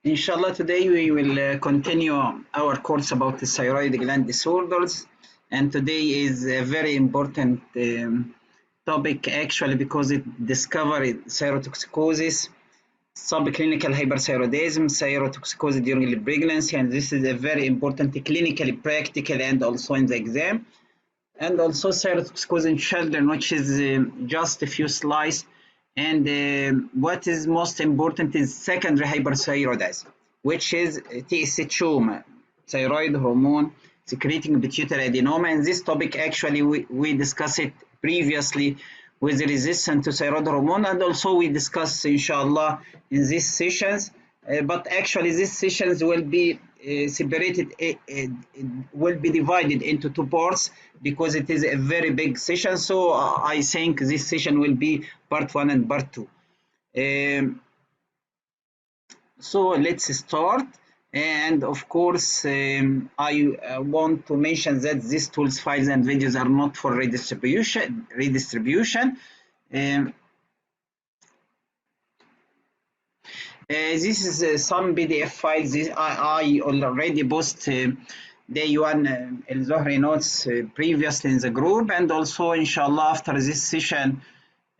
Inshallah, today we will continue our course about the thyroid gland disorders, and today is a very important topic actually because it discovered thyrotoxicosis, subclinical hyperthyroidism, thyrotoxicosis during the pregnancy, and this is a very important clinically, practical, and also in the exam, and also thyrotoxicosis in children, which is just a few slides. And what is most important is secondary hyperthyroidism, which is TSH, thyroid hormone secreting pituitary adenoma. And this topic actually we discussed it previously with the resistance to thyroid hormone, and also we discuss inshallah in these sessions. But actually these sessions will be separated, will be divided into two parts because it is a very big session. So I think this session will be part 1 and part 2. So let's start. And of course, I want to mention that these tools, files, and videos are not for redistribution. This is some PDF files. I already post day one Al-Zohri notes previously in the group, and also inshallah after this session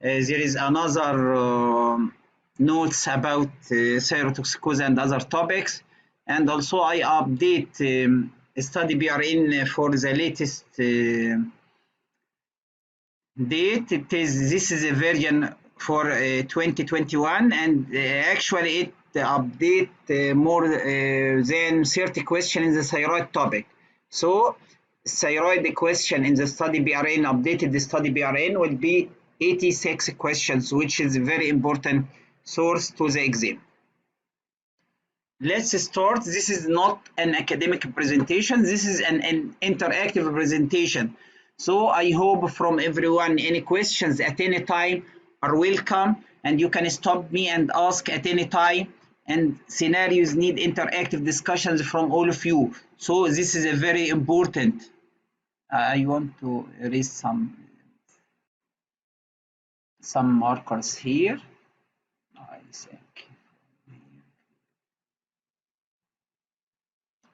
there is another notes about thyrotoxicosis and other topics, and also I update study BRN for the latest date. This is a version for 2021, and actually it update more than 30 questions in the thyroid topic. So thyroid question in the study BRN, updated the study BRN will be 86 questions, which is a very important source to the exam. Let's start. This is not an academic presentation. This is an interactive presentation. So I hope from everyone any questions at any time are welcome, and you can stop me and ask at any time, and scenarios need interactive discussions from all of you. So this is a very important. I want to erase some markers here. I think.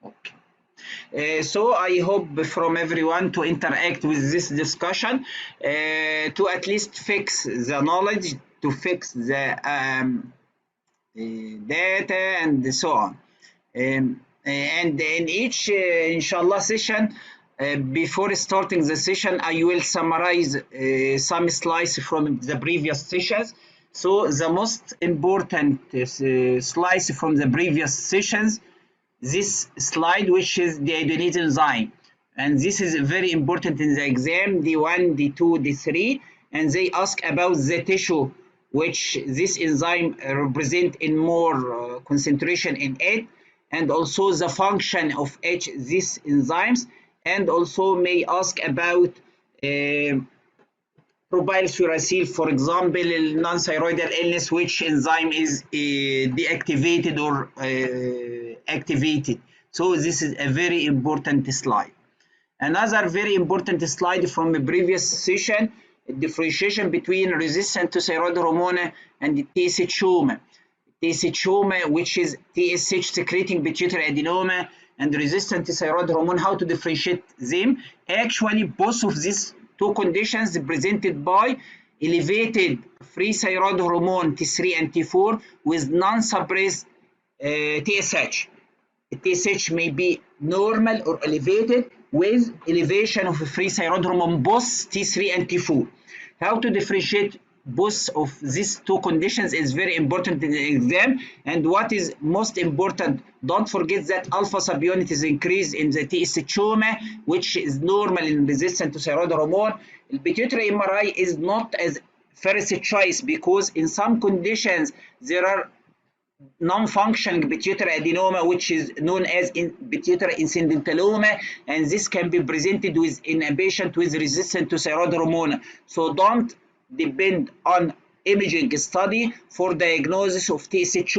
Okay. So I hope from everyone to interact with this discussion, to at least fix the knowledge, to fix the data, and so on. And in each inshallah session, before starting the session, I will summarize some slides from the previous sessions. So the most important slides from the previous sessions, this slide, which is the iodinated enzyme, and this is very important in the exam, D1, D2, D3, and they ask about the tissue which this enzyme represent in more concentration in it, and also the function of each these enzymes, and also may ask about propylsulfuracil, for example, non-thyroidal illness, which enzyme is deactivated or activated. So this is a very important slide. Another very important slide from the previous session, differentiation between resistant to thyroid hormone and TSH, which is TSH secreting pituitary adenoma, and resistant to thyroid hormone, how to differentiate them. Actually, both of these two conditions presented by elevated free thyroid hormone T3 and T4 with non-suppressed TSH. TSH may be normal or elevated with elevation of free thyroid hormone, both T3 and T4. How to differentiate both of these two conditions is very important in the exam. And what is most important, don't forget that alpha subunit is increased in the TSH, which is normal and resistant to thyroid hormone. The pituitary MRI is not as first choice because in some conditions there are non-functioning pituitary adenoma, which is known as pituitary incidentaloma, and this can be presented in a patient with resistant to thyroid hormone. So don't depend on imaging study for diagnosis of TSH.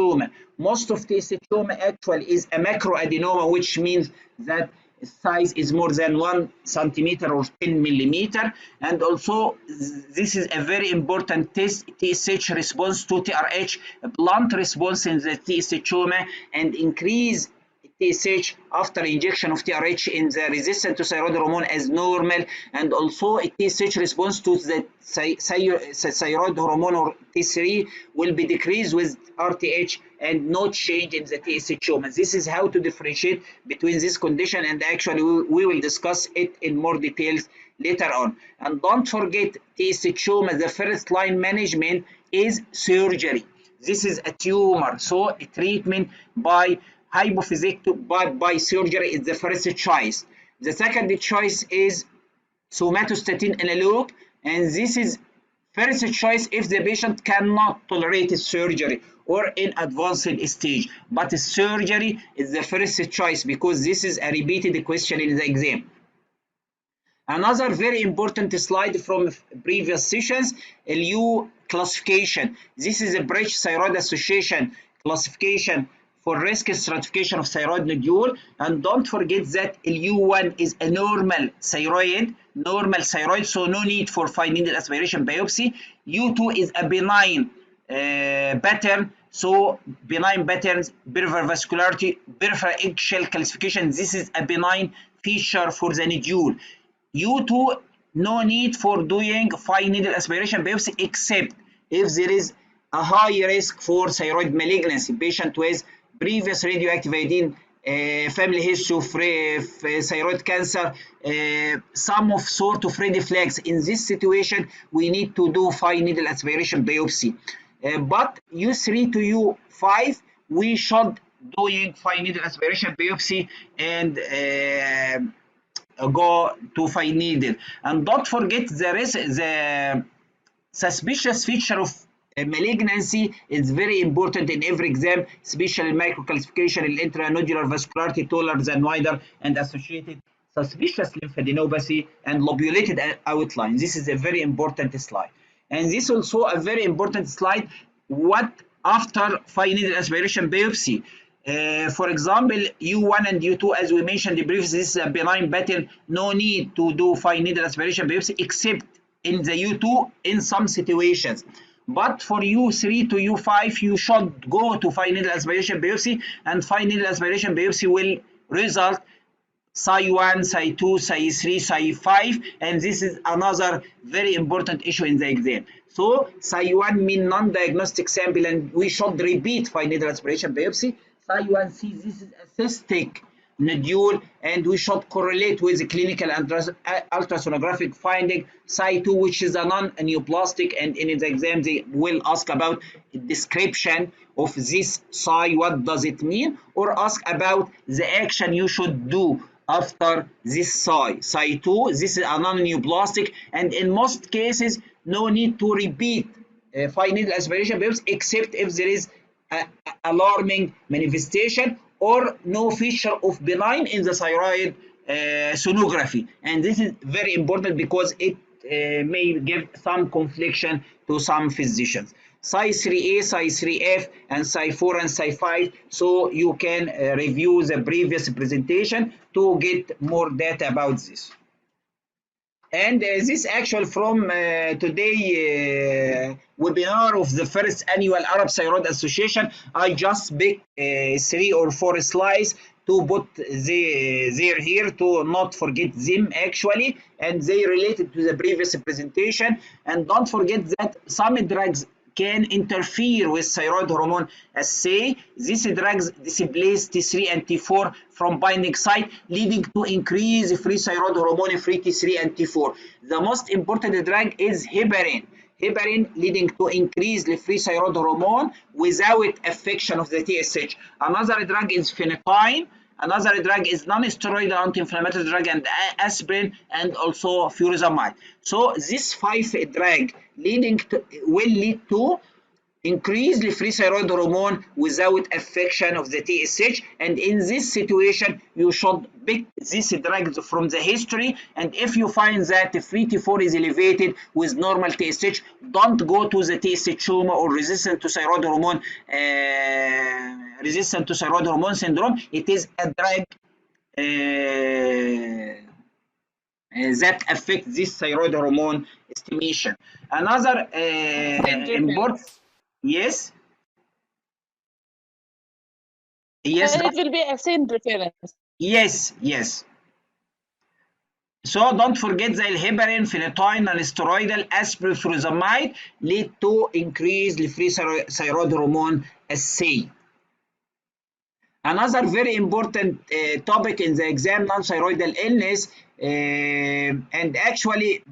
Most of TSH actually is a macroadenoma, which means that size is more than 1 centimeter or 10 millimeter. And also this is a very important test, TSH response to TRH, blunt response in the TSHoma, and increase TSH after injection of TRH in the resistant to thyroid hormone as normal, and also a TSH response to the thyroid hormone or T3 will be decreased with RTH and no change in the TSHoma. This is how to differentiate between this condition, and actually we will discuss it in more details later on. And don't forget, TSHoma, the first line management is surgery. This is a tumor, so a treatment by hypophysectomy by surgery is the first choice. The second choice is somatostatin analog, and this is first choice if the patient cannot tolerate surgery or in advanced stage. But surgery is the first choice because this is a repeated question in the exam. Another very important slide from previous sessions, LU classification. This is a British Thyroid Association classification for risk stratification of thyroid nodule. And don't forget that LU1 is a normal thyroid, so no need for fine needle aspiration biopsy. U2 is a benign pattern, so benign patterns, peripheral vascularity, peripheral eggshell calcification. This is a benign feature for the nodule. U2, no need for doing fine needle aspiration biopsy except if there is a high risk for thyroid malignancy, patient with previous radioactive iodine, family history of thyroid cancer, some of sort of red flags. In this situation, we need to do fine needle aspiration biopsy. But U3 to U5, we should doing fine needle aspiration biopsy and go to fine needle. And don't forget there is the suspicious feature of malignancy is very important in every exam, especially microcalcification in intranodular vascularity taller than wider and associated suspicious lymphadenopathy and lobulated outline. This is a very important slide. And this is also a very important slide, what after fine needle aspiration biopsy. For example, U1 and U2, as we mentioned previously, this is a benign pattern, no need to do fine needle aspiration biopsy except in the U2 in some situations. But for U3 to U5, you should go to fine needle aspiration biopsy, and fine needle aspiration biopsy will result Psi1, Psi2, Psi3, Psi5, and this is another very important issue in the exam. So Psi1 means non-diagnostic sample, and we should repeat fine needle aspiration biopsy. Psi1C, this is a cystic nodule, and we should correlate with the clinical ultrasonographic finding. Psi2, which is a non-neoplastic, and in the exam they will ask about a description of this psi, what does it mean, or ask about the action you should do after this psi. Psi2, this is a non-neoplastic, and in most cases no need to repeat fine needle aspiration biopsy except if there is alarming manifestation or no feature of benign in the thyroid sonography. And this is very important because it may give some confliction to some physicians. Psi3A, Psi3F, and Psi4 and Psi5. So you can review the previous presentation to get more data about this. And this actual from today webinar of the first annual Arab Thyroid Association, I just picked 3 or 4 slides to put there here to not forget them actually, and they related to the previous presentation. And don't forget that some drugs can interfere with thyroid hormone assay. These drugs displace T3 and T4 from binding site, leading to increase free thyroid hormone, free T3 and T4. The most important drug is heparin. Heparin leading to increase the free thyroid hormone without affection of the TSH. Another drug is phenytoin. Another drug is non-steroidal anti-inflammatory drug and aspirin, and also furosemide. So this 5 drug will lead to increase the free thyroid hormone without affection of the TSH. And in this situation, you should pick these drugs from the history. And if you find that the free T4 is elevated with normal TSH, don't go to the TSHoma or resistant to thyroid hormone syndrome. It is a drug that affect this thyroid hormone estimation. Another Same important, preference. yes, yes, It will be a same preference. yes, yes. So don't forget the heparin, phenytoin, non-steroidal aspirin, furosemide lead to increased free thyroid hormone assay. Another very important topic in the exam, non-thyroidal illness, and actually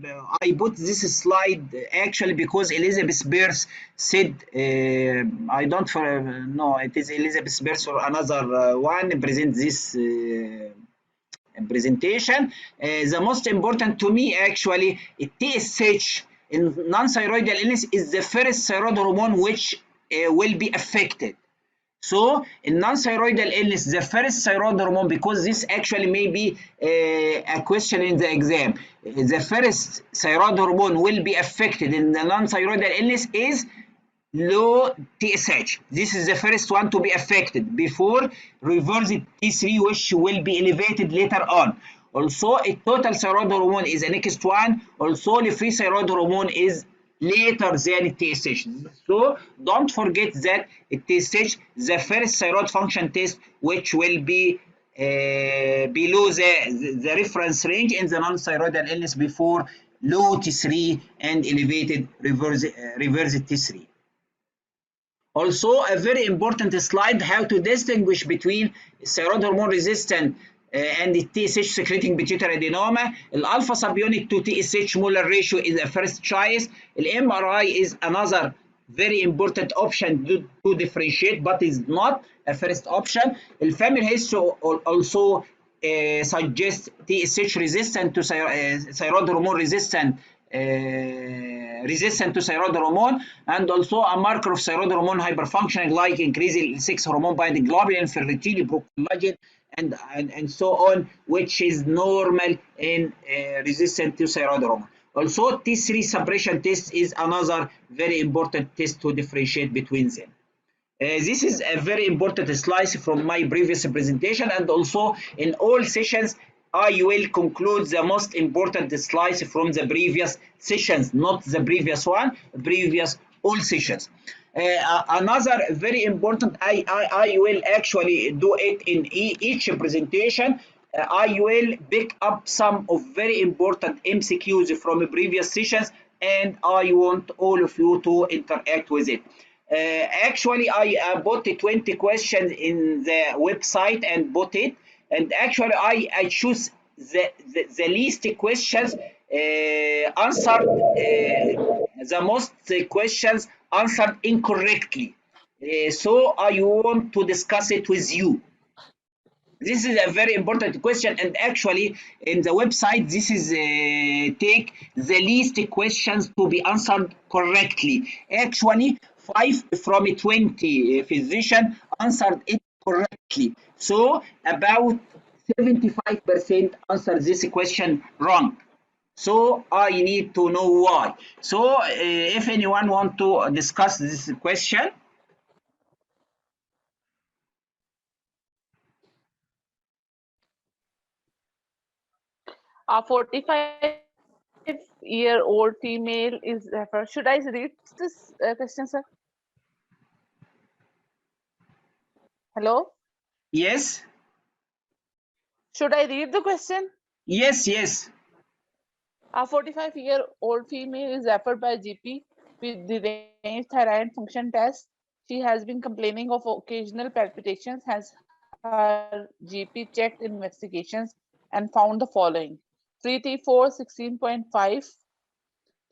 I put this slide actually because Elizabeth Pierce said, I don't for no, it is Elizabeth Pierce or another one present this presentation. The most important to me actually, TSH in non-thyroidal illness is the first thyroid hormone which will be affected. So in non-thyroidal illness, the first thyroid hormone, because this actually may be a question in the exam, the first thyroid hormone will be affected in the non-thyroidal illness is low TSH. This is the first one to be affected before reversed T3, which will be elevated later on. Also, a total thyroid hormone is the next one. Also, the free thyroid hormone is later than TSH. So don't forget that TSH, the first thyroid function test, which will be below the reference range in the non-thyroidal illness before low T3 and elevated reverse T3. Also, a very important slide, how to distinguish between thyroid hormone resistant and the TSH secreting pituitary adenoma. Alpha subunit to TSH molar ratio is the first choice. MRI is another very important option to differentiate, but is not a first option. Family history also suggests TSH resistant to thyroid hormone resistant to thyroid hormone, and also a marker of thyroid hormone hyperfunctioning like increasing 6 hormone binding globulin, ferritin, procollagen, and so on, which is normal in resistant to thyroid hormone. Also, T3 suppression test is another very important test to differentiate between them. This is a very important slide from my previous presentation, and also in all sessions I will conclude the most important slides from the previous sessions, not the previous one, previous all sessions. Another very important, I will actually do it in each presentation. I will pick up some of very important MCQs from previous sessions, and I want all of you to interact with it. Actually, I put 20 questions in the website and put it, and actually I choose the least questions answered, the most questions answered incorrectly. So I want to discuss it with you. This is a very important question, and actually in the website this is take the least questions to be answered correctly. Actually 5 from 20 physician answered it correctly, so about 75% answered this question wrong. So I need to know why. So if anyone want to discuss this question. 45-year-old female is referred. Should I read this question, sir? Hello? Yes, Should I read the question? yes, yes. A 45-year-old female is referred by GP with deranged thyroid function test. She has been complaining of occasional palpitations. Has her GP checked investigations and found the following: free T4 16.5,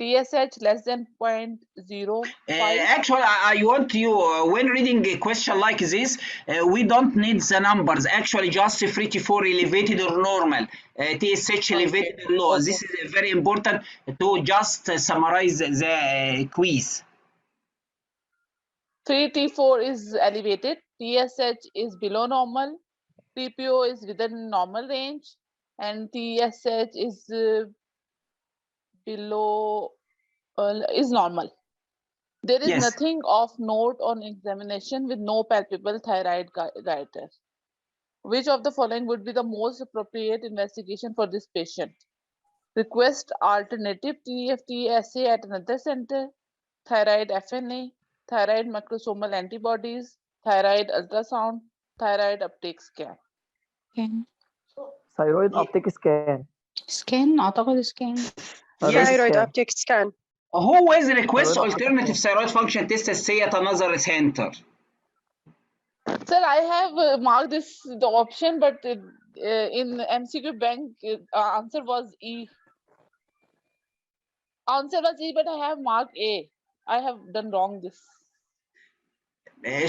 TSH less than 0.05. Actually, I want you, when reading a question like this, we don't need the numbers. Actually, just free T4 elevated or normal, TSH elevated or low. Okay. This is very important to just summarize the quiz. Free T4 is elevated, TSH is below normal, TPO is within normal range, and TSH is below is normal. There is Yes. nothing of note on examination with no palpable thyroid goiter. Which of the following would be the most appropriate investigation for this patient? Request alternative TFT assay at another center, thyroid FNA, thyroid microsomal antibodies, thyroid ultrasound, thyroid uptake scan. سكان ثايرويد ابتيك سكان. سكان أعتقد سكان. Yes. Thyroid scan. uptake scan. Who will request Thyroid alternative thyroid function test assay at another center? Sir, I have marked this the option, but in MCQ bank answer was E. Answer was E, but I have marked A. I have done wrong this.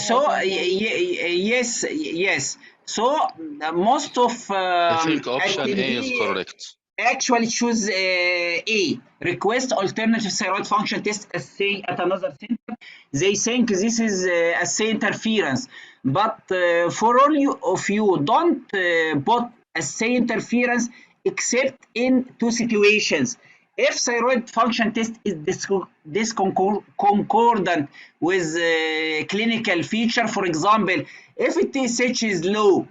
So yes. So most of I think option A is attendee correct. actually choose A. Request alternative thyroid function test assay at another center. They think this is assay interference, but for all of you, don't put assay interference except in two situations. If thyroid function test is discordant with clinical feature, for example, if TSH is low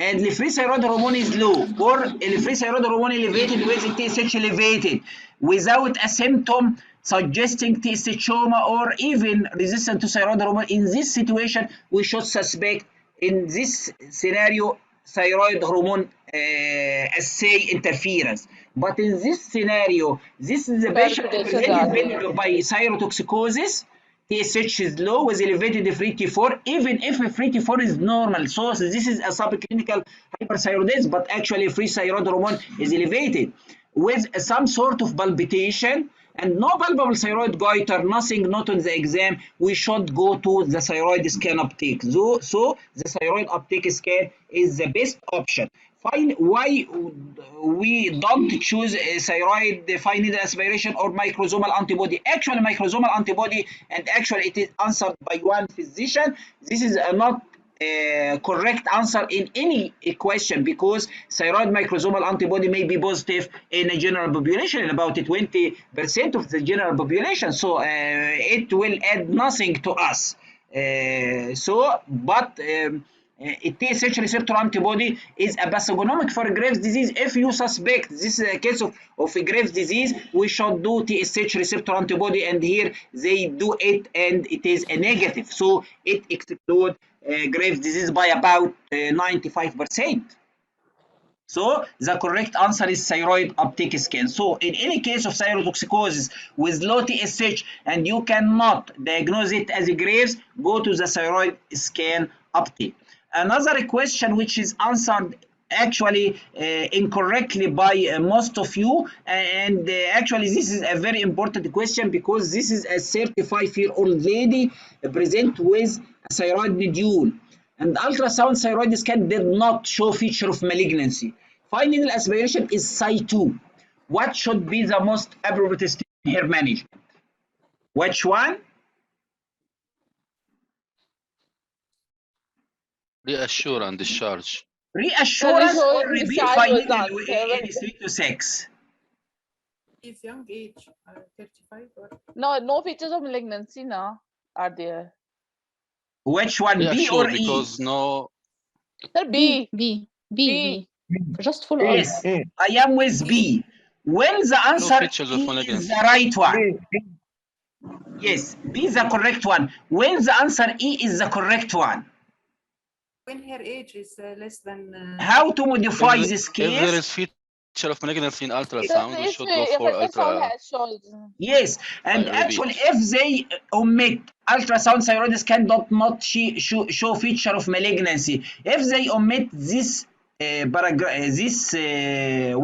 and the free thyroid hormone is low, or the free thyroid hormone elevated with the TSH elevated without a symptom suggesting TSHoma or even resistant to thyroid hormone, in this situation we should suspect in this scenario thyroid hormone assay interference. But in this scenario, this is the patient presented by thyrotoxicosis. TSH is low with elevated free T4, even if free T4 is normal. So this is a subclinical hyperthyroidism, but actually free thyroid hormone is elevated with some sort of palpitation and no palpable thyroid goiter, nothing not on the exam. We should go to the thyroid scan uptake. So the thyroid uptake scan is the best option. Fine. Why we don't choose a thyroid fine needle aspiration or microsomal antibody? Actually, microsomal antibody, and actually it is answered by one physician. This is not correct answer in any question, because thyroid microsomal antibody may be positive in a general population, in about 20% of the general population. So it will add nothing to us. TSH receptor antibody is a pathognomic for Graves' disease. If you suspect this is a case of Graves' disease, we should do TSH receptor antibody, and here they do it and it is a negative. So it excludes Graves' disease by about 95%. So the correct answer is thyroid uptake scan. So in any case of thyrotoxicosis with low TSH and you cannot diagnose it as a Graves, go to the thyroid scan uptake. Another question which is answered actually incorrectly by most of you, and actually this is a very important question, because this is a 35-year-old lady present with a thyroid nodule, and ultrasound thyroid scan did not show feature of malignancy. Fine needle aspiration is Cy2. What should be the most appropriate step in her management? Which one? Reassure and discharge. Reassurance or repeat fine was the needle in 3 to 6? Is young age, 35 or No features of malignancy now are there. Which one, B Reassure or E? because no. Sir, B B. B just follow Yes, up. I am with B. When the answer features of E is malignancy. the right one. Yes, B is the correct one. When the answer E is the correct one. when her age is less than How to modify this If there case? is feature of malignancy in Sir, ultrasound, we this should go for ultrasound has shown. Yes, and repeat. actually if they omit ultrasound thyroid scan does not show feature of malignancy, if they omit this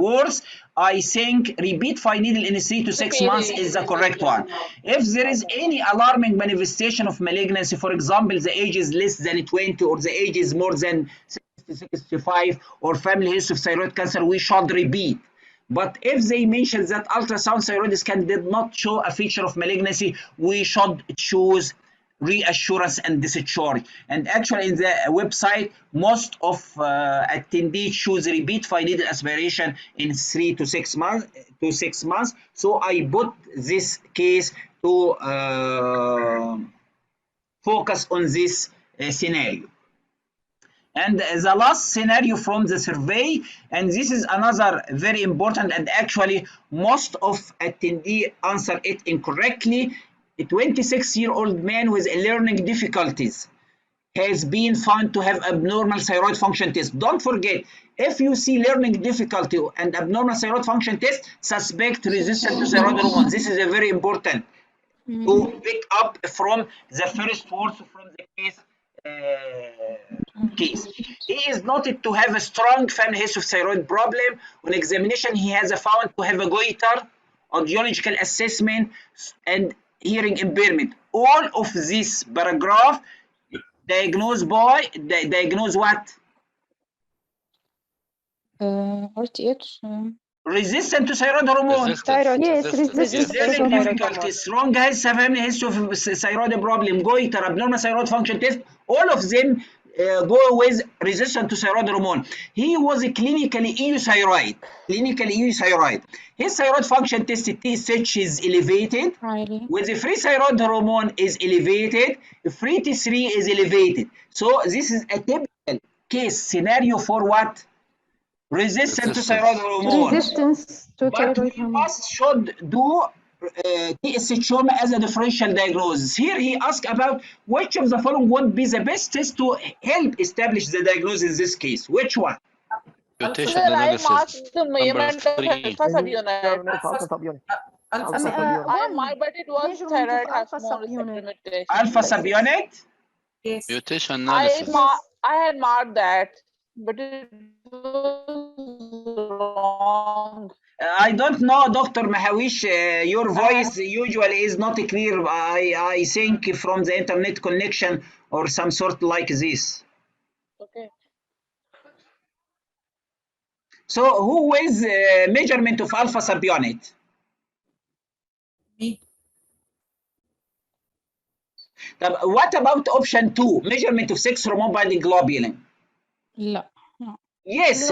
words, I think repeat fine needle in 3 to 6 months is the correct one. If there is any alarming manifestation of malignancy, for example, the age is less than 20 or the age is more than 65 or family history of thyroid cancer, we should repeat. But if they mention that ultrasound thyroid scan did not show a feature of malignancy, we should choose reassurance and discharge. And actually in the website, most of attendees choose repeat fine needle aspiration in 3 to 6 months. So I put this case to focus on this scenario. And the last scenario from the survey, and this is another very important, and actually most of attendees answer it incorrectly. A 26-year-old man with learning difficulties has been found to have abnormal thyroid function test. Don't forget, if you see learning difficulty and abnormal thyroid function test, suspect resistant to thyroid hormone. This is a very important to pick up from the first words from the case. He is noted to have a strong family history of thyroid problem. On examination, he has found to have a goiter, audiological assessment, and hearing impairment. All of this paragraph diagnosed what? RTH. Resistant to thyroid hormone. Thyroid. Yes, Resistance, resistant yes. to Learning thyroid hormone. difficulties, strong has a family history of thyroid problem, goiter, abnormal thyroid function test, all of them go with resistant to thyroid hormone. He was clinically euthyroid. His thyroid function test TSH is elevated. Highly. With the free thyroid hormone is elevated, free T3 is elevated. So this is a typical case scenario for what? Resistant to thyroid hormone. Resistance to But we thyroid hormone. should do TSH as a differential diagnosis. Here he asked about which of the following would be the best test to help establish the diagnosis in this case. Which one? Mutation Sir, I analysis. marked the Number measurement of 3. alpha subunit. Alpha subunit. Alpha Alpha subunit. I marked, but it was measurement of thyroid alpha hormone subunit. receptor mutation. Alpha subunit? Yes. Mutation I analysis. had marked that, but it was wrong. I don't know, Dr. Mahawish, your voice usually is not clear. I think from the internet connection or some sort like this. Okay. So who is measurement of alpha subunit? Me. What about option 2, measurement of sex hormone binding globulin? لا. Yes,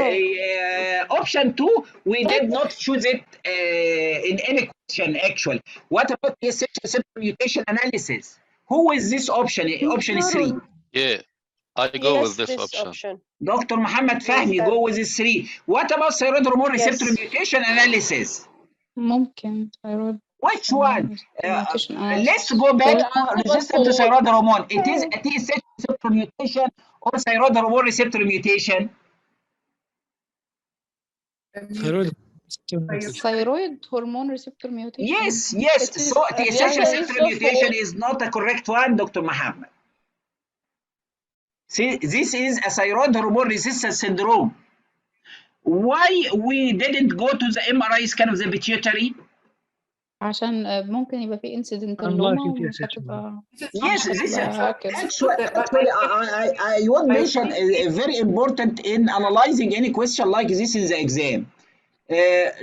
option 2, we did not choose it in any question actually. What about TSH receptor mutation analysis? Who is this option? Option 3. Yeah, I go with this option. Dr. Muhammad Fahmi, go with this 3. What about thyroid hormone receptor mutation analysis? ممكن thyroid Which one? mutation Let's go back to resistant to thyroid hormone. It is a TSH receptor mutation or thyroid hormone receptor mutation? thyroid hormone receptor mutation. Yes. It is- So TSH yeah, receptor it's the mutation fourth. is not a correct one, Dr. Muhammad. See, this is a thyroid hormone resistance syndrome. Why we didn't go to the MRI scan of the pituitary? عشان ممكن يبقى في incidental لوما ومش هتبقى Yes, this is accurate. actually I would mention a very important in analyzing any question like this in the exam.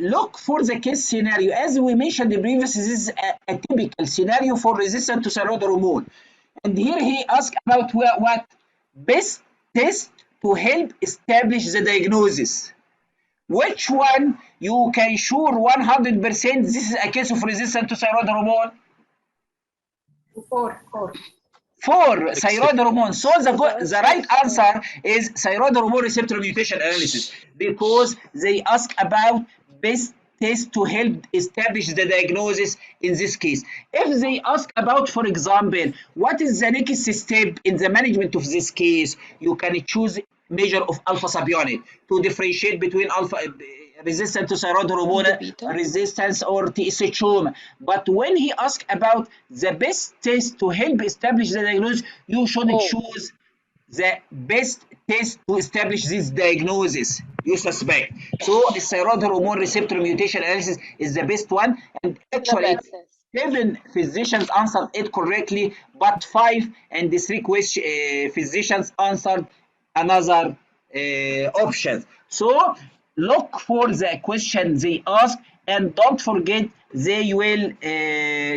Look for the case scenario. As we mentioned previously, this is a typical scenario for resistant to thyroid hormone. And here he asked about what best test to help establish the diagnosis. Which one you can sure 100% this is a case of resistant to thyroid hormone? Four. For thyroid hormone. So the right answer is thyroid hormone receptor mutation analysis, because they ask about best test to help establish the diagnosis in this case. If they ask about, for example, what is the next step in the management of this case, you can choose measure of alpha subunit to differentiate between alpha resistant to thyroid hormone resistance or TSH. But when he asked about the best test to help establish the diagnosis, you should choose the best test to establish this diagnosis you suspect. So the thyroid hormone receptor mutation analysis is the best one, and actually 7 physicians answered it correctly, but 5 and the 3 physicians answered another option. So look for the question they ask, and don't forget they will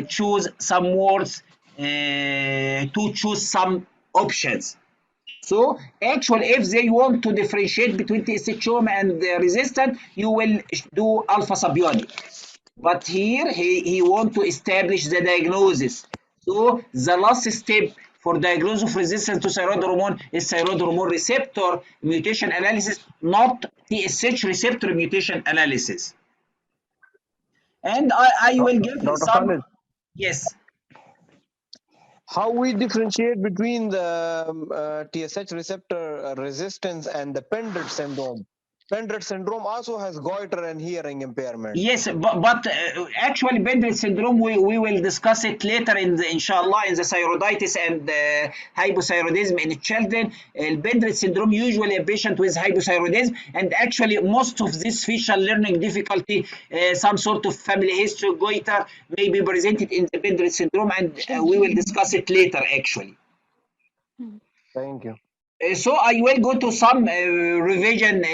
choose some words to choose some options. So actually, if they want to differentiate between TSH and resistant, you will do alpha subunit. But here he want to establish the diagnosis. So the last step for diagnosis of resistance to thyroid hormone is thyroid hormone receptor mutation analysis, not TSH receptor mutation analysis. And I will give Dr. some. Khalid, Yes. how we differentiate between the TSH receptor resistance and the Pendred syndrome? Pendred syndrome also has goiter and hearing impairment. Yes, but actually Pendred syndrome we will discuss it later in the inshallah in the thyroiditis and hypothyroidism in children. Pendred syndrome usually a patient with hypothyroidism, and actually most of this facial learning difficulty, some sort of family history goiter may be presented in the Pendred syndrome, and we will discuss it later actually. Thank you. So I will go to some revision,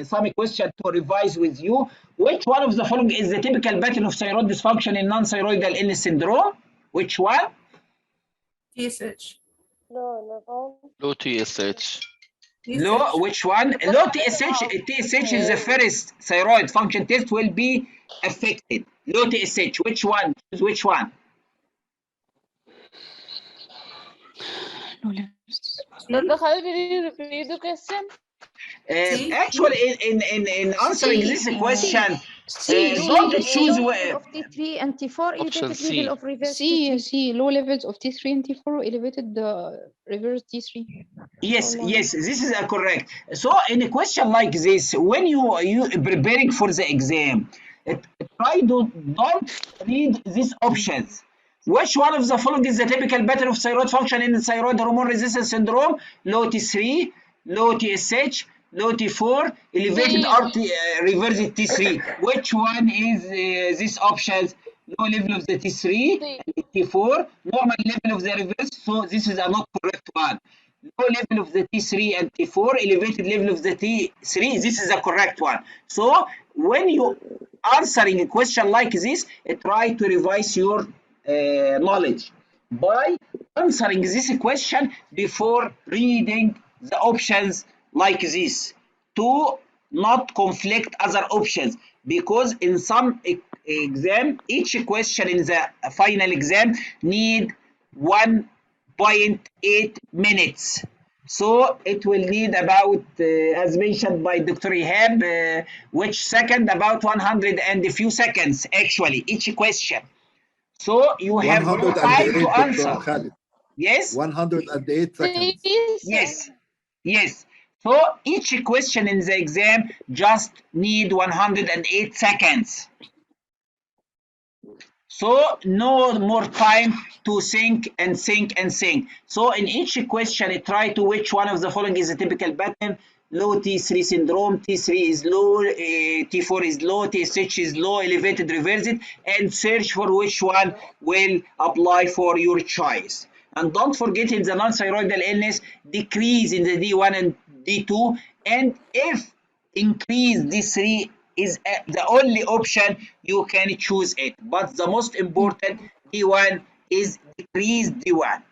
some question to revise with you. Which one of the following is the typical pattern of thyroid dysfunction in non-thyroidal illness syndrome? Which one? TSH. Low TSH. Low, which one? Low TSH. TSH is the first thyroid function test will be affected. Low TSH. Which one? Which one? Dr. Khalid, will you repeat the question? Actually, in answering this question, don't choose of T3 and T4, Option elevated C. level of reverse C, low levels of T3 and T4, elevated reverse T3. Yes, yes, this is correct. So in a question like this, when you preparing for the exam, try to don't read these options. Which one of the following is the typical pattern of thyroid function in thyroid hormone resistance syndrome? Low T3, low TSH, low T4, elevated RT, reverse T3. Which one is these options? Low level of the T3 and T4, normal level of the reverse. So this is a not correct one. Low level of the T3 and T4, elevated level of the T3. This is the correct one. So when you answering a question like this, try to revise your knowledge by answering this question before reading the options like this to not conflict other options, because in some exam each question in the final exam need 1.8 minutes. So it will need about, as mentioned by Dr. Ihab, which second about 100 and a few seconds actually each question. So you have no time to answer. Khalid. Yes? 108 seconds. Yes. Yes. So each question in the exam just need 108 seconds. So no more time to think and think and think. So in each question, try to which one of the following is a typical pattern. Low T3 syndrome, T3 is low, T4 is low, TSH is low, elevated, reverse it, and search for which one will apply for your choice. And don't forget in the non-thyroidal illness, decrease in the D1 and D2, and if increase D3 is the only option, you can choose it. But the most important D1 is decrease D1.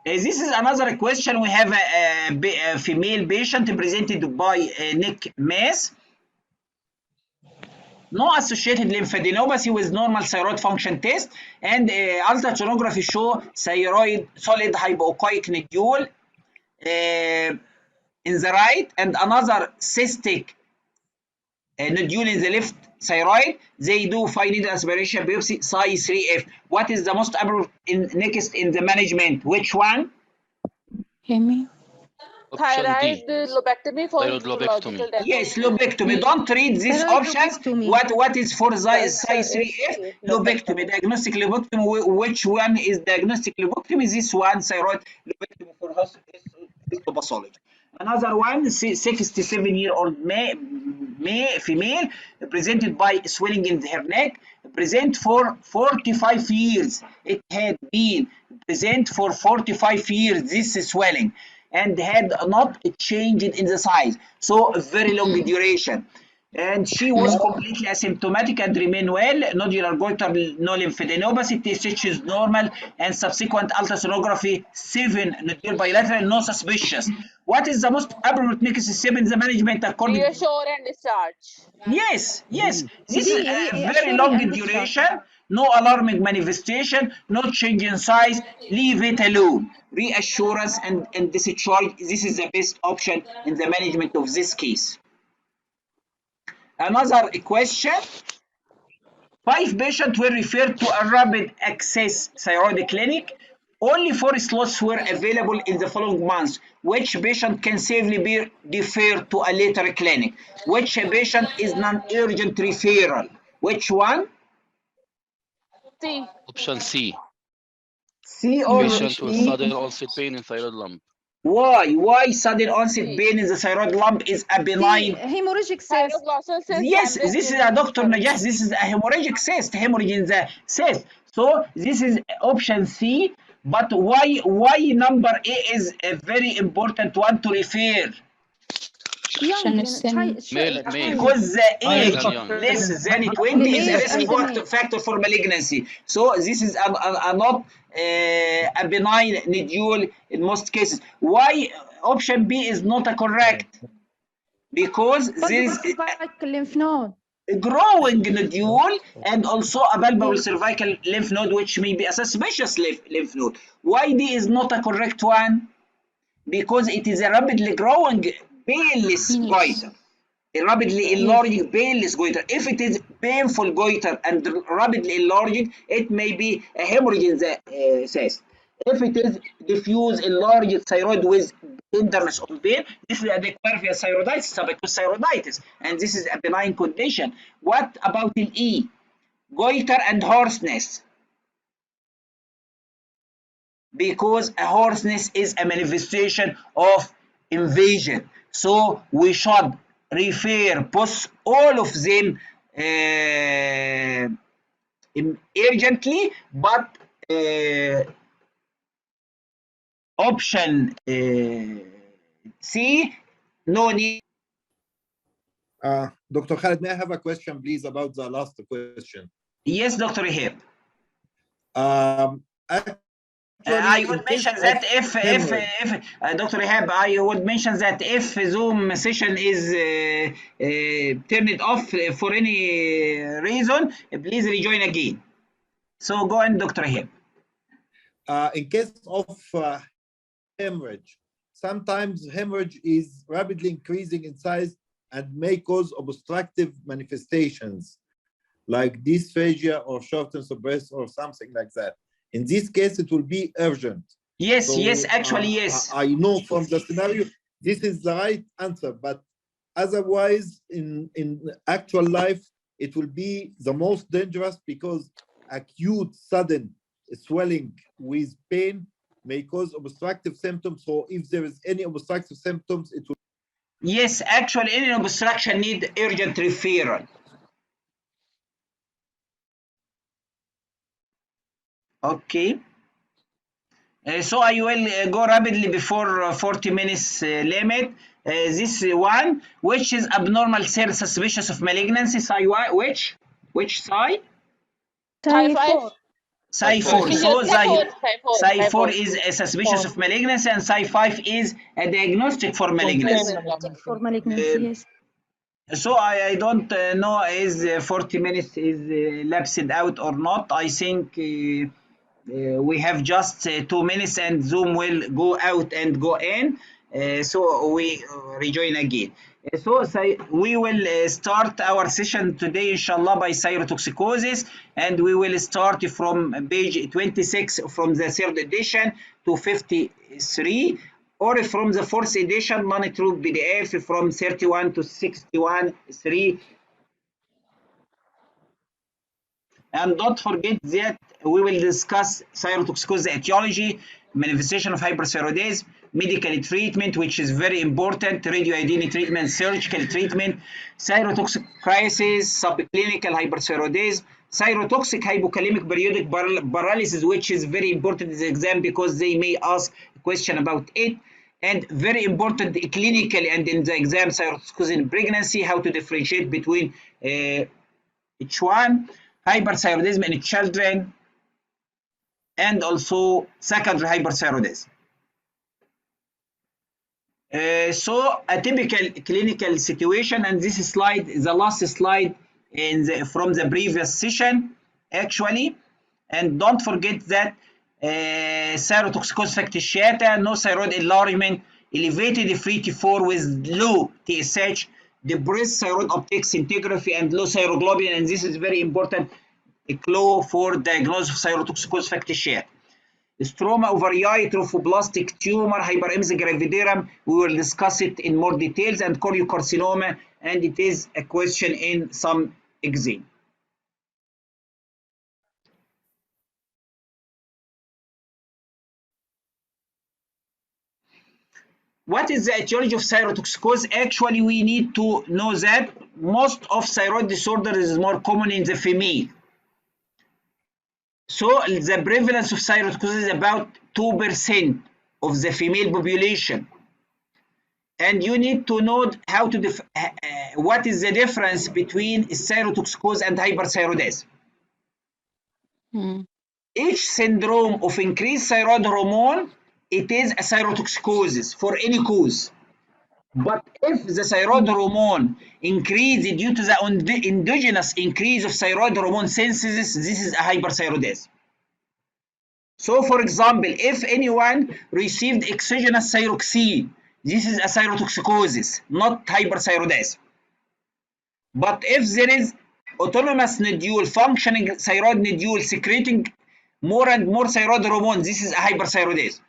This is another question. We have a female patient presented by neck mass. No associated lymphadenopathy with normal thyroid function test, and ultrasonography show thyroid solid hypoechoic nodule in the right and another cystic nodule in the left thyroid. They do fine needle aspiration biopsy size 3F. What is the most appropriate next in the management? Which one? Hemi. Thyroid lobectomy for Thyroid histological lobectomy. Yes, lobectomy. Don't read these options. What is for size 3F? Lobectomy, diagnostic lobectomy. Which one is diagnostic lobectomy? This one, thyroid lobectomy for histopathology. Another one, 67-year-old female, presented by swelling in her neck, present for 45 years. It had been present for 45 years, this swelling, and had not changed in the size. So a very long duration. and she was completely asymptomatic and remained well. Nodular goiter, no lymphadenopathy, TSH is normal, and subsequent ultrasonography 7 nodule bilateral, no suspicious. What is the most appropriate next step in the management according to? Reassure and discharge. Yes, yes. This is a very reassuring long and duration, no alarming manifestation, no change in size, leave it alone. Reassurance and discharge, this is the best option in the management of this case. Another question. 5 patients were referred to a rapid access thyroid clinic. Only 4 slots were available in the following months. Which patient can safely be referred to a later clinic? Which patient is non-urgent referral? Which one? C. Option C. C or Patient with D? sudden onset pain in thyroid lump. Why? Why sudden onset C. pain in the thyroid lump is a C. benign? Hemorrhagic cyst. Thyroglossal cyst. Yes, hemorrhage this is during a Dr. thyroid. Najah. This is a hemorrhagic cyst, hemorrhage in the cyst. So this is option C. But why number A is a very important one to refer? Young, Male. Because the age and young. less than 20 is a age risk and the male. factor for malignancy. So this is a not a benign nodule in most cases. Why option B is not a correct? Because there is Cervical lymph node. a growing nodule and also a palpable cervical lymph node, which may be a suspicious lymph node. Why D is not a correct one? Because it is a rapidly growing painless goiter. A rapidly enlarging painless goiter. If it is painful goiter and rapidly enlarging, it may be a hemorrhage in the cyst. If it is diffuse enlarged thyroid with tenderness on pain, this is a declarvia thyroiditis, subacute thyroiditis, and this is a benign condition. What about the E? Goiter and hoarseness. Because a hoarseness is a manifestation of invasion. So we should refer post all of them urgently, but option C, no need. Dr. Khaled, may I have a question, please, about the last question? Yes, Dr. Hib. Actually, I would mention that if Dr. Ihab, I would mention that if Zoom session is turned off for any reason, please rejoin again. So go on, Dr. Ihab. In case of hemorrhage, sometimes hemorrhage is rapidly increasing in size and may cause obstructive manifestations like dysphagia or shortness of breath or something like that. In this case, it will be urgent. Yes, So, yes, actually, yes. I know from the scenario, this is the right answer, but otherwise, in actual life, it will be the most dangerous because acute sudden swelling with pain may cause obstructive symptoms. So if there is any obstructive symptoms, it will. Yes, actually, any obstruction need urgent referral. Okay. So I will go rapidly before 40 minutes limit. This one, which is abnormal cell suspicious of malignancy, which side? Thyroid. Psi4. So Psi4 is a suspicious 4. of malignancy, and Psi5 is a diagnostic for malignancy. For malignancy, yes. So I don't know is 40 minutes is lapsed out or not. I think we have just 2 minutes and Zoom will go out and go in. So we rejoin again. So we will start our session today, inshallah, by thyrotoxicosis, and we will start from page 26 from the third edition to 53, or from the fourth edition, non-true PDF from 31 to 61, 3. And don't forget that we will discuss thyrotoxicosis etiology, manifestation of hyperthyroidism, medical treatment, which is very important, radioiodine treatment, surgical treatment, thyrotoxic crisis, subclinical hyperthyroidism, thyrotoxic hypokalemic periodic paralysis, which is very important in the exam because they may ask a question about it, And very important clinically and in the exam, thyrotoxicosis in pregnancy, how to differentiate between each one, hyperthyroidism in children, and also secondary hyperthyroidism. So a typical clinical situation, and this slide is the last slide from the previous session actually, and don't forget that thyrotoxicosis factitiata, no thyroid enlargement, elevated free T4 with low TSH, depressed thyroid uptake scintigraphy, and low thyroglobulin, and this is very important clue for diagnosis of thyrotoxicosis factitiata. Stroma ovariae, trophoblastic tumor, hyperemesis gravidarum, we will discuss it in more details, and choriocarcinoma, and it is a question in some exam. What is the etiology of thyrotoxicosis? Actually, we need to know that most of thyroid disorder is more common in the female. So the prevalence of thyrotoxicosis is about 2% of the female population. And you need to know how to what is the difference between thyrotoxicosis and hyperthyroidism. Each syndrome of increased thyroid hormone, it is a thyrotoxicosis for any cause. But if the thyroid hormone increases due to the endogenous increase of thyroid hormone synthesis, this is a hyperthyroidism. So, for example, if anyone received exogenous thyroxine, this is a thyrotoxicosis, not hyperthyroidism. But if there is autonomous nodule, functioning thyroid nodule secreting more and more thyroid hormone, this is a hyperthyroidism.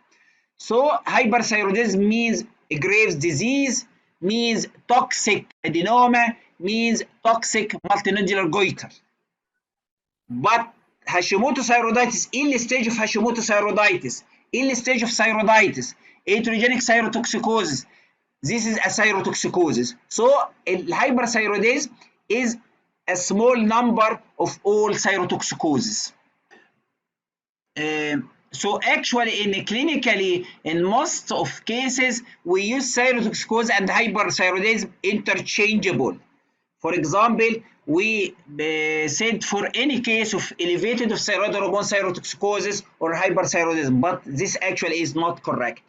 So hyperthyroidism means Graves' disease, means toxic adenoma, means toxic multinodular goiter. But Hashimoto thyroiditis, early stage of Hashimoto thyroiditis, early stage of thyroiditis, iatrogenic thyrotoxicosis, this is a thyrotoxicosis. So hyperthyroidism is a small number of all thyrotoxicoses. So actually, clinically, in most of cases, we use thyrotoxicosis and hyperthyroidism interchangeable. For example, we said for any case of elevated of thyroid hormone thyrotoxicosis or hyperthyroidism, but this actually is not correct.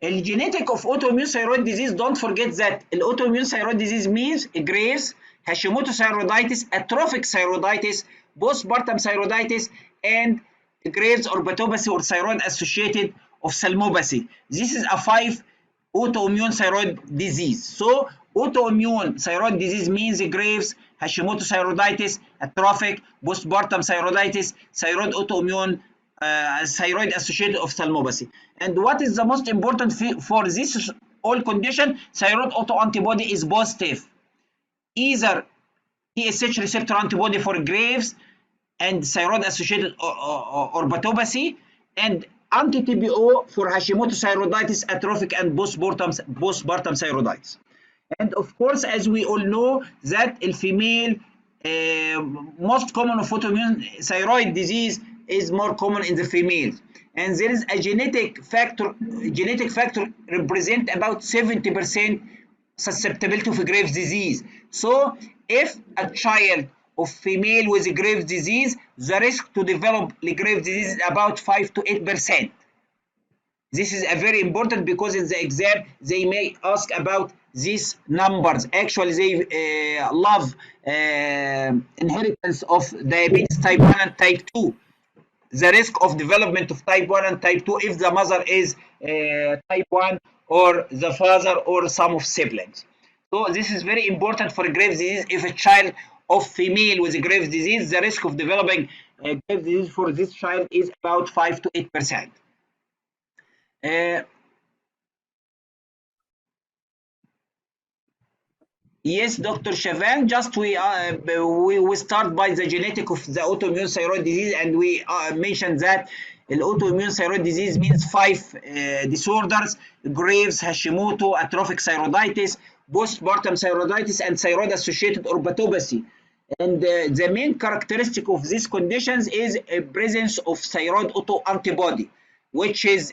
The genetic of autoimmune thyroid disease, don't forget that autoimmune thyroid disease means Graves', Hashimoto thyroiditis, atrophic thyroiditis, postpartum thyroiditis, and Graves' orbitopathy or thyroid associated ophthalmopathy. This is a 5 autoimmune thyroid disease. So autoimmune thyroid disease means Graves', Hashimoto thyroiditis, atrophic, postpartum thyroiditis, thyroid autoimmune, thyroid associated ophthalmopathy. And what is the most important for this all condition? Thyroid autoantibody is positive, either TSH receptor antibody for Graves' and thyroid associated orbitopathy, and anti-TPO for Hashimoto thyroiditis, atrophic, and postpartum thyroiditis. And of course, as we all know, that the female most common of autoimmune thyroid disease is more common in the females, and there is a genetic factor represent about 70% susceptibility of Graves' disease. So if a child of female with Graves' disease, the risk to develop Graves' disease is about 5 to 8%. This is a very important because in the exam they may ask about these numbers. Actually, they love inheritance of diabetes type 1 and type 2. The risk of development of type 1 and type 2 if the mother is type 1 or the father or some of siblings. So this is very important for Graves' disease. If a child of female with Graves' disease, the risk of developing Graves' disease for this child is about 5 to 8%. Yes, Dr. Shavan, just we start by the genetic of the autoimmune thyroid disease, and we mentioned that the autoimmune thyroid disease means 5 disorders: Graves', Hashimoto, atrophic thyroiditis, postpartum thyroiditis, and thyroid associated orbitopathy. And the main characteristic of these conditions is a presence of thyroid autoantibody, which is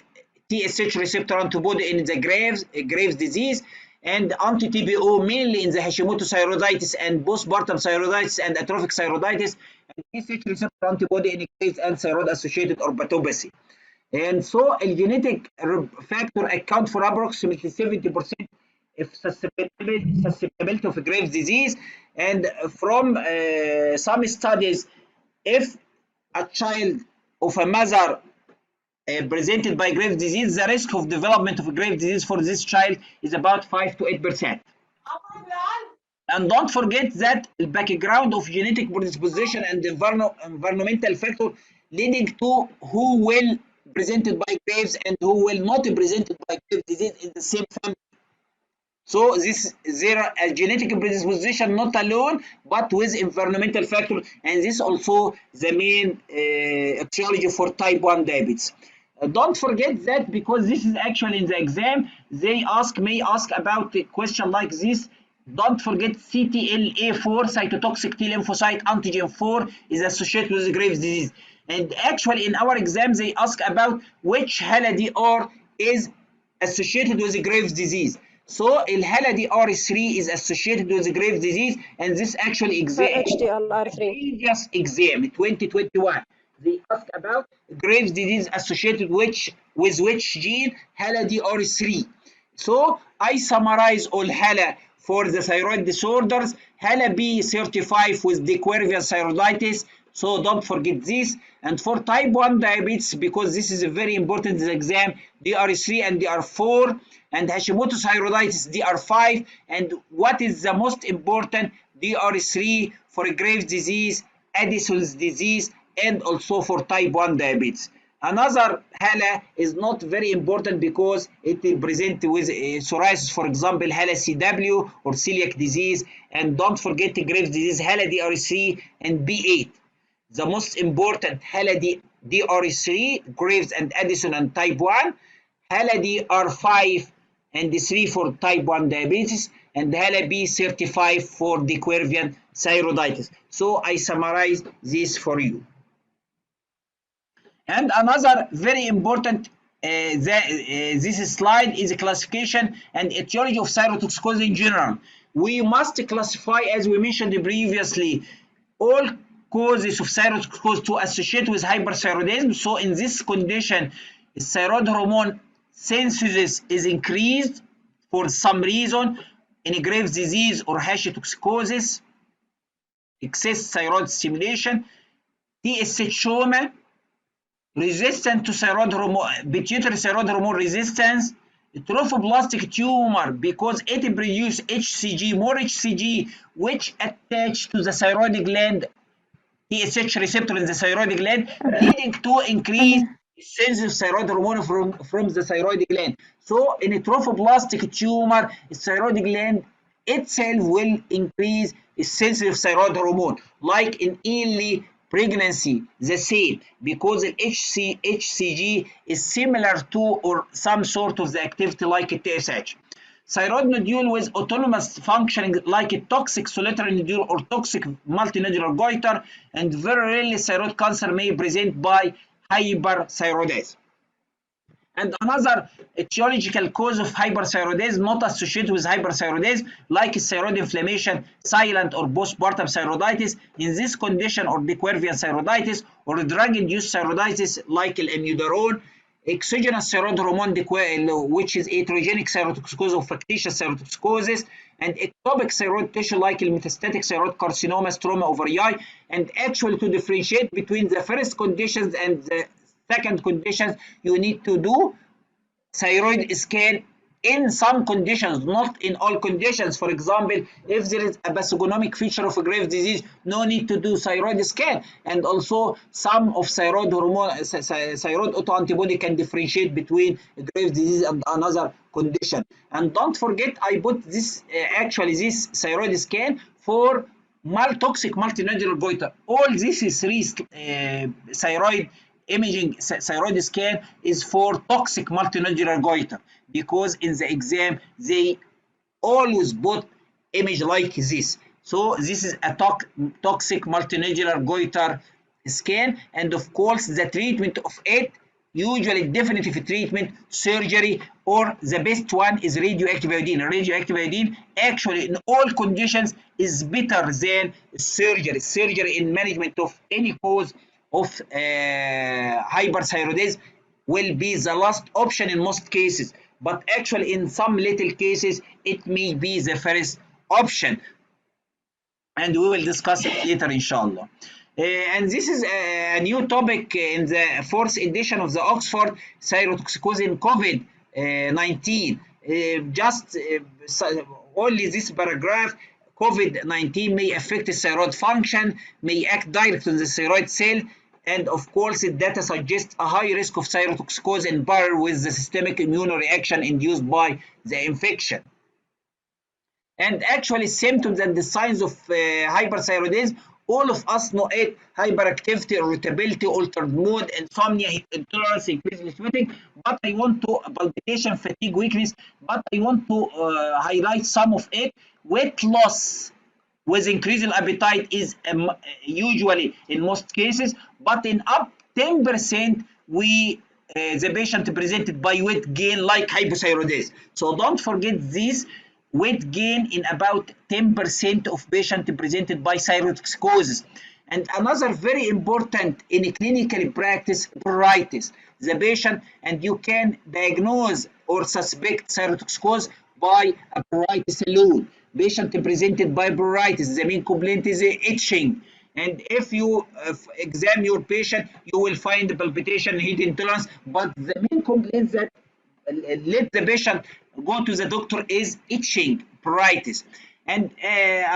TSH receptor antibody in the Graves disease, and anti-TPO mainly in the Hashimoto thyroiditis and postpartum thyroiditis and atrophic thyroiditis, and TSH receptor antibody in Graves and thyroid-associated orbitopathy. And so a genetic factor account for approximately 70% of susceptibility of Graves disease. And from some studies, if a child of a mother presented by Graves disease, the risk of development of Graves disease for this child is about 5 to 8%. And don't forget that the background of genetic predisposition and environmental factor leading to who will presented by Graves and who will not be presented by Graves disease in the same family. So there are a genetic predisposition not alone, but with environmental factor, and this also the main etiology for type 1 diabetes. Don't forget that, because this is actually in the exam, they may ask about a question like this. Don't forget CTLA4, cytotoxic T lymphocyte antigen 4, is associated with Graves disease. And actually in our exam they ask about which HALA-DR is associated with Graves disease. So HALA-DR3 is associated with Graves disease, and this actually HDLR3. previous exam 2021 they asked about Graves disease associated with which gene? HALA-DR3. So I summarize all HALA for the thyroid disorders. HALA-B35 with Diquervian thyroiditis, so don't forget this. And for type 1 diabetes, because this is a very important in the exam, DR3 and DR4, and Hashimoto thyroiditis DR5, and what is the most important, DR3 for Graves disease, Addison's disease, and also for type 1 diabetes. Another HALA is not very important because it is present with psoriasis, for example, HALA-CW or celiac disease. And don't forget the Graves disease, HALA-DR3 and B8. The most important HALA-DR3, Graves and Addison and type 1, HALA-DR5 and 3 for type 1 diabetes, and HALA-B35 for Diquervian thyroiditis. So I summarize this for you. And another very important this slide is a classification and etiology of thyrotoxicosis in general. We must classify, as we mentioned previously, all causes of thyrotoxicosis to associate with hyperthyroidism. So in this condition, thyroid hormone synthesis is increased for some reason in Graves disease or Hashimotoxicosis, excess thyroid stimulation, TSH resistant to thyroid hormone, pituitary thyroid hormone resistance, trophoblastic tumor because it produces HCG, more HCG, which attach to the thyroid gland, TSH receptor in the thyroid gland, leading to increased sensitive thyroid hormone from the thyroid gland. So in a trophoblastic tumor, the thyroid gland itself will increase sensitive thyroid hormone, like in early pregnancy, the same, because the HCG is similar to or some sort of the activity like a TSH. Thyroid nodule with autonomous functioning like a toxic solitary nodule or toxic multinodular goiter, and very rarely thyroid cancer may present by hyperthyroidism. And another etiological cause of hyperthyroidism not associated with hyperthyroidism, like thyroid inflammation, silent or postpartum thyroiditis, in this condition, or Diquervian thyroiditis, or drug-induced thyroiditis like imidazole, exogenous thyroid hormone, which is iatrogenic thyrotoxicosis or factitious thyrotoxicosis, and ectopic thyroid tissue like metastatic thyroid carcinoma, stroma ovarii. And actually, to differentiate between the first conditions and the second conditions, you need to do thyroid scan in some conditions, not in all conditions. For example, if there is a pathognomic feature of a Graves disease, no need to do thyroid scan. And also some of thyroid hormone, thyroid autoantibody can differentiate between Graves disease and another condition. And don't forget, I put this actually this thyroid scan for toxic multinodular goiter. All this is thyroid imaging thyroid scan is for toxic multinodular goiter, because in the exam they always put image like this. So this is a toxic multinodular goiter scan, and of course the treatment of it, usually definitive treatment, surgery, or the best one is radioactive iodine. Radioactive iodine actually in all conditions is better than surgery. Surgery in management of any cause of hyperthyroidism will be the last option in most cases, but actually in some little cases it may be the first option, and we will discuss it later inshallah. And this is a new topic in the fourth edition of the Oxford Thyrotoxicosis in COVID-19. Only this paragraph: COVID-19 may affect the thyroid function, may act direct on the thyroid cell, and of course the data suggests a high risk of thyrotoxicosis in pair with the systemic immune reaction induced by the infection. And actually symptoms and the signs of hyperthyroidism, all of us know it: hyperactivity, irritability, altered mood, insomnia, heat intolerance, increased sweating. But I want to palpitation, fatigue, weakness, but I want to highlight some of it. Weight loss with increasing appetite is usually in most cases, but in up 10% we the patient presented by weight gain like hypothyroidism. So don't forget this: weight gain in about 10% of patients presented by thyrotoxicosis. And another very important in clinical practice, pruritus. The patient, and you can diagnose or suspect thyrotoxicosis by a pruritus alone. Patient presented by pruritus, the main complaint is itching. And if you examine your patient, you will find palpitation, heat intolerance, but the main complaint that let the patient go to the doctor is itching, pruritus. And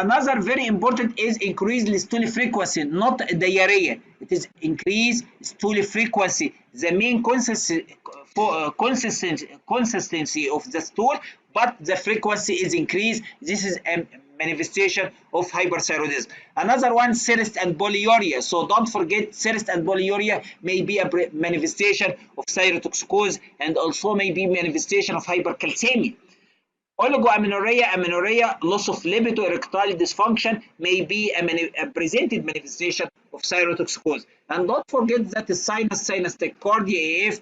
another very important is increased stool frequency, not diarrhea. It is increased stool frequency. The main consistency of the stool, but the frequency is increased. This is a manifestation of hyperthyroidism. Another one, thirst and polyuria. So don't forget, thirst and polyuria may be a manifestation of thyrotoxicosis, and also may be manifestation of hypercalcemia. Oligoamenorrhea, amenorrhea, loss of libido, erectile dysfunction may be a presented manifestation of thyrotoxicosis. And don't forget that the sinus tachycardia, AF,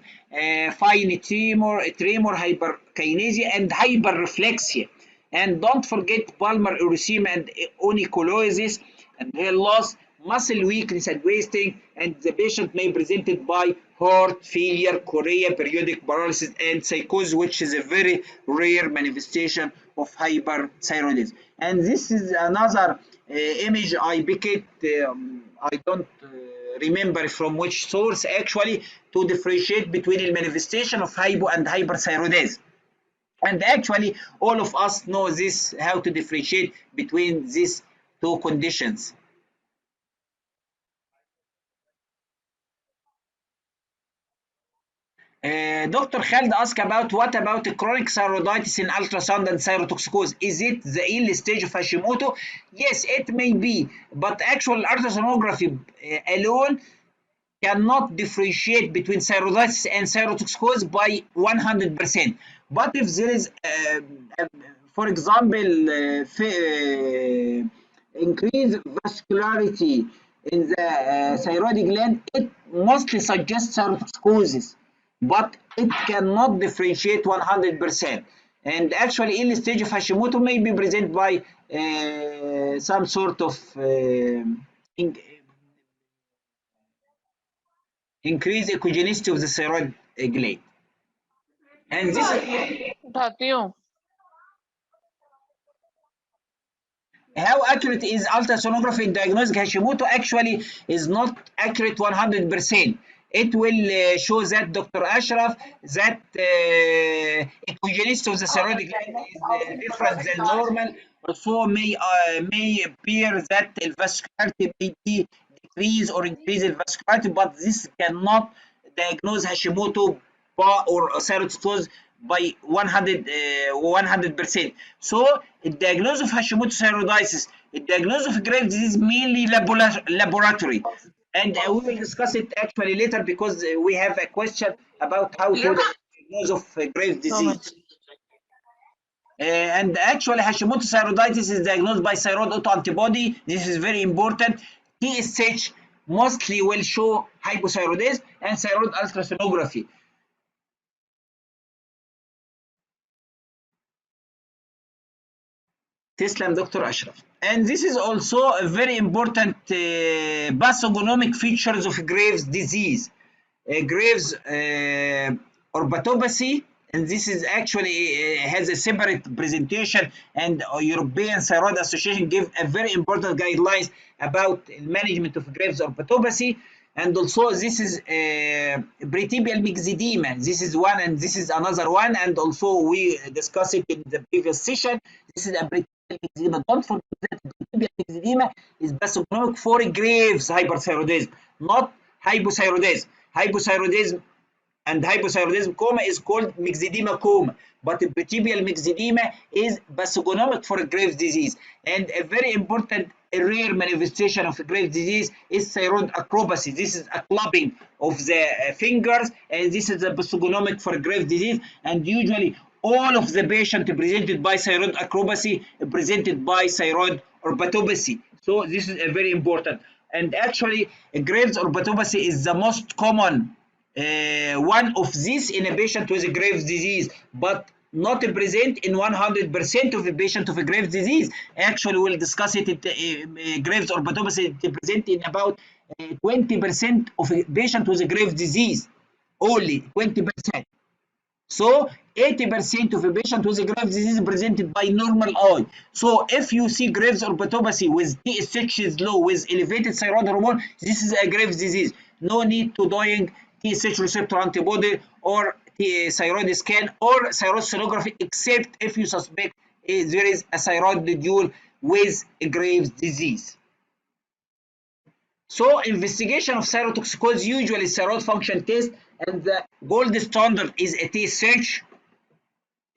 fine tremor, hyperkinesia, and hyperreflexia. And don't forget palmar erythema and onycholosis and hair loss, muscle weakness and wasting, and the patient may be presented by heart failure, chorea, periodic paralysis, and psychosis, which is a very rare manifestation of hyperthyroidism. And this is another image I picked. I don't remember from which source actually, to differentiate between the manifestation of hypo and hyperthyroidism. And actually, all of us know this, how to differentiate between these two conditions. Dr. Khaled asked about what about the chronic thyroiditis in ultrasound and thyrotoxicosis? Is it the early stage of Hashimoto? Yes, it may be, but actual ultrasonography alone cannot differentiate between thyroiditis and thyrotoxicosis by 100%. But if there is, for example, increased vascularity in the thyroid gland, it mostly suggests thyrotoxicosis, but it cannot differentiate 100%. And actually, early stage of Hashimoto may be presented by some sort of increase echogenicity of the thyroid gland. And this उठाती हूँ. how accurate is ultrasonography in diagnosing Hashimoto? Actually is not accurate 100%. It will show that, Dr. Ashraf, that echogenicity of the thyroid gland is different than normal. Also may appear that the vascularity may be decrease or increase in vascularity, but this cannot diagnose Hashimoto or thyroiditis by 100%. So the diagnosis of Hashimoto thyroiditis, the diagnosis of Graves' disease mainly laboratory, and we will discuss it actually later because we have a question about how to diagnose of Graves' disease. And actually Hashimoto's thyroiditis is diagnosed by thyroid autoantibody. This is very important. TSH mostly will show hypothyroidism and thyroid ultrasonography. Teslam Dr. Ashraf. And this is also a very important pathognomic features of Graves' disease. Graves orbitopathy, and this is actually has a separate presentation, and European Thyroid Association give a very important guidelines about management of Graves orbitopathy. And also this is pretibial myxedema. This is one, and this is another one, and also we discussed it in the previous session. This is a pretibial myxedema. Don't forget that pretibial myxedema is pathognomic for Graves hyperthyroidism, not hypothyroidism. Hypothyroidism and hypothyroidism coma is called myxedema coma, but pretibial myxedema is pathognomic for Graves' disease. And a very important rare manifestation of Graves' disease is thyroid acrobacy. This is a clubbing of the fingers, and this is a pathognomic for Graves' disease. And usually all of the patients presented by thyroid acrobacy presented by thyroid orbitopathy. So this is a very important. And actually Graves orbitopathy is the most common one of these in a patient with a Graves' disease, but not present in 100% of the patient of a Graves' disease. Actually, we'll discuss it. Graves orbitopathy present in about 20% of a patient with a Graves' disease, only 20%. So 80% of a patient with a Graves' disease presented by normal eye. So if you see Graves orbitopathy with TSH is low with elevated thyroid hormone, this is a Graves' disease. No need to doing TSH receptor antibody or thyroid scan or thyroid sonography, except if you suspect there is a thyroid nodule with a Graves' disease. So investigation of thyrotoxicosis usually thyroid function test, and the gold standard is a TSH.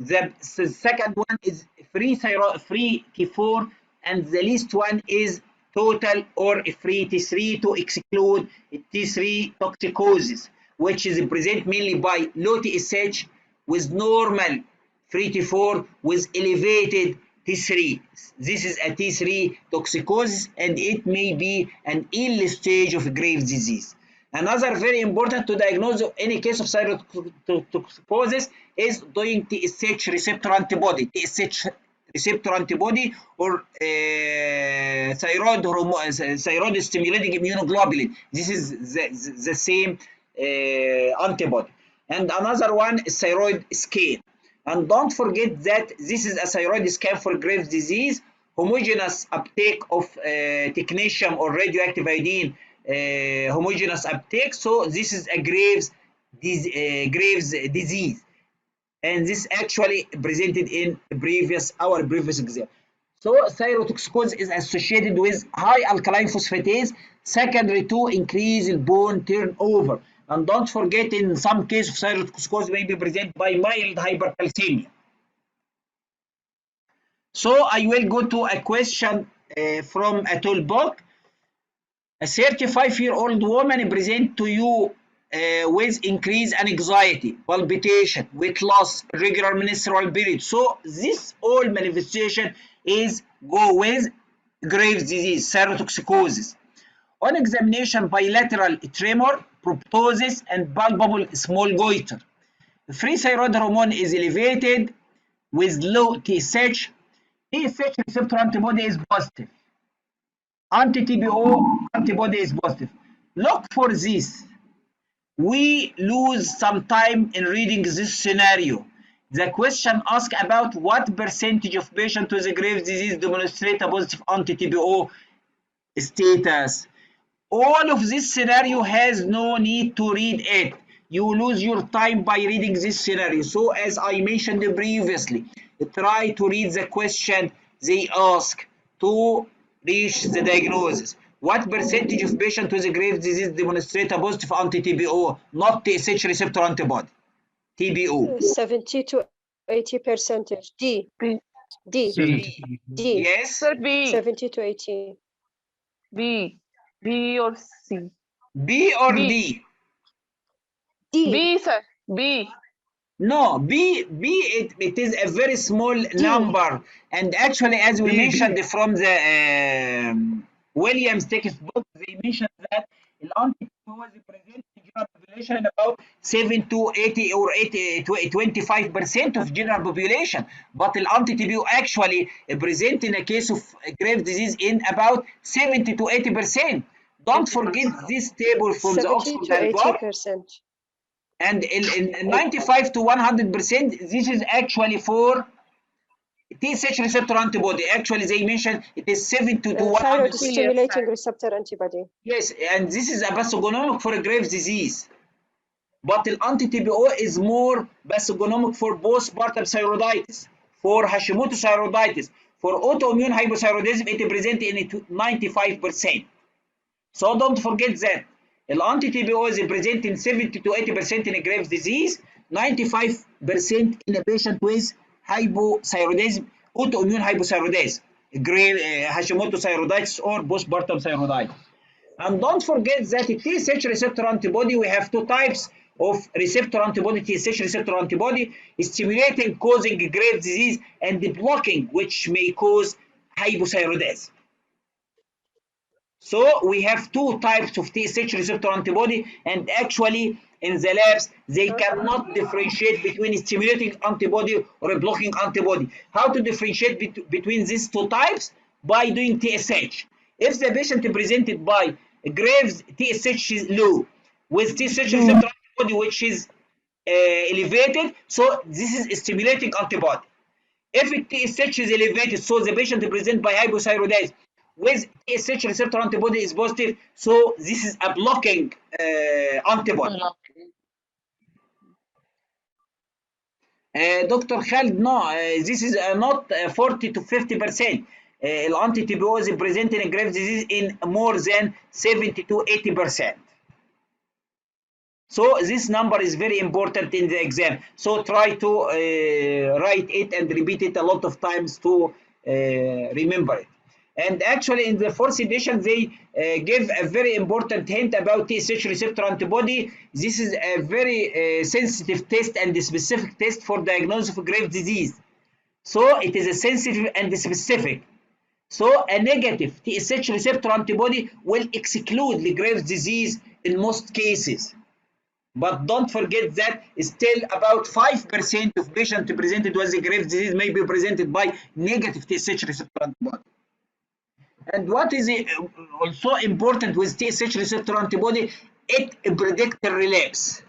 The second one is free T4, and the least one is total or free T3 to exclude T3 toxicosis, which is present mainly by low TSH with normal free T4 with elevated T3. This is a T3 toxicosis, and it may be an early stage of Graves' disease. Another very important to diagnose any case of thyrotoxicosis is doing TSH receptor antibody, TSH receptor antibody, or thyroid stimulating immunoglobulin. This is the same antibody. And another one is thyroid scan. And don't forget that this is a thyroid scan for Graves' disease, homogeneous uptake of technetium or radioactive iodine, homogeneous uptake. So this is a Graves' disease, and this actually presented in our previous exam. So thyrotoxicosis is associated with high alkaline phosphatase, secondary to increase in bone turnover. And don't forget, in some cases of thyrotoxicosis may be presented by mild hypercalcemia. So I will go to a question from a toolbox. A 35-year-old woman present to you with increased anxiety, palpitation, weight loss, irregular menstrual period. So this all manifestation is go with Graves' disease, thyrotoxicosis. On examination, bilateral tremor, proptosis, and palpable small goiter. Free thyroid hormone is elevated with low TSH. TSH receptor antibody is positive. Anti-TPO antibody is positive. Look for this. We lose some time in reading this scenario. The question asks about what percentage of patients with Graves' disease demonstrate a positive anti-TPO status. All of this scenario has no need to read it. You lose your time by reading this scenario. So as I mentioned previously, try to read the question they ask to reach the diagnosis. What percentage of patients with Graves' disease demonstrate a positive anti-TPO, not TSH receptor antibody? TPO. 70 to 80%. D. B. D. B. D. Yes. Sir, B. 70 to 80. B. B or C? B or B. D? D. B, sir. B. No, it is a very small number, and actually, as we mentioned from the Williams textbook, they mentioned that the anti-TPO is present in general population in about 7 to 80 or 80 to 25% of general population, but the anti-TPO actually present in a case of grave disease in about 70 to 80%. Don't forget this table from the 70 Oxford to report. 80%. And in 95 to 100%, this is actually for TSH receptor antibody. Actually, they mentioned it is 70 to Thyroid 100%. stimulating receptor antibody. Yes, and this is a pathognomonic for a Graves' disease. But the anti-TPO is more pathognomonic for postpartum thyroiditis, for Hashimoto's thyroiditis, for autoimmune hypothyroidism. It presents in 95%. So don't forget that the anti-TPO is present in 70 to 80% in a Graves' disease, 95% in a patient with hypothyroidism, autoimmune hypothyroidism, Hashimoto's thyroiditis or postpartum thyroiditis. And don't forget that TSH receptor antibody, we have two types of receptor antibody, TSH receptor antibody, stimulating causing Graves' disease and blocking which may cause hypothyroidism. So we have two types of TSH receptor antibody, and actually in the labs they cannot differentiate between stimulating antibody or a blocking antibody. How to differentiate between these two types? By doing TSH. If the patient presented by Graves TSH is low with TSH receptor antibody which is elevated, so this is stimulating antibody. If TSH is elevated, so the patient present by hypothyroidism with TSH receptor antibody is positive, so this is a blocking antibody. Dr. Khalid, no, this is not 40 to 50%. Anti-TPO is present in Graves' disease in more than 70 to 80%. So this number is very important in the exam. So try to write it and repeat it a lot of times to remember it. And actually in the fourth edition, they give a very important hint about TSH receptor antibody. This is a very sensitive test and specific test for diagnosis of Graves' disease. So it is a sensitive and specific. So a negative TSH receptor antibody will exclude the Graves' disease in most cases. But don't forget that still about 5% of patients presented with the Graves' disease may be presented by negative TSH receptor antibody. And what is also important with TSH receptor antibody, it predicts relapse.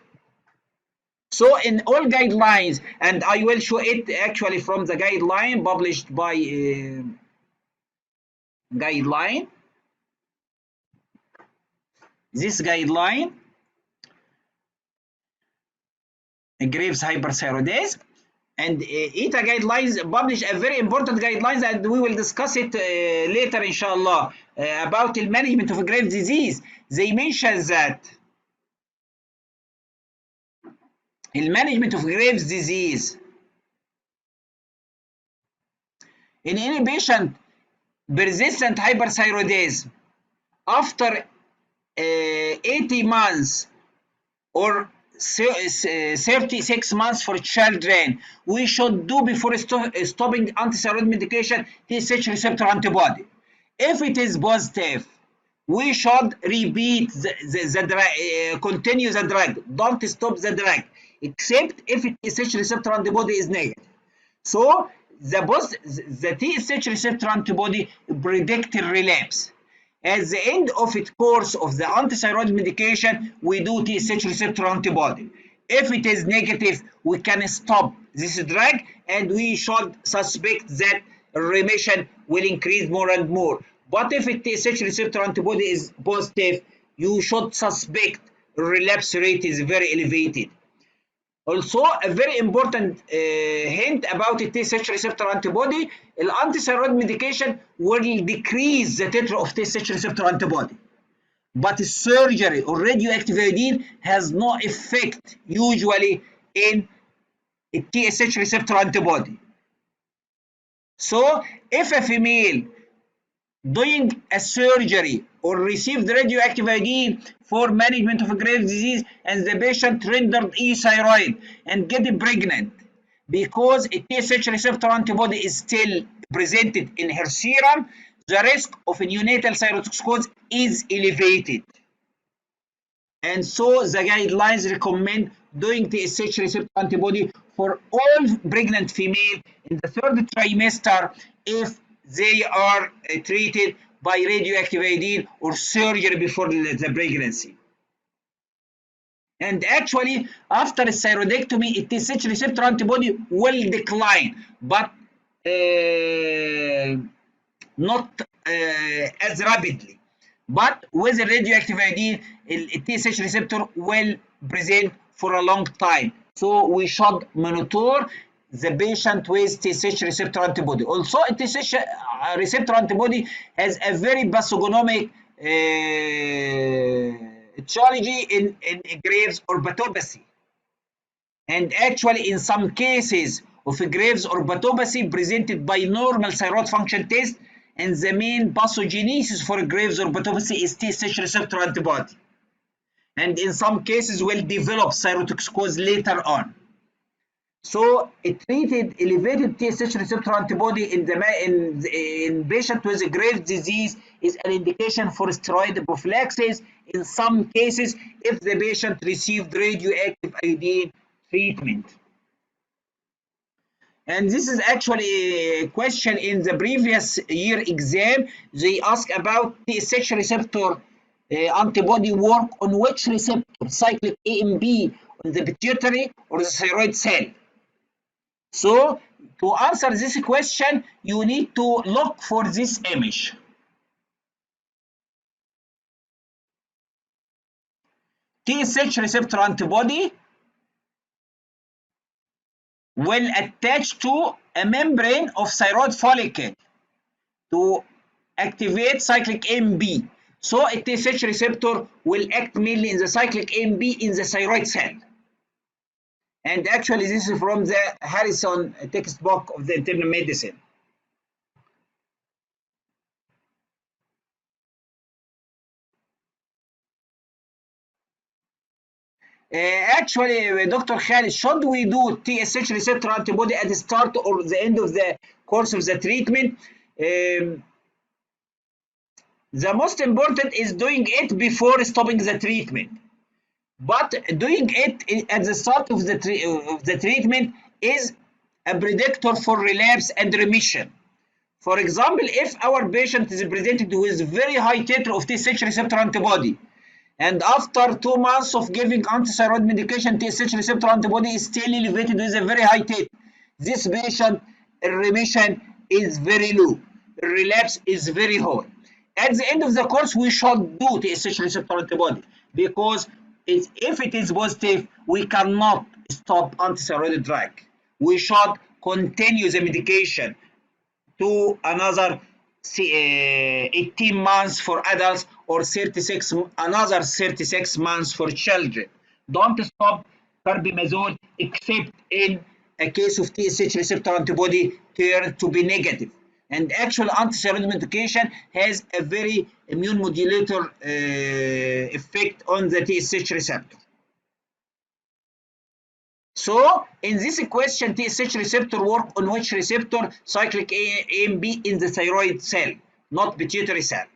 So in all guidelines, and I will show it actually from the guideline published by guideline, this guideline, Graves hyperthyroidism, and ETA guidelines publish a very important guidelines, and we will discuss it later inshallah about the management of Graves' disease. They mention that in management of Graves' disease, in any patient persistent hyperthyroidism after 80 months or 36 months for children, we should do before stopping antithyroid medication TSH receptor antibody. If it is positive, we should repeat continue the drug. Don't stop the drug, except if TSH receptor antibody is negative. So the TSH receptor antibody predict relapse. At the end of its course of the antithyroid medication, we do TSH receptor antibody. If it is negative, we can stop this drug, and we should suspect that remission will increase more and more. But if TSH receptor antibody is positive, you should suspect relapse rate is very elevated. Also, a very important hint about the TSH receptor antibody, the antithyroid medication will decrease the titer of TSH receptor antibody. But surgery or radioactive iodine has no effect usually in a TSH receptor antibody. So, if a female doing a surgery or received radioactive iodine for management of a grave disease and the patient rendered thyroid and getting pregnant because a TSH receptor antibody is still presented in her serum, the risk of neonatal thyrotoxicosis is elevated. And so the guidelines recommend doing TSH receptor antibody for all pregnant female in the 3rd trimester if they are treated by radioactive iodine or surgery before the pregnancy. And actually, after thyroidectomy, TSH receptor antibody will decline, but not as rapidly. But with the radioactive iodine, TSH receptor will present for a long time. So we should monitor the patient with TSH receptor antibody. Also, TSH receptor antibody has a very pathognomic etiology in Graves or Pituitary. And actually, in some cases of Graves or Pituitary presented by normal thyroid function test, and the main pathogenesis for Graves or Pituitary is TSH receptor antibody. And in some cases will develop thyrotoxicosis later on. So it treated elevated TSH receptor antibody in patient with a Graves disease is an indication for steroid prophylaxis in some cases if the patient received radioactive iodine treatment. And this is actually a question in the previous year exam. They ask about TSH receptor antibody work on which receptor, cyclic A and B, on the pituitary or the thyroid cell. So to answer this question, you need to look for this image. TSH receptor antibody will attach to a membrane of thyroid follicle to activate cyclic AMB. So a TSH receptor will act mainly in the cyclic AMB in the thyroid cell. And actually this is from the Harrison textbook of the internal medicine. Actually, Dr. Khalid, should we do TSH receptor antibody at the start or the end of the course of the treatment? The most important is doing it before stopping the treatment. But doing it at the start of the treatment is a predictor for relapse and remission. For example, if our patient is presented with very high titer of TSH receptor antibody, and after 2 months of giving antithyroid medication, TSH receptor antibody is still elevated with a very high titer, this patient remission is very low, relapse is very high. At the end of the course, we should do TSH receptor antibody because if it is positive, we cannot stop antithyroid drug. We should continue the medication to another 18 months for adults or another 36 months for children. Don't stop carbimazole except in a case of TSH receptor antibody turn to be negative. And actual antithyroid medication has a very immune modulator effect on the TSH receptor. So in this question, TSH receptor work on which receptor? Cyclic A and B in the thyroid cell, not pituitary cell.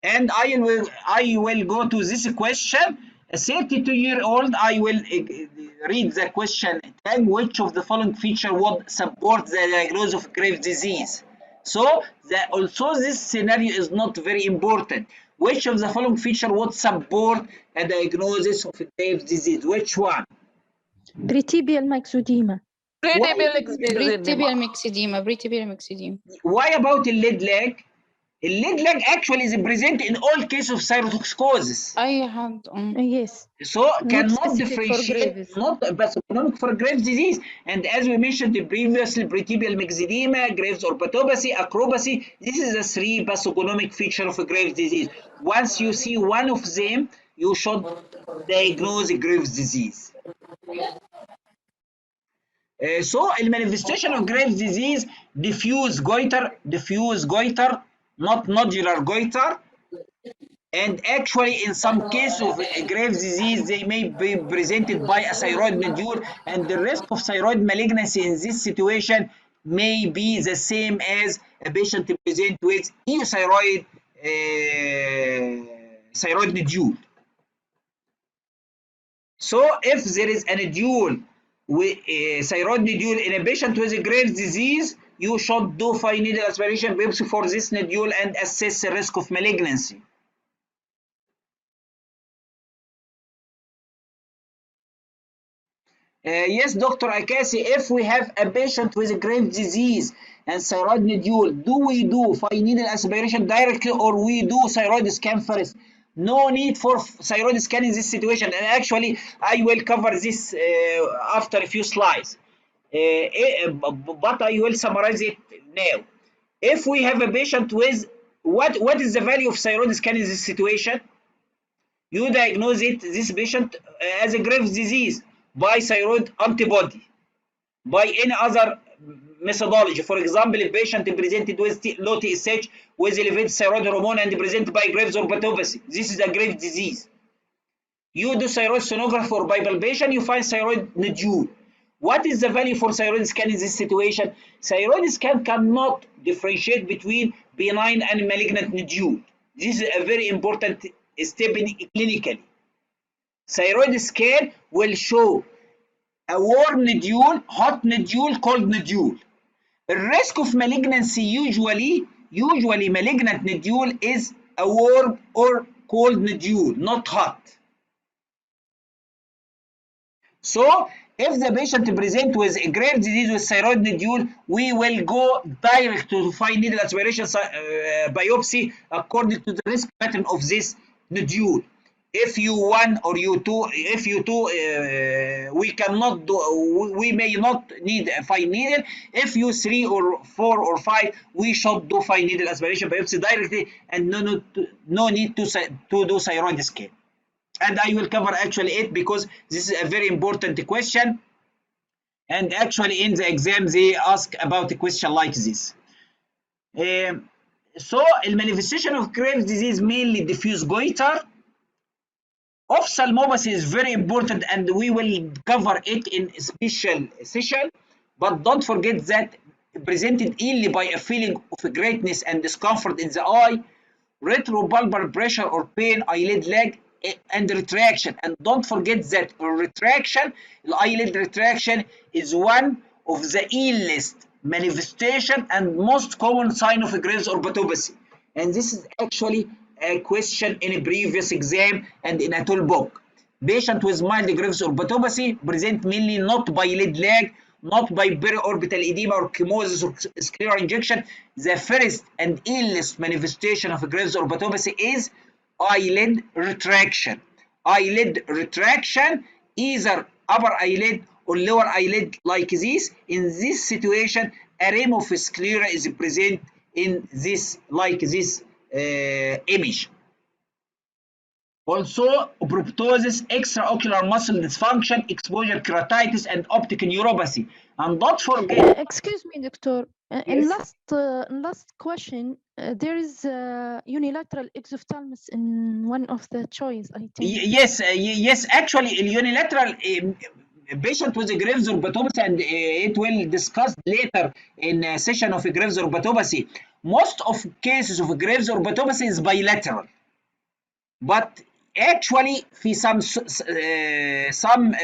And I will go to this question. A 32-year-old, I will read the question. Tag which of the following feature would support the diagnosis of Graves' disease? So also this scenario is not very important. Which of the following feature would support a diagnosis of Graves' disease? Which one? Pretibial myxedema. Pretibial myxedema. Why about the lead leg? The lead leg actually is present in all cases of thyrotoxicosis. I had Yes. So cannot specific for differentiate, Graves. not pathognomic for Graves disease. And as we mentioned previously, pretibial myxedema, Graves or Pituitary, acropathy, this is the 3 pathognomic feature of a Graves disease. Once you see one of them, you should diagnose Graves disease. So the manifestation of Graves disease, diffuse goiter, not nodular goiter, And actually, in some cases of Graves' disease, they may be presented by a thyroid nodule, and the risk of thyroid malignancy in this situation may be the same as a patient present with euthyroid thyroid nodule. So if there is a nodule with a thyroid nodule in a patient with a Graves' disease, you should do fine needle aspiration biopsy for this nodule and assess the risk of malignancy. Yes, Dr. Akasi, if we have a patient with a Graves' disease and thyroid nodule, do we do fine needle aspiration directly or we do thyroid scan first? No need for thyroid scan in this situation, and actually I will cover this after a few slides. But I will summarize it now. If we have a patient with what is the value of thyroid scan in this situation? You diagnose this patient as a Graves' disease by thyroid antibody, by any other methodology. For example, if patient presented with low TSH with elevated thyroid hormone and presented by Graves or pathopathy, this is a Graves' disease. You do thyroid sonography or by palpation, you find thyroid nodule. What is the value for thyroid scan in this situation? Thyroid scan cannot differentiate between benign and malignant nodule. This is a very important step in clinically. Thyroid scan will show a warm nodule, hot nodule, cold nodule. The risk of malignancy usually malignant nodule is a warm or cold nodule, not hot. So if the patient present with a Graves' disease with thyroid nodule, we will go direct to fine needle aspiration biopsy according to the risk pattern of this nodule. If U1 or U2, if U2, we cannot do, we may not need a fine needle. If U3 or 4 or 5, we should do fine needle aspiration biopsy directly, and no need to do thyroid scan. And I will cover actually it because this is a very important question, and actually in the exam they ask about a question like this. So the manifestation of Graves' disease mainly diffuse goiter. Ophthalmopathy is very important, and we will cover it in a special session, but don't forget that presented only by a feeling of greatness and discomfort in the eye, retrobulbar pressure or pain, eyelid lag, and retraction. And don't forget that retraction, eyelid retraction, is one of the earliest manifestation and most common sign of Graves or pathopathy. And this is actually a question in a previous exam and in a toolbook. Patient with mild Graves or pathopathy present mainly not by eyelid lag, not by periorbital edema or chemosis or scleral injection. The first and earliest manifestation of Graves or pathopathy is eyelid retraction. Eyelid retraction, either upper eyelid or lower eyelid like this. In this situation, a rim of sclera is present in this, like this image. Also, proptosis, extraocular muscle dysfunction, exposure keratitis, and optic neuropathy. And don't forget. Excuse me, Doctor. Yes. In last question, there is unilateral exophthalmos in one of the choice, I think. Yes. Actually, unilateral patient with Graves or pathopathy, and it will discuss later in a session of Graves or pathopathy. Most of cases of Graves or pathopathy is bilateral, but actually في some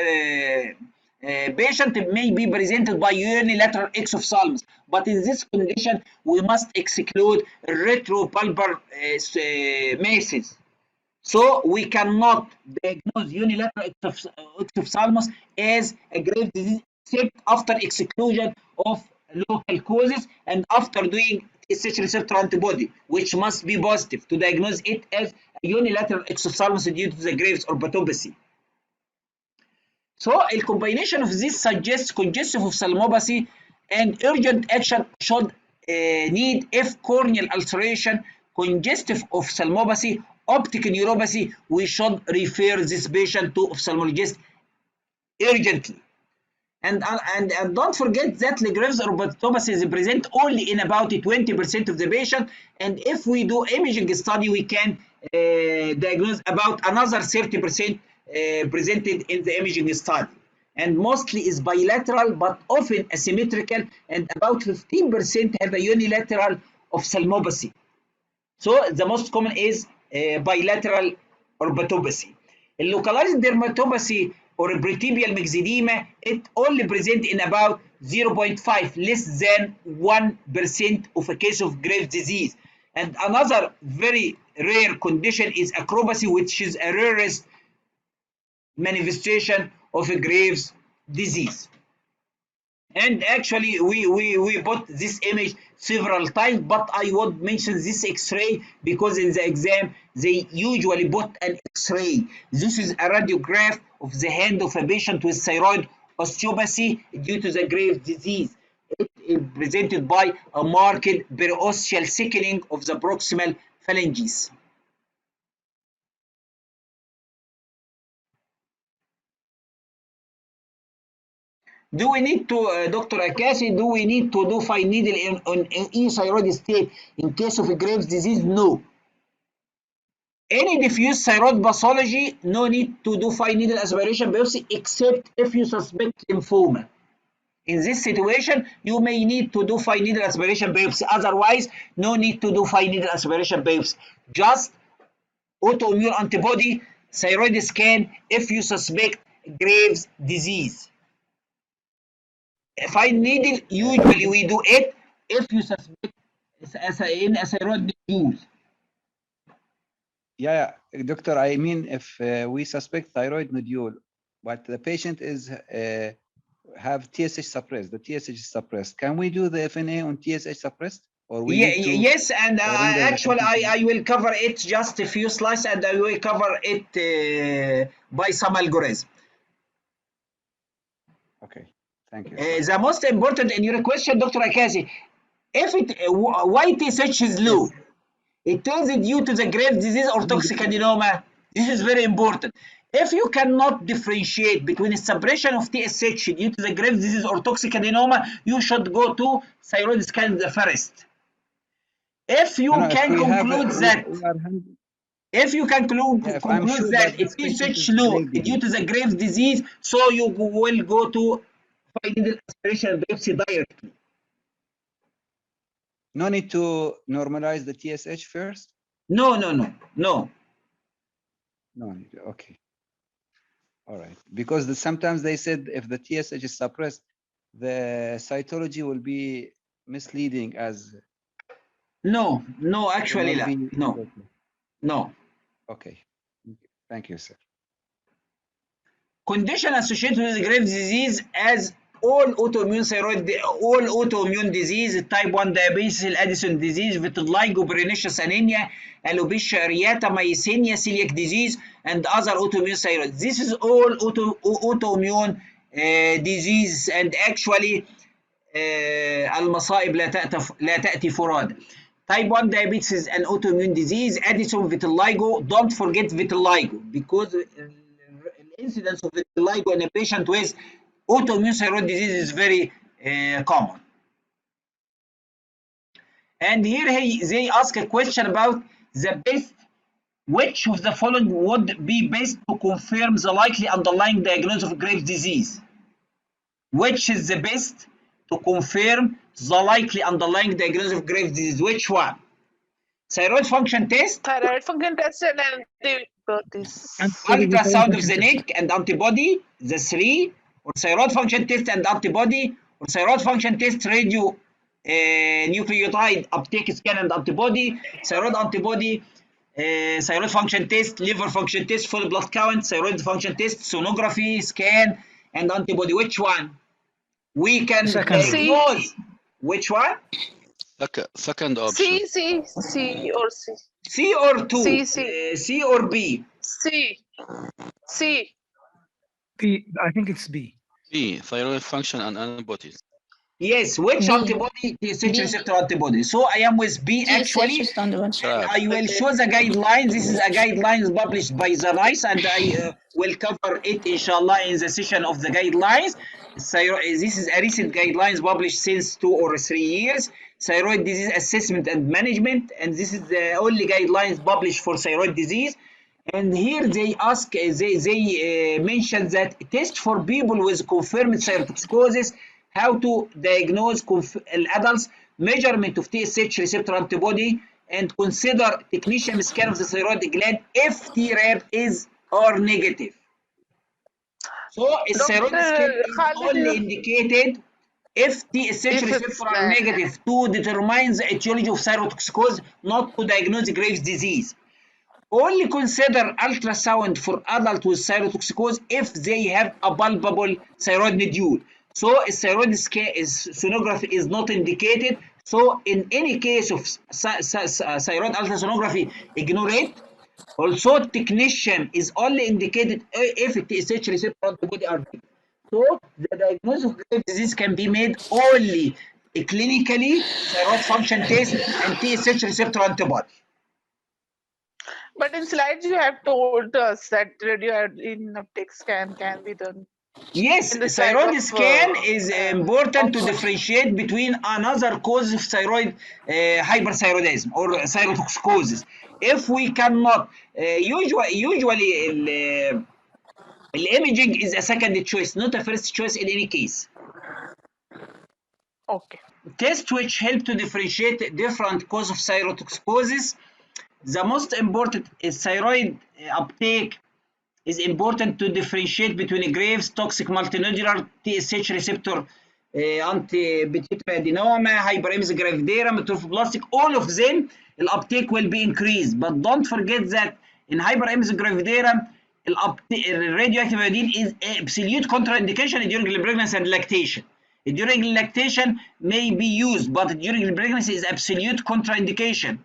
patient may be presented by unilateral exophthalmos, but in this condition we must exclude retropulbar masses. So we cannot diagnose unilateral exophthalmos as a Graves' disease except after exclusion of local causes and after doing TSH receptor antibody, which must be positive to diagnose it as a unilateral exophthalmos due to the Graves or pathopathy. So a combination of this suggests congestive ophthalmopathy, and urgent action should need if corneal ulceration, congestive ophthalmopathy, optic neuropathy. We should refer this patient to ophthalmologist urgently. And don't forget that Graves or pathopathy is present only in about 20% of the patient, and if we do imaging study, we can diagnosed, about another 30% presented in the imaging study, and mostly is bilateral but often asymmetrical, and about 15% have a unilateral ophthalmopathy. So the most common is bilateral orbitopathy. Localized dermatopathy or pretibial myxedema, it only present in about 0.5, less than 1% of a case of Graves' disease. And another very rare condition is acropathy, which is a rarest manifestation of a Graves' disease. And actually we put this image several times, but I would mention this x-ray because in the exam they usually put an x-ray. This is a radiograph of the hand of a patient with thyroid osteopathy due to the Graves' disease. It is presented by a marked periosteal thickening of the proximal phalanges. Do we need to, Dr. Akasi, do we need to do fine needle on thyroid state in case of a Graves' disease? No. Any diffuse thyroid pathology, no need to do fine needle aspiration biopsy except if you suspect lymphoma. In this situation, you may need to do fine needle aspiration biopsy. Otherwise, no need to do fine needle aspiration biopsy. Just autoimmune antibody, thyroid scan if you suspect Graves' disease. Fine needle, usually we do it if you suspect in a thyroid nodule. Yeah, doctor, I mean if we suspect thyroid nodule, but the patient is have TSH suppressed, the TSH is suppressed, can we do the FNA on TSH suppressed? Or we need to yes, and render the actually complete- I will cover it just a few slides, and I will cover it by some algorithm. Okay, thank you. The most important in your question, Dr. Akasi, if it why TSH is low, it tells it due to the Graves' disease or toxic adenoma. This is very important. If you cannot differentiate between the suppression of TSH due to the Graves' disease or toxic adenoma, you should go to thyroid scan first. If you can conclude that, if you can conclude that TSH low due to the Graves' disease, so you will go to fine needle aspiration biopsy directly. No need to normalize the TSH first? No. No need. Okay. All right. Because sometimes they said if the TSH is suppressed, the cytology will be misleading as. No, actually, no. Okay. Thank you, sir. Condition associated with Graves' disease as all autoimmune disease, type 1 diabetes, Addison disease, vitiligo, pernicious anemia, alopecia areata, myasthenia, celiac disease, and other autoimmune thyroid. This is all autoimmune disease, and actually المصائب لا تأتي فرادى. Type 1 diabetes is an autoimmune disease. Addison, vitiligo. Don't forget vitiligo, because the incidence of vitiligo in a patient with autoimmune thyroid disease is very common. And here they ask a question about the best, which of the following would be best to confirm the likely underlying diagnosis of Graves' disease? Which is the best to confirm the likely underlying diagnosis of Graves' disease? Which one? Thyroid function test? Thyroid function test and antibodies. Ultrasound of the neck and antibody, the three, or thyroid function test and antibody, or thyroid function test, radio nucleotide uptake scan and antibody, thyroid antibody, thyroid function test, liver function test, full blood count, thyroid function test, sonography, scan, and antibody. Which one? We can diagnose. Which one? Second option. C or C. C or 2? C or B? C. B. I think it's B. B. Thyroid function and antibodies. Yes, which antibody? TSH receptor antibody. So I am with B actually. I will show the guidelines. This is a guidelines published by the NICE, and I will cover it inshallah in the session of the guidelines. This is a recent guidelines published since 2 or 3 years. thyroid disease assessment and management, and this is the only guidelines published for thyroid disease. And here they ask, they mention that test for people with confirmed thyrotoxicosis, how to diagnose adults, measurement of TSH receptor antibody, and consider technetium scan of the thyroid gland if TRAB is or negative. So a thyroid scan is only indicated if TSH receptor are negative to determine the etiology of thyrotoxicosis, not to diagnose Graves' disease. Only consider ultrasound for adult with thyrotoxicosis if they have a palpable thyroid nodule. So a thyroid sonography is not indicated. So in any case of thyroid ultrasonography, ignore it. Also, technetium is only indicated if TSH receptor antibody are big. So the diagnosis of Graves' disease can be made only clinically, thyroid function test and TSH receptor antibody. But in slides you have told us that radioactive uptake scan can be done. Yes, In the slide thyroid of, scan is important to differentiate between another cause of thyroid hyperthyroidism or thyrotoxicosis. If we cannot, usually imaging is a second choice, not a first choice in any case. Okay. Tests which help to differentiate different causes of thyrotoxicosis. The most important is thyroid uptake. Is important to differentiate between Graves, toxic multinodular, TSH receptor, anti-pituitary adenoma, hyperemesis gravidarum, trophoblastic. All of them, the uptake will be increased. But don't forget that in hyperemesis gravidarum, radioactive iodine is absolute contraindication during pregnancy and lactation. During lactation may be used, but during pregnancy is absolute contraindication.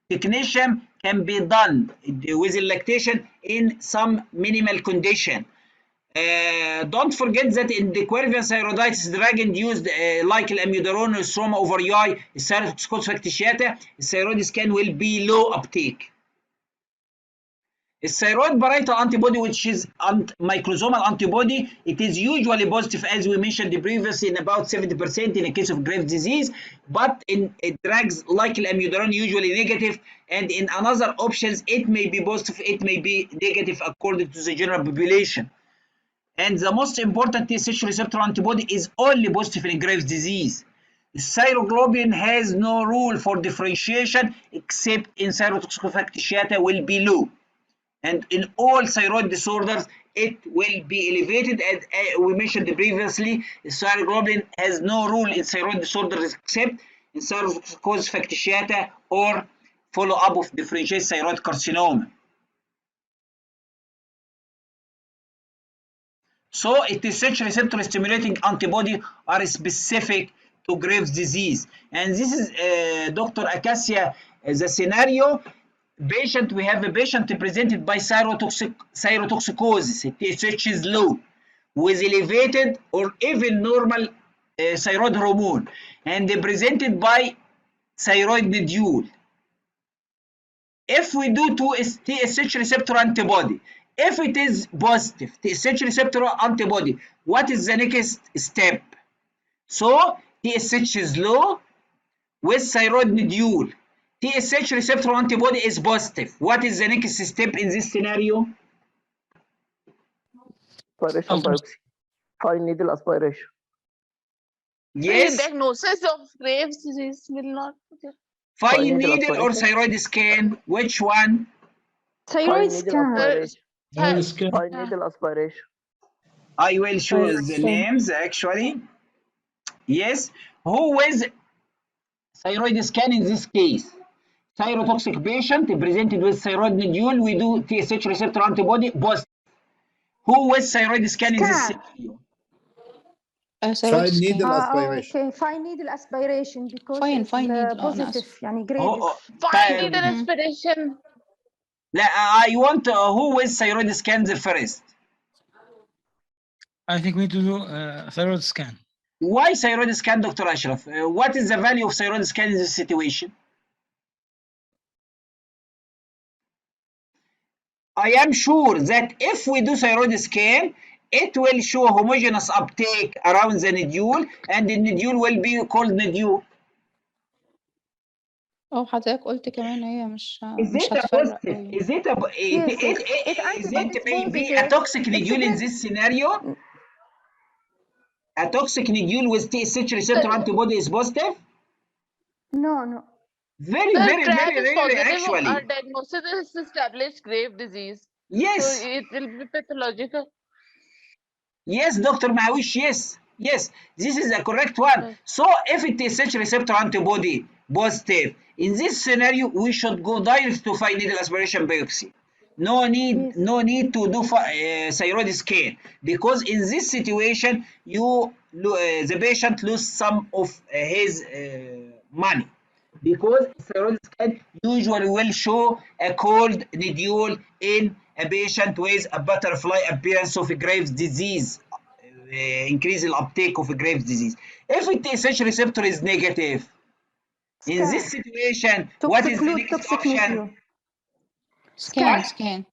Technetium can be done with lactation in some minimal condition. Don't forget that in the quervian thyroiditis, drug-induced like amiodarone, stroma ovarii, thyrotoxicosis factitiata, thyroid scan will be low uptake. The thyroid parietal antibody, which is microsomal antibody, it is usually positive, as we mentioned previously, in about 70% in the case of Graves' disease, but in drugs like amiodarone usually negative, and in another options it may be positive, it may be negative according to the general population. And the most important TSH receptor antibody is only positive in Graves' disease. Thyroglobulin has no rule for differentiation except in thyrotoxicosis factitiata will be low. And in all thyroid disorders, it will be elevated. As we mentioned previously, thyroglobulin has no rule in thyroid disorders except in thyrotoxicosis factitiata or follow-up of differentiated thyroid carcinoma. So, TSH receptor stimulating antibody are specific to Graves' disease. And this is Dr. Acacia, the scenario. We have a patient presented by thyrotoxicosis, TSH is low, with elevated or even normal thyroid hormone, and they presented by thyroid nodule. If we do to TSH receptor antibody, if it is positive TSH receptor antibody, what is the next step? So TSH is low with thyroid nodule. TSH receptor antibody is positive. What is the next step in this scenario? Aspiration biopsy. Fine needle aspiration. Yes. The diagnosis of Graves' disease will not. Fine needle or thyroid scan? Which one? Thyroid scan. Fine needle aspiration. I will show the names actually. Yes. Who is thyroid scan in this case? Thyrotoxic patient presented with thyroid nodule, we do TSH receptor antibody positive. Who was thyroid scan in this scenario? Fine needle aspiration. Okay, fine needle aspiration because it's positive, يعني Graves. Fine needle aspiration. I want who was thyroid scan the first? I think we need to do thyroid scan. Why thyroid scan, Dr. Ashraf? What is the value of thyroid scan in this situation? I am sure that if we do thyroid scan, it will show homogeneous uptake around the nodule, and the nodule will be called nodule. حضرتك قلت كمان هي مش Is مش it a هتفرق positive? قوي. Is it a Yes, if is antibody it is maybe a positive, toxic it's nodule in great. this scenario? A toxic nodule with TSH receptor antibody is positive? No. Very, The very, trap very is rare positive. actually. Our diagnosis is established grave disease. So Yes, it will be pathological. yes, Dr. Mawish, yes, yes, this is a correct one. So if it is TSH receptor antibody positive, in this scenario, we should go direct to fine needle aspiration biopsy. No need, no need to do thyroid scan, because in this situation, the patient lose some of his money, because thyroid scan usually will show a cold nodule in a patient with a butterfly appearance of a Graves' disease, increase the uptake of a Graves' disease. If the TSH receptor is negative, in this situation, what is the next option? Scan. Scan.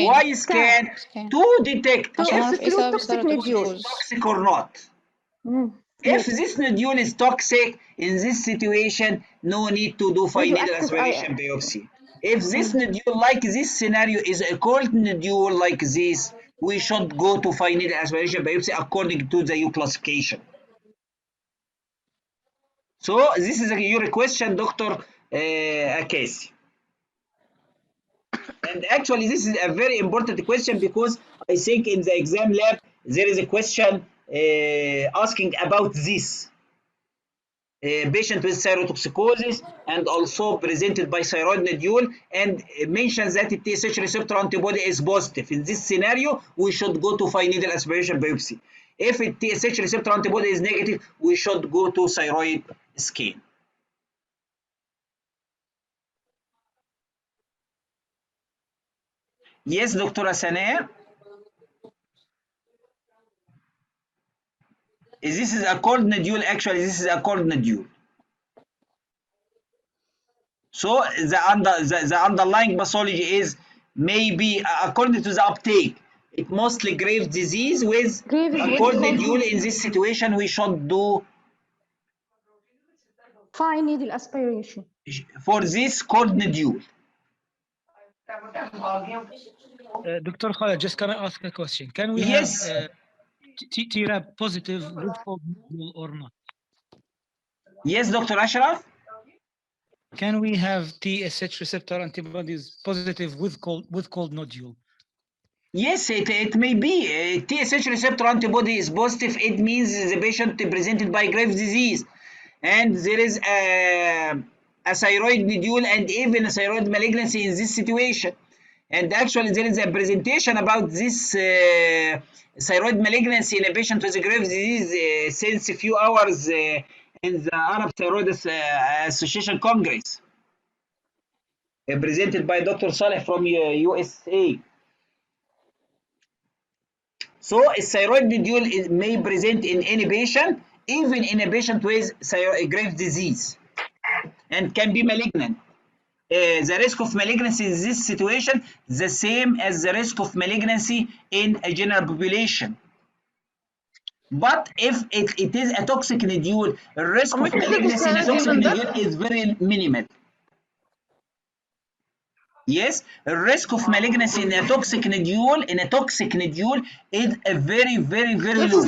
Why scan? To detect عشان if أعرف إيه سبب this nodule is السيروتوكسيكوز. toxic or not. If this nodule is toxic, in this situation, no need to do fine needle aspiration biopsy. If this nodule, like this scenario, is a cold nodule like this, we should go to fine needle aspiration biopsy according to the U classification. So this is your question, Dr. Akesi. And actually, this is a very important question, because I think in the exam lab, there is a question asking about this. Patient with thyrotoxicosis and also presented by thyroid nodule, and mentions that the TSH receptor antibody is positive. In this scenario, we should go to fine needle aspiration biopsy. If the TSH receptor antibody is negative, we should go to thyroid scan. Yes, Dr. Asane. This is a cold nodule. Actually, this is a cold nodule. So the underlying pathology is maybe according to the uptake, it mostly Graves' disease with a cold nodule. In this situation, we should do fine needle aspiration for this cold nodule. Dr. Khaled, just can I ask a question? Can we Yes. have TRAB positive with cold nodule or not? Yes, Dr. Ashraf? Can we have TSH receptor antibodies positive with cold nodule? Yes, it may be. TSH receptor antibody is positive. It means the patient presented by Graves' disease, and there is a thyroid nodule and even a thyroid malignancy in this situation. And actually, there is a presentation about this thyroid malignancy in a patient with Graves' disease since a few hours in the Arab Thyroid Association Congress, presented by Dr. Saleh from USA. So a thyroid nodule may present in any patient, even in a patient with Graves' disease, and can be malignant. The risk of malignancy in this situation the same as the risk of malignancy in a general population. But if it is a toxic nodule, the risk of malignancy in a toxic nodule is very minimal. Yes, the risk of malignancy in a toxic nodule is a very, very, very low.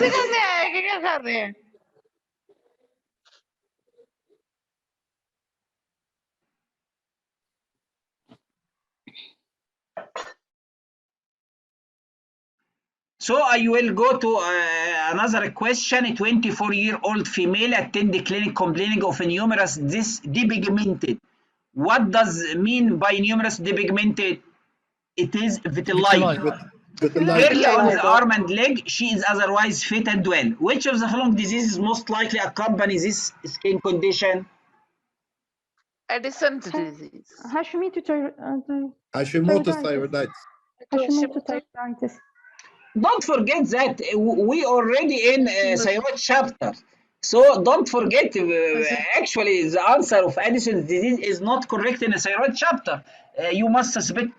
So I will go to another question. A 24-year-old female attended clinic complaining of numerous depigmented. What does it mean by numerous depigmented? It is vitiligo. Hairly on the arm and leg, she is otherwise fit and well. Which of the following diseases most likely accompany this skin condition? Addison's disease. Hashimoto's thyroiditis. Don't forget that we already in thyroid chapter. So don't forget, actually the answer of Addison's disease is not correct in a thyroid chapter. You must suspect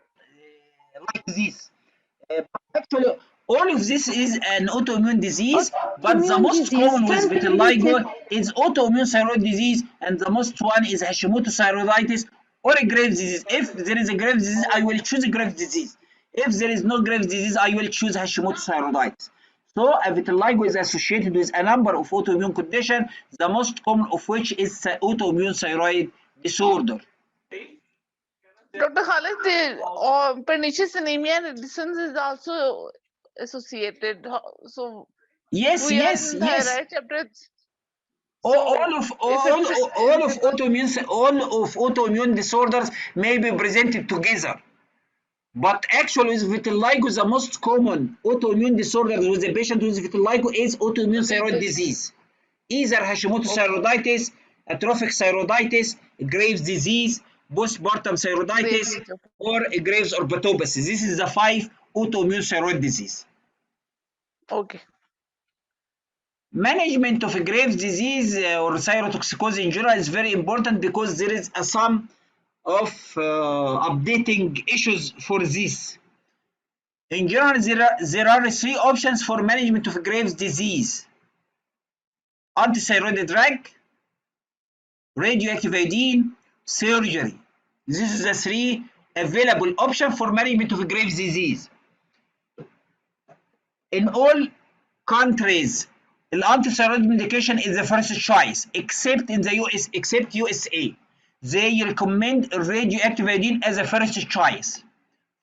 like this. Actually, All of this is an autoimmune disease, but the Autoimmune most disease common with can be vitiligo treated. is autoimmune thyroid disease, and the most one is Hashimoto's thyroiditis or a Graves' disease. If there is a Graves' disease, I will choose a Graves' disease. If there is no Graves' disease, I will choose Hashimoto's thyroiditis. So a vitiligo is associated with a number of autoimmune conditions, the most common of which is autoimmune thyroid disorder. Dr. Khalid, the pernicious anemia and resistance is also associated. So Yes, we are yes, in yes. thyroid chapter. All So of if all, it's all of autoimmune disorders may be presented together. But actually, with vitiligo, the most common autoimmune disorders with the patient with vitiligo is autoimmune thyroid disease. Either Hashimoto's thyroiditis, atrophic thyroiditis, Graves' disease, postpartum thyroiditis, or Graves orbitopathy. This is the 5 autoimmune thyroid disease. Okay. Management of a Graves' disease or thyrotoxicosis in general is very important because there is a sum of updating issues for this. In general, there are 3 options for management of Graves' disease: antithyroid drug, radioactive iodine, surgery. This is the 3 available options for management of Graves' disease. In all countries, the antithyroid medication is the first choice, except in the US, except USA. They recommend radioactive iodine as a first choice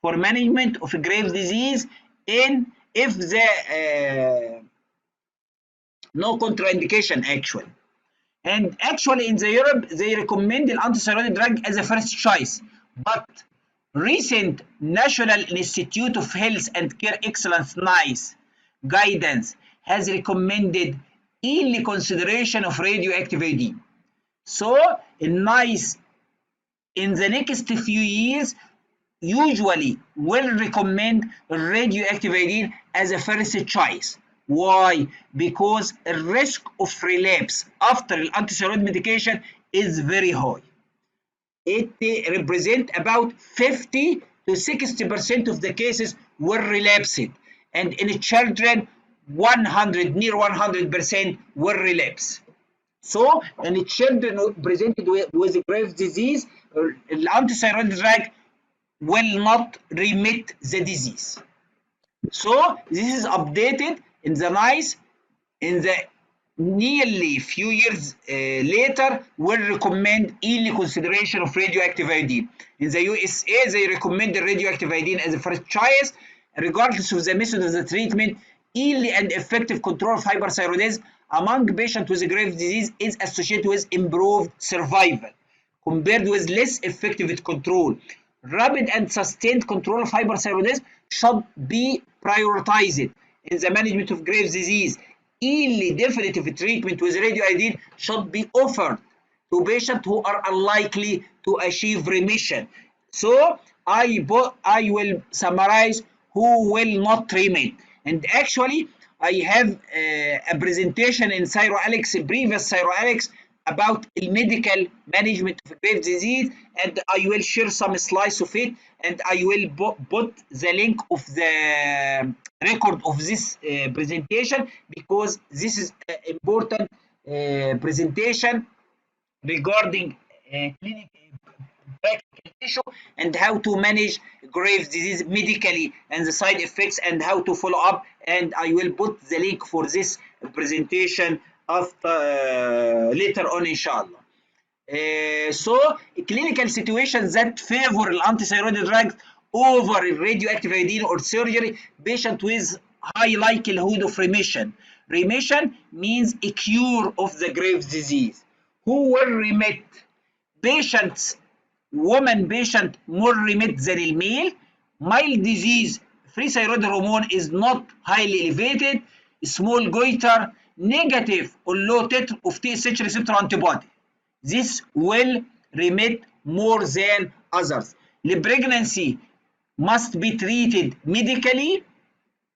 for management of Graves' disease if the no contraindication actually. And actually in the Europe, they recommend the antithyroid drug as a first choice. But recent National Institute of Health and Care Excellence NICE guidance has recommended early consideration of radioactive iodine. So in NICE, in the next few years, usually will recommend radioactive iodine as a first choice. Why? Because the risk of relapse after antithyroid medication is very high. It represents about 50 to 60% of the cases were relapsed, and in children, near 100% were relapse. So, in children presented with Graves' disease, the antithyroid drug will not remit the disease. So this is updated in the NICE in the nearly few years later will recommend early consideration of radioactive iodine. In the USA, they recommend the radioactive iodine as a first choice, regardless of the method of the treatment. Early and effective control of hyperthyroidism among patients with Graves' disease is associated with improved survival compared with less effective control. Rapid and sustained control of hyperthyroidism should be prioritized in the management of Graves' disease. Early definitive treatment with radioiodine should be offered to patients who are unlikely to achieve remission. So I will summarize who will not remit. And actually, I have a presentation in ThyroAlex, previous ThyroAlex, about the medical management of Graves' disease, and I will share some slides of it, and I will put the link of the record of this presentation because this is an important presentation regarding clinical practical issue and how to manage Graves' disease medically and the side effects and how to follow up. And I will put the link for this presentation after later on, inshallah. So clinical situations that favor antithyroid drugs over radioactive iodine or surgery, patient with high likelihood of remission. Remission means a cure of the Graves' disease. Who will remit? Patients, woman patient more remit than a male. Mild disease, free thyroid hormone is not highly elevated. Small goiter, negative or low titer of TSH receptor antibody. This will remit more than others. The pregnancy must be treated medically.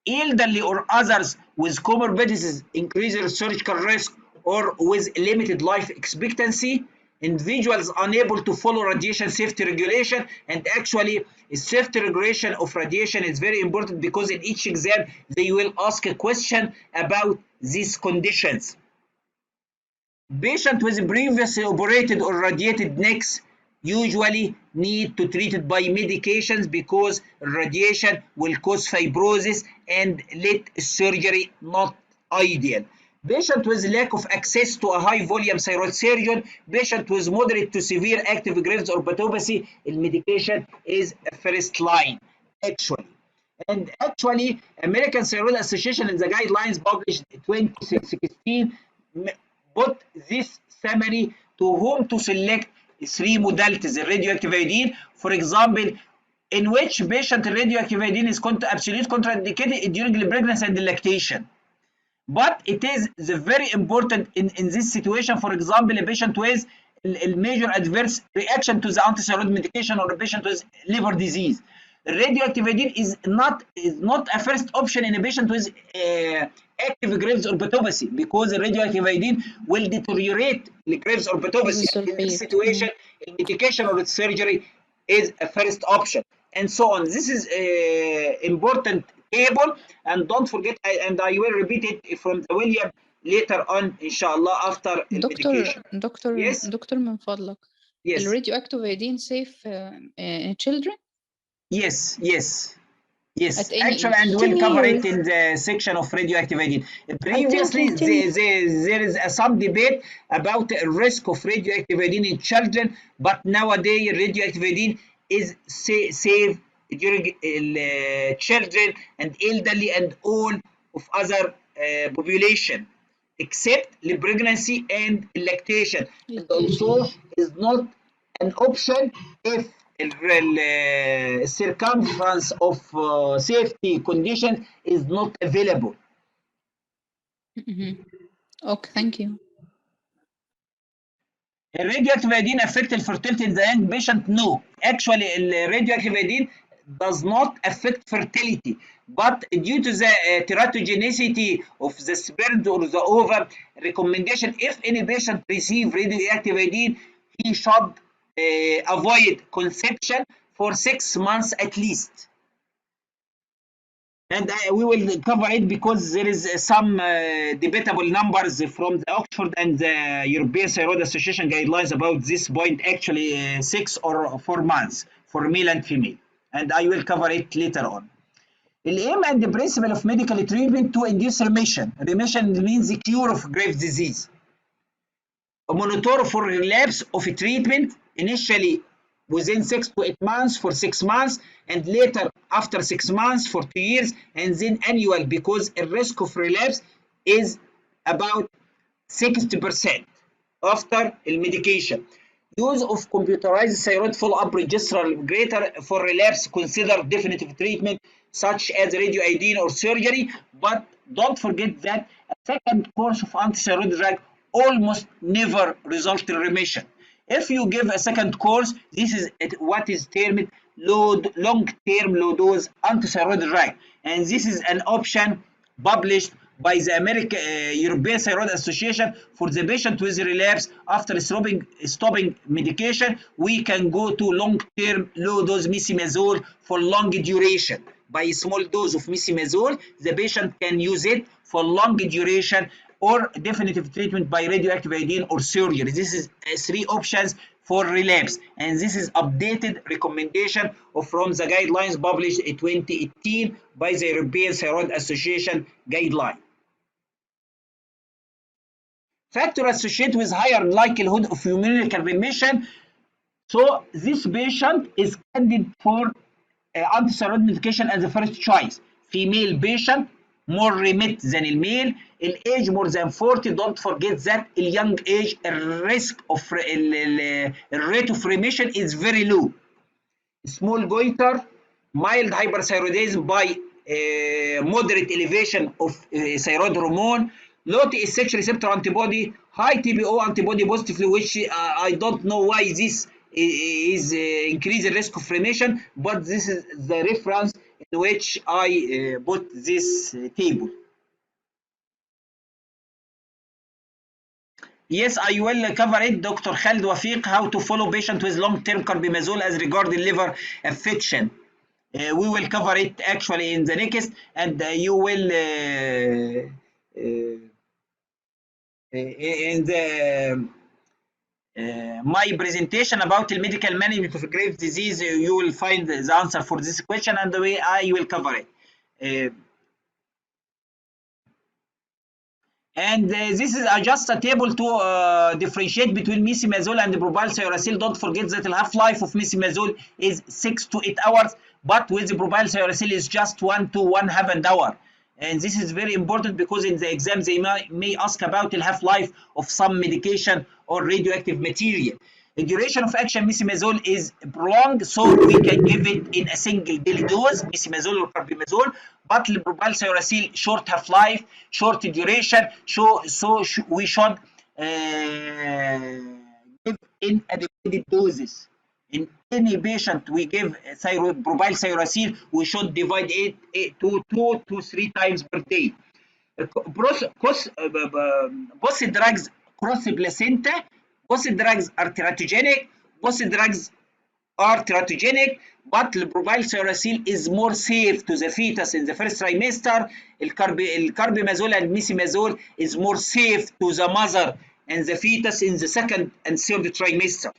Elderly or others with comorbidities increase their surgical risk or with limited life expectancy. individuals unable to follow radiation safety regulation. And actually safety regulation of radiation is very important because in each exam they will ask a question about these conditions. Patient with previously operated or radiated necks usually need to treat it by medications because radiation will cause fibrosis and let surgery not ideal. Patient with lack of access to a high volume thyroid surgeon, patient with moderate to severe active Graves or pathopathy, medication is a first line actually. And actually, American Thyroid Association in the guidelines published 2016 put this summary to whom to select three modalities in radioactive iodine. For example, in which patient radioactive iodine is absolute contraindicated during the pregnancy and the lactation. But it is very important in this situation. For example, a patient with a major adverse reaction to the antithyroid medication or a patient with liver disease. Radioactive iodine is not a first option in a patient with active Graves or pathopathy because the radioactive iodine will deteriorate the Graves or pathopathy. In this situation, medication or surgery is a first option, and so on. This is important table, and don't forget, and I will repeat it from the William later on, inshallah, after medication. دكتور من فضلك. Yes. الراديوactive iodine safe in children? Yes. At any Actually, age. and we'll cover it in the section of radioactive iodine. Previously, there is some debate about the risk of radioactive iodine in children, but nowadays radioactive iodine is safe during children and elderly and all of other population, except the pregnancy and lactation. And also is not an option if circumference of safety condition is not available. Okay, thank you. Radioactive iodine affect fertility in the young patient? No. Actually, radioactive iodine does not affect fertility, but due to the teratogenicity of the sperm or the ovum, recommendation if any patient receive radioactive iodine, he should avoid conception for 6 months at least. And we will cover it because there is some debatable numbers from the Oxford and the European Thyroid Association guidelines about this point, actually 6 or 4 months for male and female. And I will cover it later on. The aim and the principle of medical treatment to induce remission. Remission means the cure of Graves' disease. A monitor for relapse of a treatment, initially within 6 to 8 months for 6 months, and later after 6 months for 2 years, and then annual, because the risk of relapse is about 60% after the medication. Use of computerized thyroid follow-up registrar greater for relapse consider definitive treatment such as radioiodine or surgery, but don't forget that a second course of antithyroid drug almost never result in remission. If you give a second course, this is what is termed long-term low-dose antithyroid drug, and this is an option published by the European Thyroid Association for the patient with relapse after stopping medication. We can go to long-term low-dose methimazole for long duration. By a small dose of methimazole, the patient can use it for long duration or definitive treatment by radioactive iodine or surgery. This is 3 options for relapse, and this is updated recommendation from the guidelines published in 2018 by the European Thyroid Association guideline. Factor associated with higher likelihood of numerical remission. So this patient is candidate for antithyroid medication as the first choice. Female patient, more remit than a male. Age more than 40. Don't forget that in young age, risk of rate of remission is very low. Small goiter, mild hyperthyroidism by moderate elevation of thyroid hormone, low TSH receptor antibody, high TPO antibody positively, which I don't know why this is increasing risk of remission, but this is the reference in which I put this table. Yes, I will cover it, Dr. Khalid Wafiq, how to follow patient with long-term carbimazole as regarding liver affection. We will cover it actually in the next, and you will in the my presentation about the medical management of Graves' disease, you will find the answer for this question, and I will cover it. And this is just a table to differentiate between mesimazole and propylcyracil. Don't forget that the half-life of mesimazole is 6 to 8 hours, but with the propylcyracil is just 1 to 1/2 hour. And this is very important because in the exam they may ask about the half-life of some medication or radioactive material. The duration of action mesimazole is prolonged, so we can give it in a single daily dose, mesimazole or carbimazole. But propylcyracil short half-life, short duration, so we should give in adequate doses. In any patient we give propylcyracil, we should divide it to 2 to 3 times per day. Both drugs cross placenta, both drugs are teratogenic, both drugs are teratogenic, but propylcyracil is more safe to the fetus in the first trimester. Carbimazole and mesimazole is more safe to the mother and the fetus in the second and third trimester,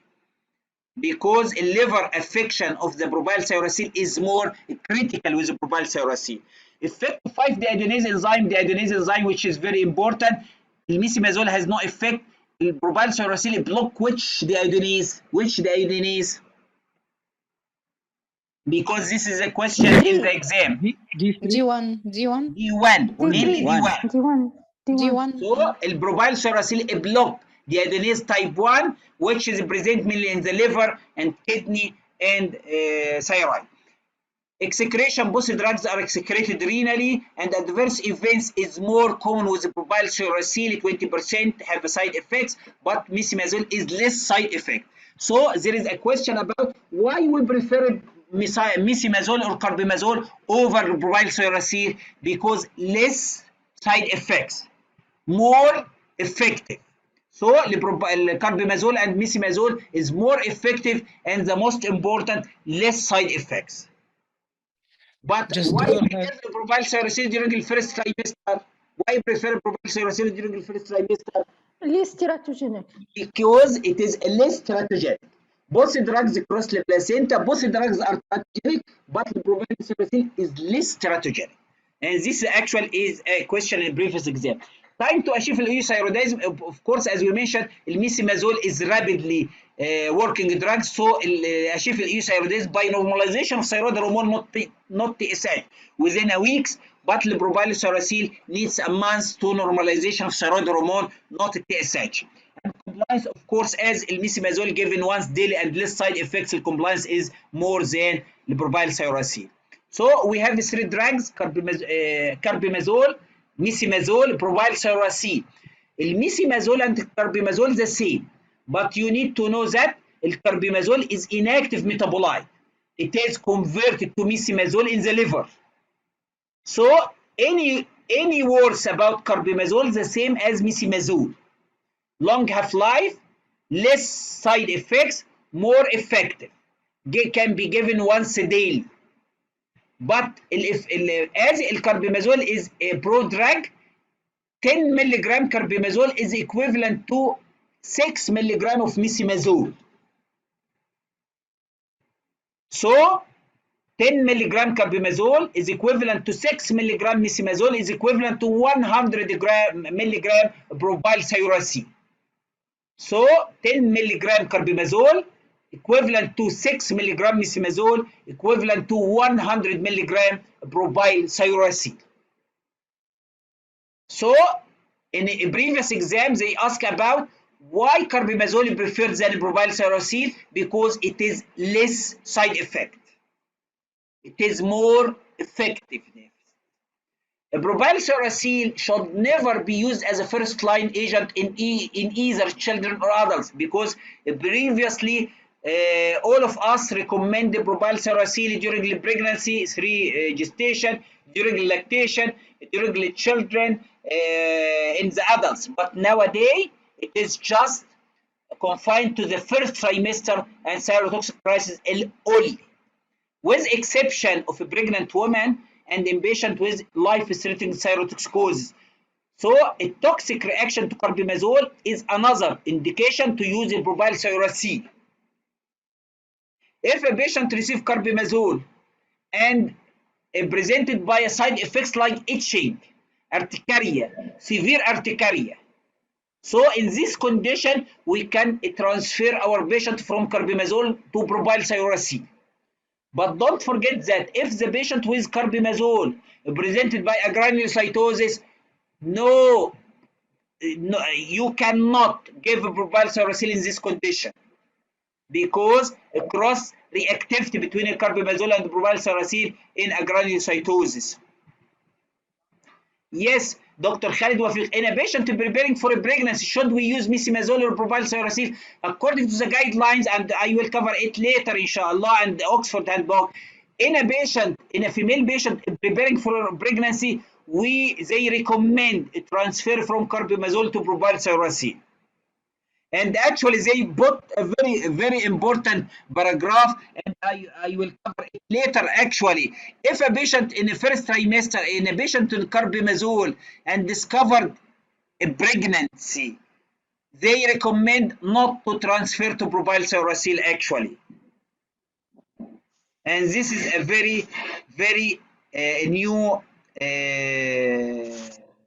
because a liver affection of the propylcyracil is more critical with the propylcyracil. Effect of 5-deiodinase enzyme, which is very important. Mesimazole has no effect. Propylcyracil block which deiodinase? Because this is a question in the exam. D1. Only D1. D1. So propylcyracil block deiodinase type 1, which is present mainly in the liver and kidney and thyroid. Excretion, both drugs are excreted renally, and adverse events is more common with propylcyracil. 20% have side effects, but mesimazole is less side effect. So there is a question about why we prefer mesimazole or carbimazole over propylcyracil, because less side effects, more effective. So carbimazole and mesimazole is more effective, and the most important, less side effects. But why prefer propylcyracil during the first trimester? Why prefer propylcyracil during the first trimester? Less teratogenic. Because it is less teratogenic. Both drugs cross the placenta, both drugs are teratogenic, but the propylcyracil is less teratogenic. And this actually is a question in previous exam. Time to achieve euthyroidism, of course, as we mentioned, mesimazole is rapidly working drug, so achieve euthyroidism by normalization of thyroid hormone, not TSH, within a week. But propylcyracil needs a month to normalization of thyroid hormone, not TSH. And compliance, of course, as mesimazole given once daily and less side effects, the compliance is more than the propylcyracil. So we have the 3 drugs: carbimazole, mesimazole, propylcyracil. Mesimazole and carbimazole the same, but you need to know that carbimazole is inactive metabolite. It is converted to mesimazole in the liver. So any words about carbimazole the same as mesimazole. Long half-life, less side effects, more effective. Can be given once daily. But as carbimazole is a prodrug, 10 milligram carbimazole is equivalent to 6 milligram of mesimazole. So 10 milligram carbimazole is equivalent to 6 milligram mesimazole is equivalent to 100 milligram propylcyracil. So 10 milligram carbimazole equivalent to 6 milligram mesimazole equivalent to 100 milligram propylcyracil. So in a previous exam they ask about why carbimazole preferred than propylcyracil, because it is less side effect. It is more effective. Propylcyracil should never be used as a first-line agent in either children or adults, because previously all of us recommend the propylcyracil during the pregnancy, gestation, during lactation, during the children, in the adults. But nowadays it is just confined to the first trimester and thyrotoxic crisis only, with exception of a pregnant woman and in patient with life-threatening thyrotoxicosis. So a toxic reaction to carbimazole is another indication to use a propyl thiouracil. If a patient receives carbimazole and presented by a side effects like itching, urticaria, severe urticaria, so in this condition we can transfer our patient from carbimazole to propyl thiouracil. But don't forget that if the patient with carbimazole presented by agranulocytosis, no, you cannot give propyl thiouracil in this condition, because a cross reactivity between a carbimazole and propyl thiouracil in agranulocytosis. Yes, Dr. Khalid Wafiq, in a patient preparing for a pregnancy, should we use mesimazole or propyl thiouracil? According to the guidelines, and I will cover it later, inshallah, and the Oxford handbook, in a female patient preparing for a pregnancy, they recommend a transfer from carbimazole to propyl thiouracil. And actually they put a very important paragraph, and I will cover it later. Actually, if a patient in the first trimester, in a patient on carbimazole and discovered a pregnancy, they recommend not to transfer to propyl thiouracil actually. And this is a very new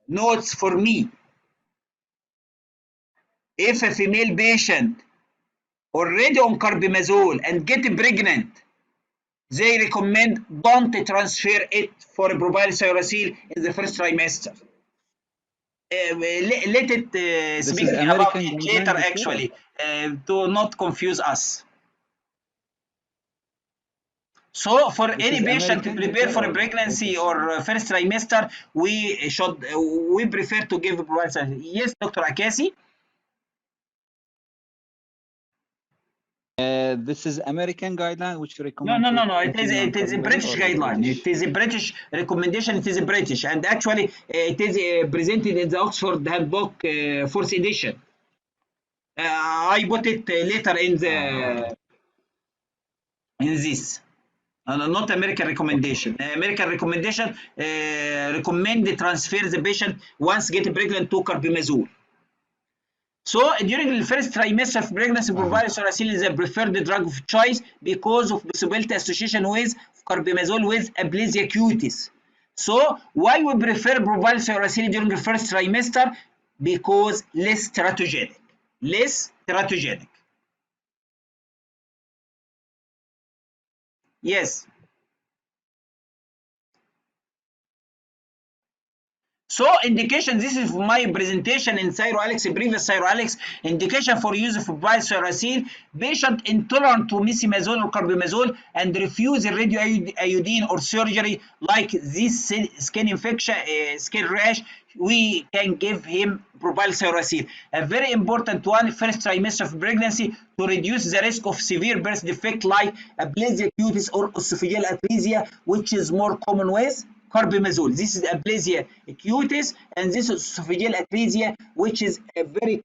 notes for me. If a female patient already on carbimazole and get pregnant, they recommend don't transfer it for propyl thiouracil in the first trimester. Let it speak about it later actually, to not confuse us. So for any patient to prepare for a pregnancy or first trimester, we prefer to give propyl thiouracil. Yes, Dr. Akasi. This is American guideline which recommend. No. It is a British guideline. It is a British recommendation. It is a British, and actually it is presented in the Oxford handbook, 4th edition. I put it later in this. Not American recommendation. American recommendation recommend transfer the patient once get pregnant to carbimazole. So during the first trimester of pregnancy, propyl thiouracil is a preferred drug of choice because of possibility association with carbimazole with aplasia cutis. So why we prefer propyl thiouracil during the first trimester? Because less teratogenic. Less teratogenic. Yes. So indication, this is my presentation in Thyroalex, previous Thyroalex, indication for use of propyl thiouracil, patient intolerant to mesimazole or carbimazole and refuse radioiodine or surgery like this skin infection, skin rash, we can give him propyl thiouracil. A very important one, first trimester of pregnancy, to reduce the risk of severe birth defect like aplasia cutis or esophageal atresia, which is more common with carbimazole. This is aplasia cutis, and this is esophageal atresia, which is a very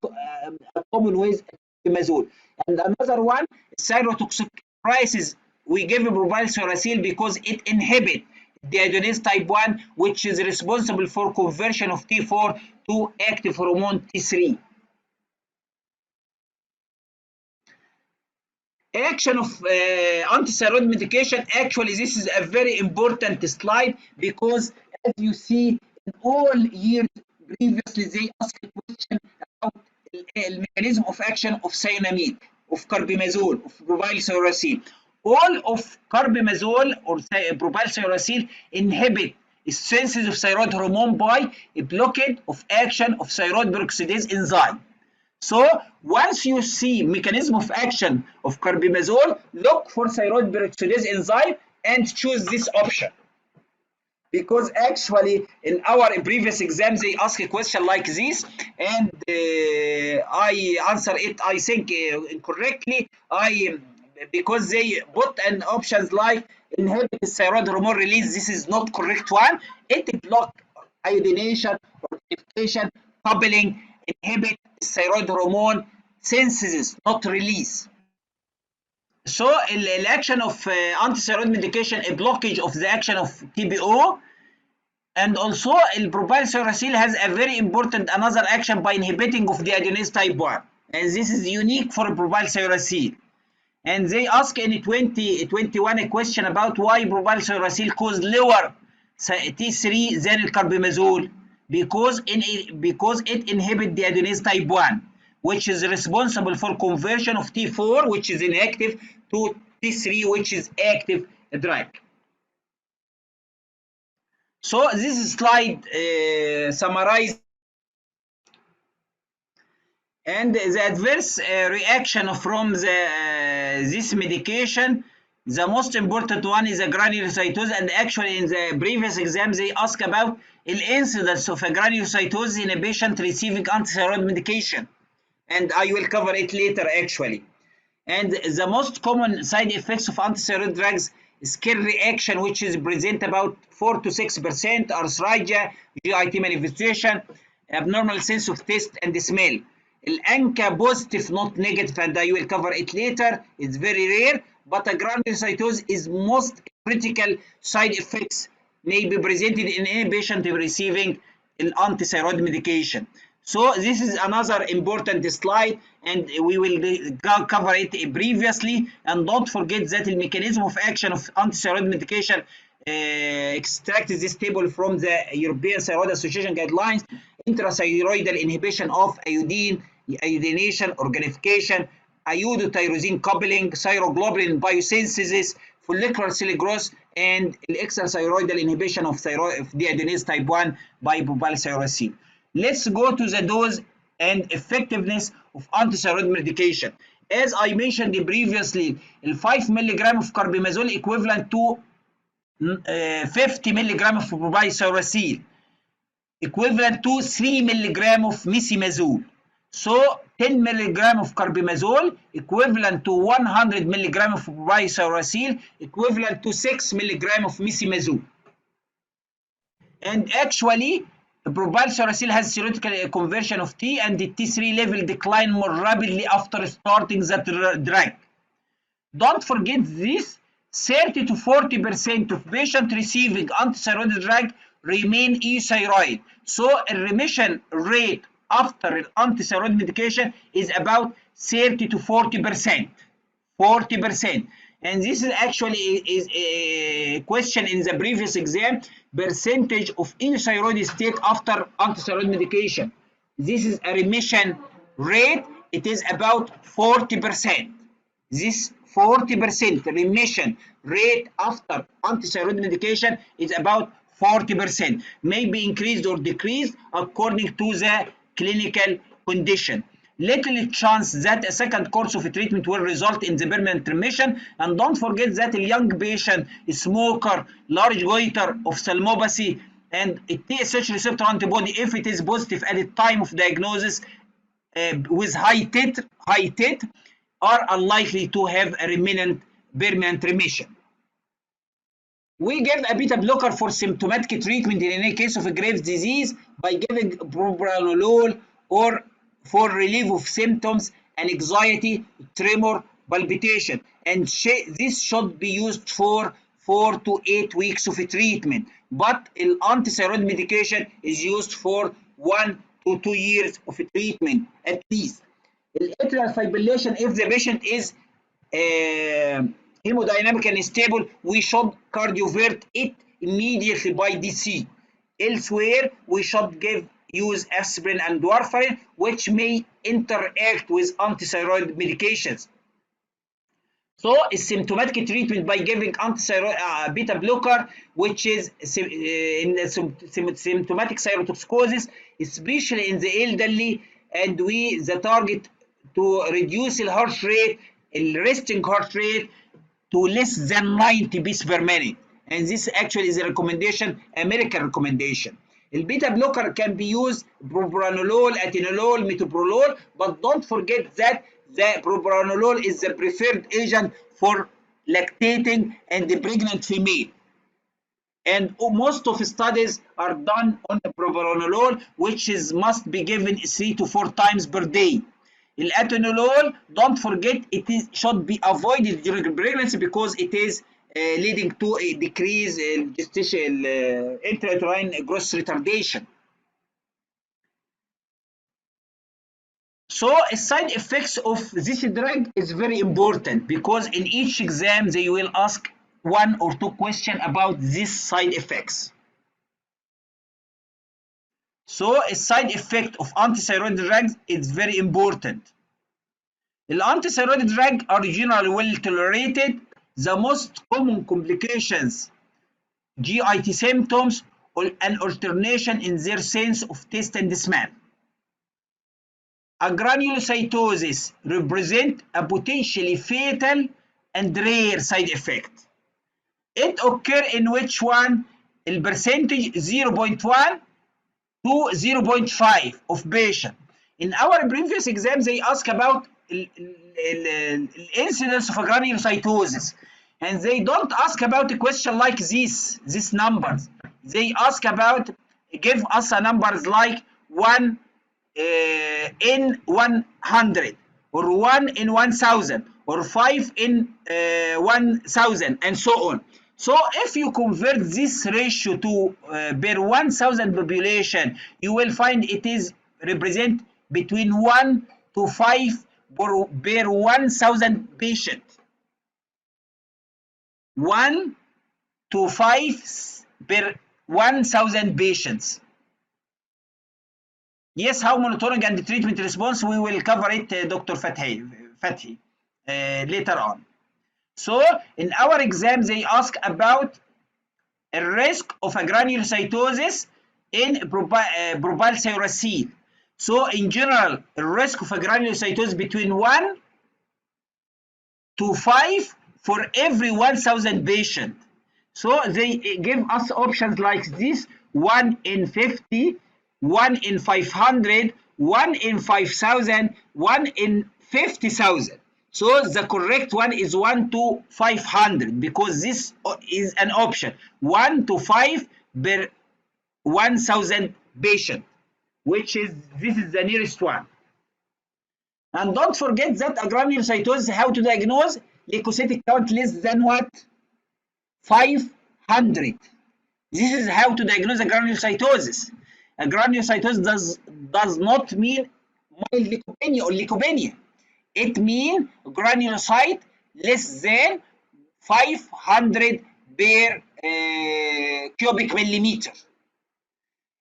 common with carbimazole. And another one, thyrotoxic crisis, we give propyl thiouracil because it inhibits dehydrogenase type 1, which is responsible for conversion of T4 to active hormone T3. Action of antithyroid medication, actually this is a very important slide, because as you see in all years previously they asked a question about the mechanism of action of cyanamide, of carbimazole, of propyl thiouracil. All of carbimazole or propyl thiouracil inhibit synthesis of thyroid hormone by a blockade of action of thyroid peroxidase enzyme. So once you see mechanism of action of carbimazole, look for thyroid peroxidase enzyme and choose this option. Because actually in our previous exams they ask a question like this, and I answer it, I think incorrectly. Because they put an options like inhibit thyroid hormone release. This is not correct one. It block iodination or coupling inhibit thyroid hormone synthesis, not release. So the action of antithyroid medication, a blockage of the action of TPO, and also propylcyracil has a very important another action by inhibiting of deadenase type 1, and this is unique for propylcyracil. And they ask in 2021 a question about why propylcyracil cause lower T3 than carbimazole, because it inhibits deadenase type 1, which is responsible for conversion of T4, which is inactive, to T3, which is active drug. So this slide summarizes and the adverse reaction from this medication. The most important one is agranulocytosis, and actually in the previous exam they ask about the incidence of agranulocytosis in a patient receiving antithyroid medication, and I will cover it later actually. And the most common side effects of antithyroid drugs: skin reaction, which is present about 4 to 6%, arthralgia, GIT manifestation, abnormal sense of taste and smell. ANCA positive, not negative, and I will cover it later. It's very rare, but agranulocytosis is most critical side effects may be presented in any patient receiving an antithyroid medication. So this is another important slide, and we will cover it previously. And don't forget that the mechanism of action of antithyroid medication extract this table from the European Thyroid Association guidelines: intrathyroidal inhibition of iodine, iodination, organification, iodotyrosine coupling, thyroglobulin biosynthesis, follicular cell growth, and extrathyroidal inhibition of deadenase type 1 by propylcyracil. Let's go to the dose and effectiveness of antithyroid medication. As I mentioned previously, 5 milligram of carbimazole equivalent to 50 milligram of propylcyracil, equivalent to 3 milligram of mesimazole. So 10 milligram of carbimazole equivalent to 100 milligram of propylcyracil, equivalent to 6 milligram of mesimazole. And actually, propylcyracil has theoretical conversion of T, and the T3 level decline more rapidly after starting that drug. Don't forget this: 30 to 40% of patients receiving antithyroid drug remain euthyroid. So a remission rate after antithyroid medication is about 30 to 40%. 40%. And this is actually is a question in the previous exam: percentage of euthyroid state after antithyroid medication. This is a remission rate. It is about 40%. This 40% remission rate after antithyroid medication is about 40%, may be increased or decreased according to the clinical condition. Little chance that a second course of treatment will result in the permanent remission. And don't forget that a young patient, a smoker, large goiter, ophthalmopathy, and a TSH receptor antibody, if it is positive at the time of diagnosis with high tit, are unlikely to have a permanent remission. We give a beta blocker for symptomatic treatment in any case of a Graves' disease by giving propranolol, or for relief of symptoms and anxiety, tremor, palpitation, and this should be used for 4 to 8 weeks of treatment. But antithyroid medication is used for 1 to 2 years of treatment at least. Atrial fibrillation, if the patient is hemodynamic and stable, we should cardiovert it immediately by DC. Elsewhere, we should use aspirin and warfarin, which may interact with antithyroid medications. So a symptomatic treatment by giving antithyroid beta blocker, which is in the symptomatic thyrotoxicosis, especially in the elderly, and the target to reduce the heart rate, the resting heart rate, to less than 90 beats per minute. And this actually is a recommendation, American recommendation. The beta blocker can be used propranolol, atenolol, metoprolol, but don't forget that the propranolol is the preferred agent for lactating and the pregnant female. and most of studies are done on the propranolol, which is must be given 3 to 4 times per day. Atenolol, don't forget, it is should be avoided during pregnancy because it is leading to a decrease in gestational intrauterine growth retardation. So side effects of this drug is very important because in each exam they will ask 1 or 2 questions about these side effects. So a side effect of antithyroid drugs is very important. The antithyroid drugs are generally well tolerated. The most common complications, GIT symptoms, or an alternation in their sense of taste and smell. Agranulocytosis represent a potentially fatal and rare side effect. It occurs in which one? The percentage 0.1 to 0.5 of patient. In our previous exam, they ask about incidence of agranulocytosis, and they don't ask about a question like these numbers. They ask about, give us a numbers like 1 in 100, or 1 in 1000, or 5 in 1000, and so on. So if you convert this ratio to per 1000 population, you will find it is represent between 1 to 5 per 1000 patient. 1 to 5 per 1000 patients. Yes, how monitoring and treatment response, we will cover it, Dr. Fathi, later on. So in our exam, they ask about a risk of agranulocytosis in propylcyracil. So in general, a risk of agranulocytosis between 1 to 5 for every 1000 patient. So they give us options like this: 1 in 50, 1 in 500, 1 in 5000, 1 in 50,000. So the correct one is 1 to 500 because this is an option. 1 to 5 per 1000 patient, which is, this is the nearest one. And don't forget that agranulocytosis, how to diagnose? Leukocytic count less than what? 500. This is how to diagnose agranulocytosis. Agranulocytosis does not mean mild leukopenia or leukopenia. It means granulocyte less than 500 per cubic millimeter.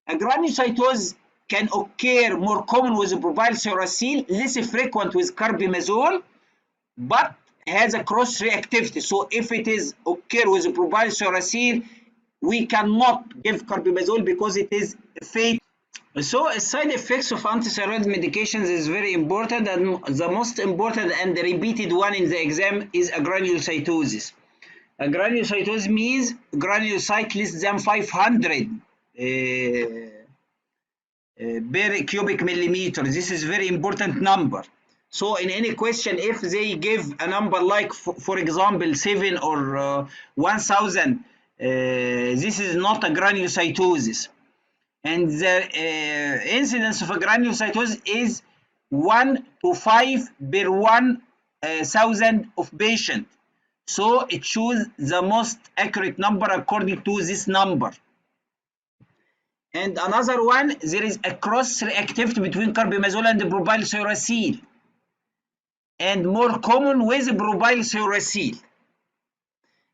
Agranulocytosis can occur more common with propylcyracil, less frequent with carbimazole, but has a cross reactivity. So if it is occur with propylcyracil, we cannot give carbimazole because it is fatal. So side effects of antithyroid medications is very important, and the most important and the repeated one in the exam is agranulocytosis. Agranulocytosis means granulocyte less than 500 per cubic millimeter. This is very important number. So in any question, if they give a number like, for example, 7 or 1000, this is not a granulocytosis. And the incidence of agranulocytosis is 1 to 5 per 1000 of patient. So it shows the most accurate number according to this number. And another one, there is a cross reactivity between carbimazole and propylcyracil, and more common with propylcyracil.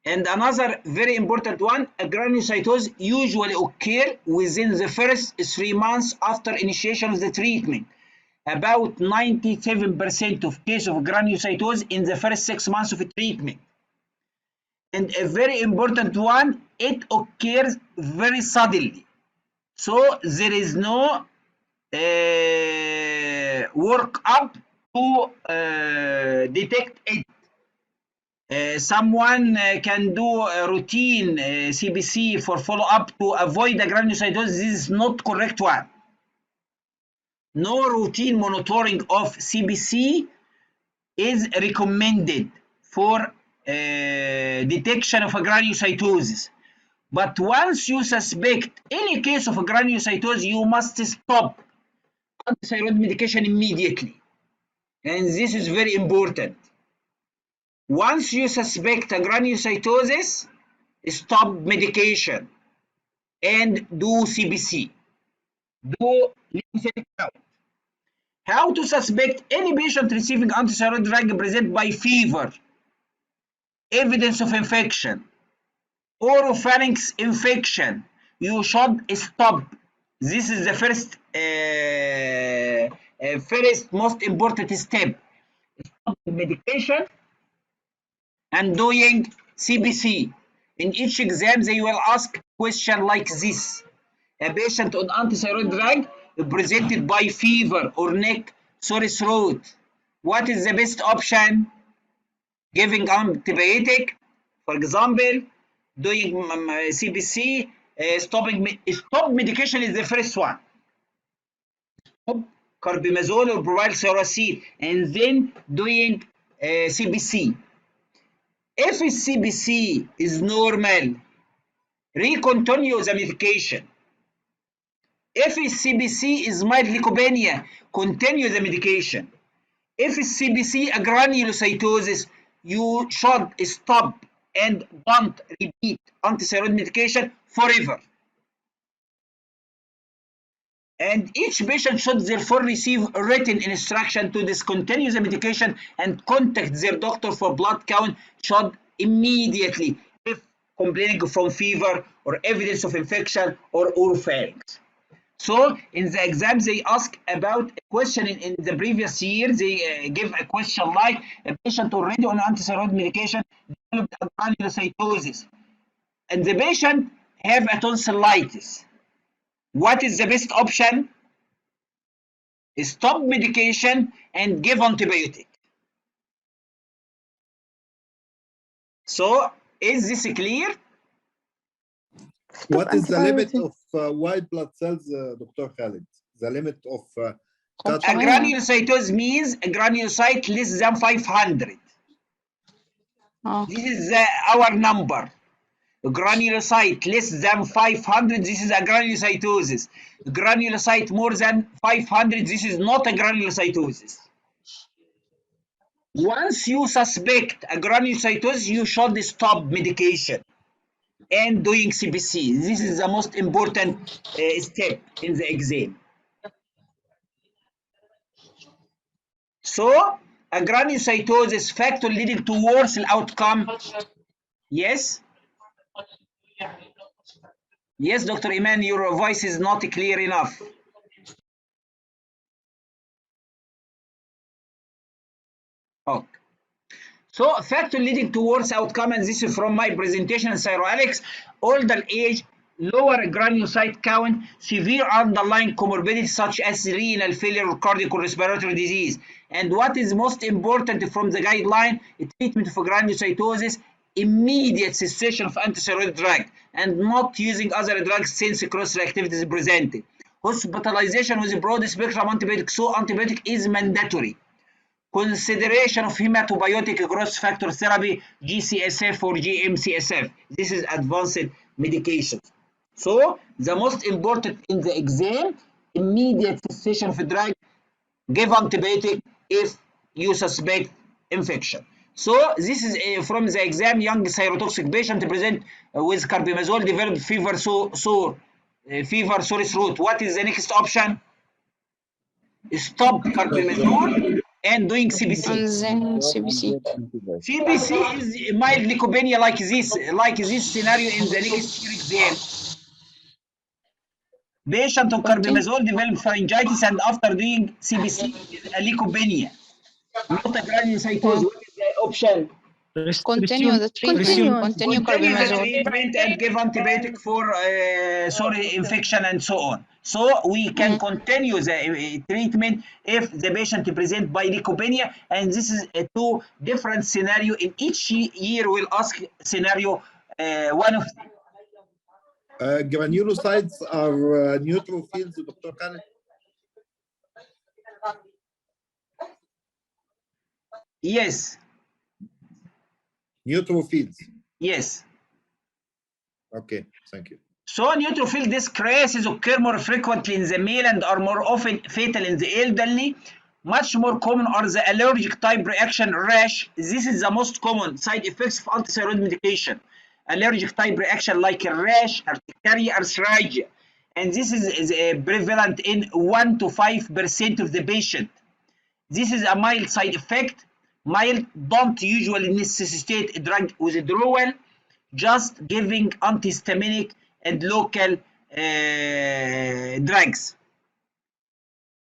And another very important one, agranulocytosis usually occur within the first 3 months after initiation of the treatment. About 97% of cases of granulocytosis in the first 6 months of treatment. And a very important one, it occurs very suddenly. So there is no workup to detect it. Someone can do a routine CBC for follow-up to avoid the granulocytosis. This is not correct one. No routine monitoring of CBC is recommended for detection of a granulocytosis. But once you suspect any case of granulocytosis, you must stop antithyroid medication immediately. And this is very important. Once you suspect a granulocytosis, stop medication and do CBC. Do lymphocytic count. How to suspect any patient receiving antithyroid drug present by fever, evidence of infection, oropharynx infection? You should stop. This is the first most important step. Stop the medication and doing CBC. In each exam, they will ask question like this. A patient on antithyroid drug presented by fever or neck, sore throat. What is the best option? Giving antibiotic, for example, doing CBC, stop medication is the first one. Stop carbimazole or provylseracin, and then doing CBC. If CBC is normal, recontinue the medication. If CBC is mild leukopenia, continue the medication. If CBC a granulocytosis, you should stop and don't repeat antithyroid medication forever. And each patient should therefore receive written instruction to discontinue the medication and contact their doctor for blood count should immediately if complaining from fever or evidence of infection or oropharynx. So in the exam, they ask about a question in the previous year. They give a question like a patient already on antithyroid medication developed granulocytosis, and the patient have a tonsillitis. What is the best option? Stop medication and give antibiotic. So is this clear? What is the limit of white blood cells, Dr. Khalid? The limit of a granulocytosis means a granulocyte less than 500. This is our number. Granulocyte less than 500, this is a granulocytosis. Granulocyte more than 500, this is not a granulocytosis. Once you suspect a granulocytosis, you should stop medication and doing CBC. This is the most important step in the exam. So, a granulocytosis factor leading to worse outcome. Yes? Yes, Dr. Iman, your voice is not clear enough. Okay. So, factor leading to worse outcome, and this is from my presentation in Thyroalex, older age, lower granulocyte count, severe underlying comorbidities such as renal failure or cardiac or respiratory disease. And what is most important from the guideline, treatment for granulocytosis, immediate cessation of antithyroid drug and not using other drugs since cross-reactivity is presented. Hospitalization with broad spectrum antibiotic, so antibiotic is mandatory. Consideration of hematobiotic growth factor therapy, GCSF or GMCSF. This is advanced medication. So the most important in the exam, immediate cessation of drug, give antibiotic if you suspect infection. So this is from the exam, young thyrotoxic patient present with carbimazole developed fever, sore throat. What is the next option? Stop carbimazole and doing CBC. CBC is mild leukopenia like this scenario in the next year exam. Patient on carbimazole developed pharyngitis and after doing CBC is a leukopenia, not a granulocytosis. What is the option? Continue the treatment. Continue the carbimazole. treatment and give antibiotic for infection and so on. So we can continue the treatment if the patient present by leukopenia, and this is a two different scenario. In each year we'll ask scenario one of granulocytes are neutrophils, Dr. Khalid? Yes. Neutrophils. Yes. Okay, thank you. So neutrophil discreases occur more frequently in the male and are more often fatal in the elderly. Much more common are the allergic type reaction rash. This is the most common side effects of antithyroid medication. Allergic type reaction like rash, urticaria, arthralgia. And this is prevalent in 1 to 5% of the patient. This is a mild side effect. Mild don't usually necessitate drug withdrawal, just giving antihistaminic and local drugs.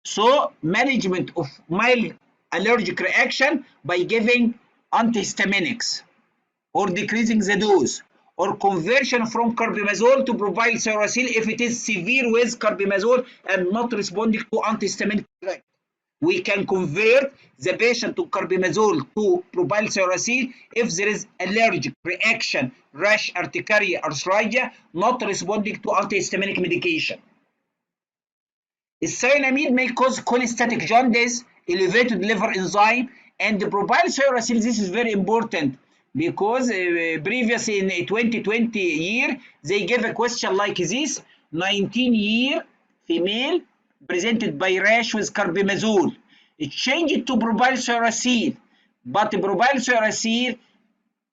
So management of mild allergic reaction by giving antihistaminics or decreasing the dose, or conversion from carbimazole to propylcyracil if it is severe with carbimazole and not responding to antihistaminic drug. We can convert the patient to carbimazole to propylcyracil if there is allergic reaction, rash, urticaria, arthralgia, not responding to antihistaminic medication. Cyanamide may cause cholestatic jaundice, elevated liver enzyme, and the propylcyracil. This is very important because previously in 2020 year they gave a question like this: 19-year female presented by rash with carbimazole. It changed to propylcyracil, but propylcyracil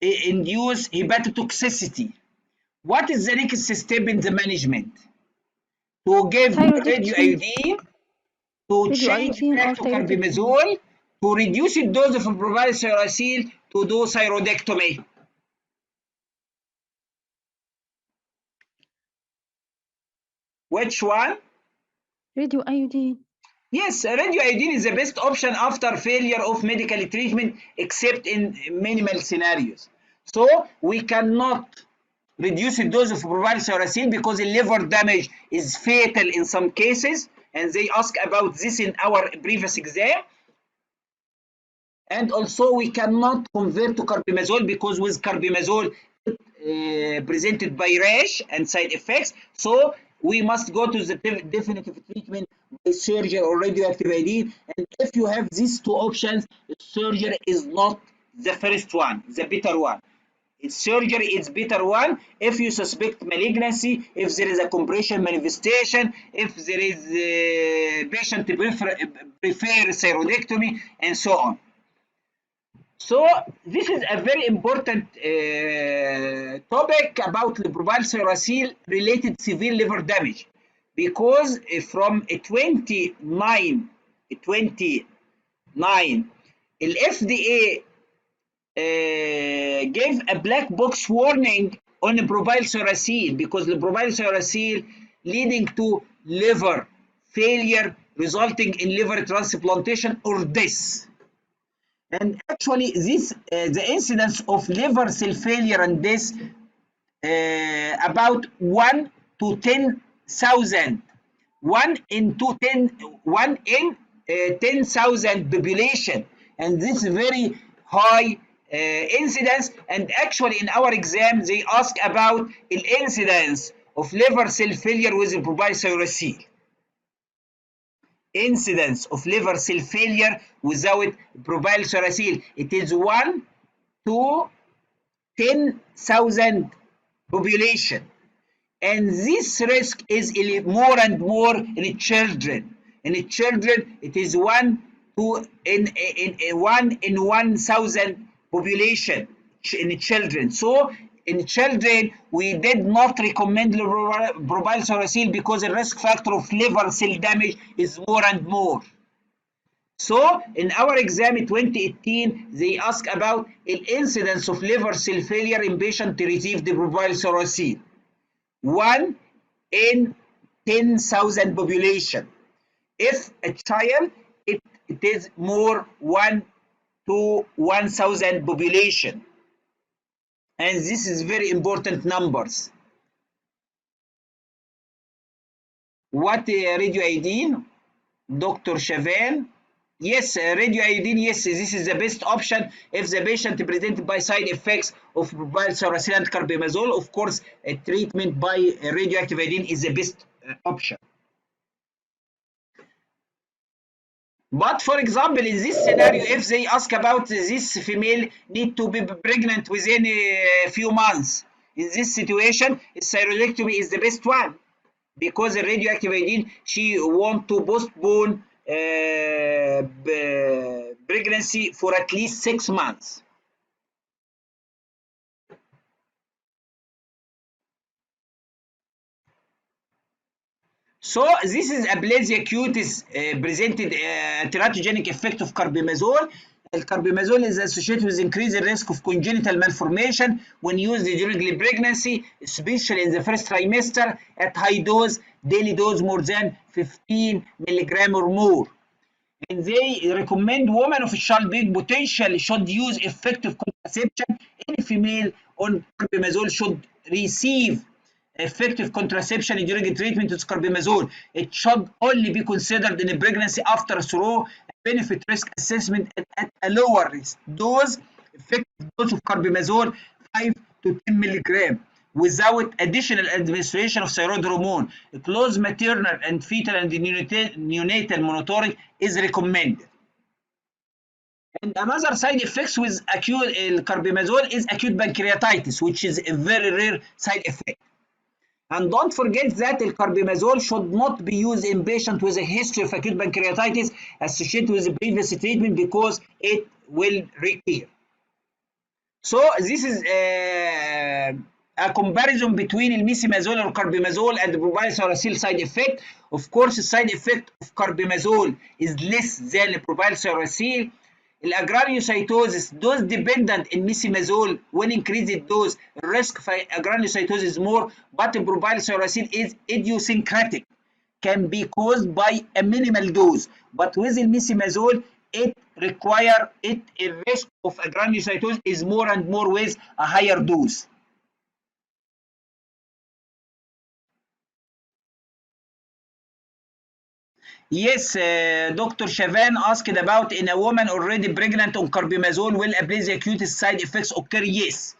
induce hepatotoxicity. What is the next step in the management? To give radioiodine, to change back to carbimazole, to reduce the dose of propylcyracil, to do thyroidectomy. Which one? Radioiodine. Yes, radioiodine is the best option after failure of medical treatment, except in minimal scenarios. So we cannot reduce the dose of propylcyracil because the liver damage is fatal in some cases, and they ask about this in our previous exam. And also we cannot convert to carbimazole because with carbimazole presented by rash and side effects. So we must go to the definitive treatment by surgery or radioactive iodine. And if you have these two options, surgery is not the first one, the better one. Surgery is better one if you suspect malignancy, if there is a compression manifestation, if there is patient prefer thyroidectomy, and so on. So this is a very important topic about the propylcyracil related severe liver damage, because from 29 the FDA gave a black box warning on the propylcyracil because the propylcyracil leading to liver failure resulting in liver transplantation or death. And actually this the incidence of liver cell failure and death about 1 to 10,000, 1 in 10,000 population, and this is very high incidence. And actually in our exam they ask about the incidence of liver cell failure with propylcyracil. Incidence of liver cell failure without propylcyracil, it is 1 to 10,000 population, and this risk is more and more in children. In children it is 1 to in 1 in 1,000 population in children. So in children we did not recommend propylcyracil because the risk factor of liver cell damage is more and more. So in our exam in 2018 they ask about the incidence of liver cell failure in patient to receive the propylcyracil. 1 in 10,000 population. If a child it is more 1 to 1,000 population. And this is very important numbers. What radioiodine? Dr. Chavan. Yes, radioiodine, yes, this is the best option if the patient presented by side effects of propylcyracil and carbimazole. Of course, a treatment by radioactive iodine is the best option. But for example, in this scenario, if they ask about this female need to be pregnant within a few months, In this situation, thyroidectomy is the best one because the radioactive iodine, she want to postpone pregnancy for at least 6 months. So this is aplasia cutis presented teratogenic effect of carbimazole. Carbimazole is associated with increased risk of congenital malformation when used during pregnancy, especially in the first trimester at high dose, daily dose more than 15 milligram or more. And they recommend women of childbearing potential should use effective contraception. Any female on carbimazole should receive effective contraception during treatment with carbimazole. It should only be considered in a pregnancy after thorough benefit risk assessment at a lower risk dose, effective dose of carbimazole 5 to 10 milligram without additional administration of thyroid hormone. Close maternal and fetal and neonatal monitoring is recommended. And another side effects with acute carbimazole is acute pancreatitis, which is a very rare side effect. And don't forget that carbimazole should not be used in patients with a history of acute pancreatitis associated with the previous treatment because it will recur. So this is a comparison between methimazole or carbimazole and the propylthyracil side effect. Of course, the side effect of carbimazole is less than the propylthyracil. Agranulocytosis, dose dependent in methimazole, when increased dose, risk for agranulocytosis is more, but the propylthyracil is idiosyncratic, can be caused by a minimal dose, but with methimazole, a risk of agranulocytosis is more and more with a higher dose. Yes, Dr. Chavan asked about in a woman already pregnant on carbimazole, will aplasia cutis side effects occur? Yes.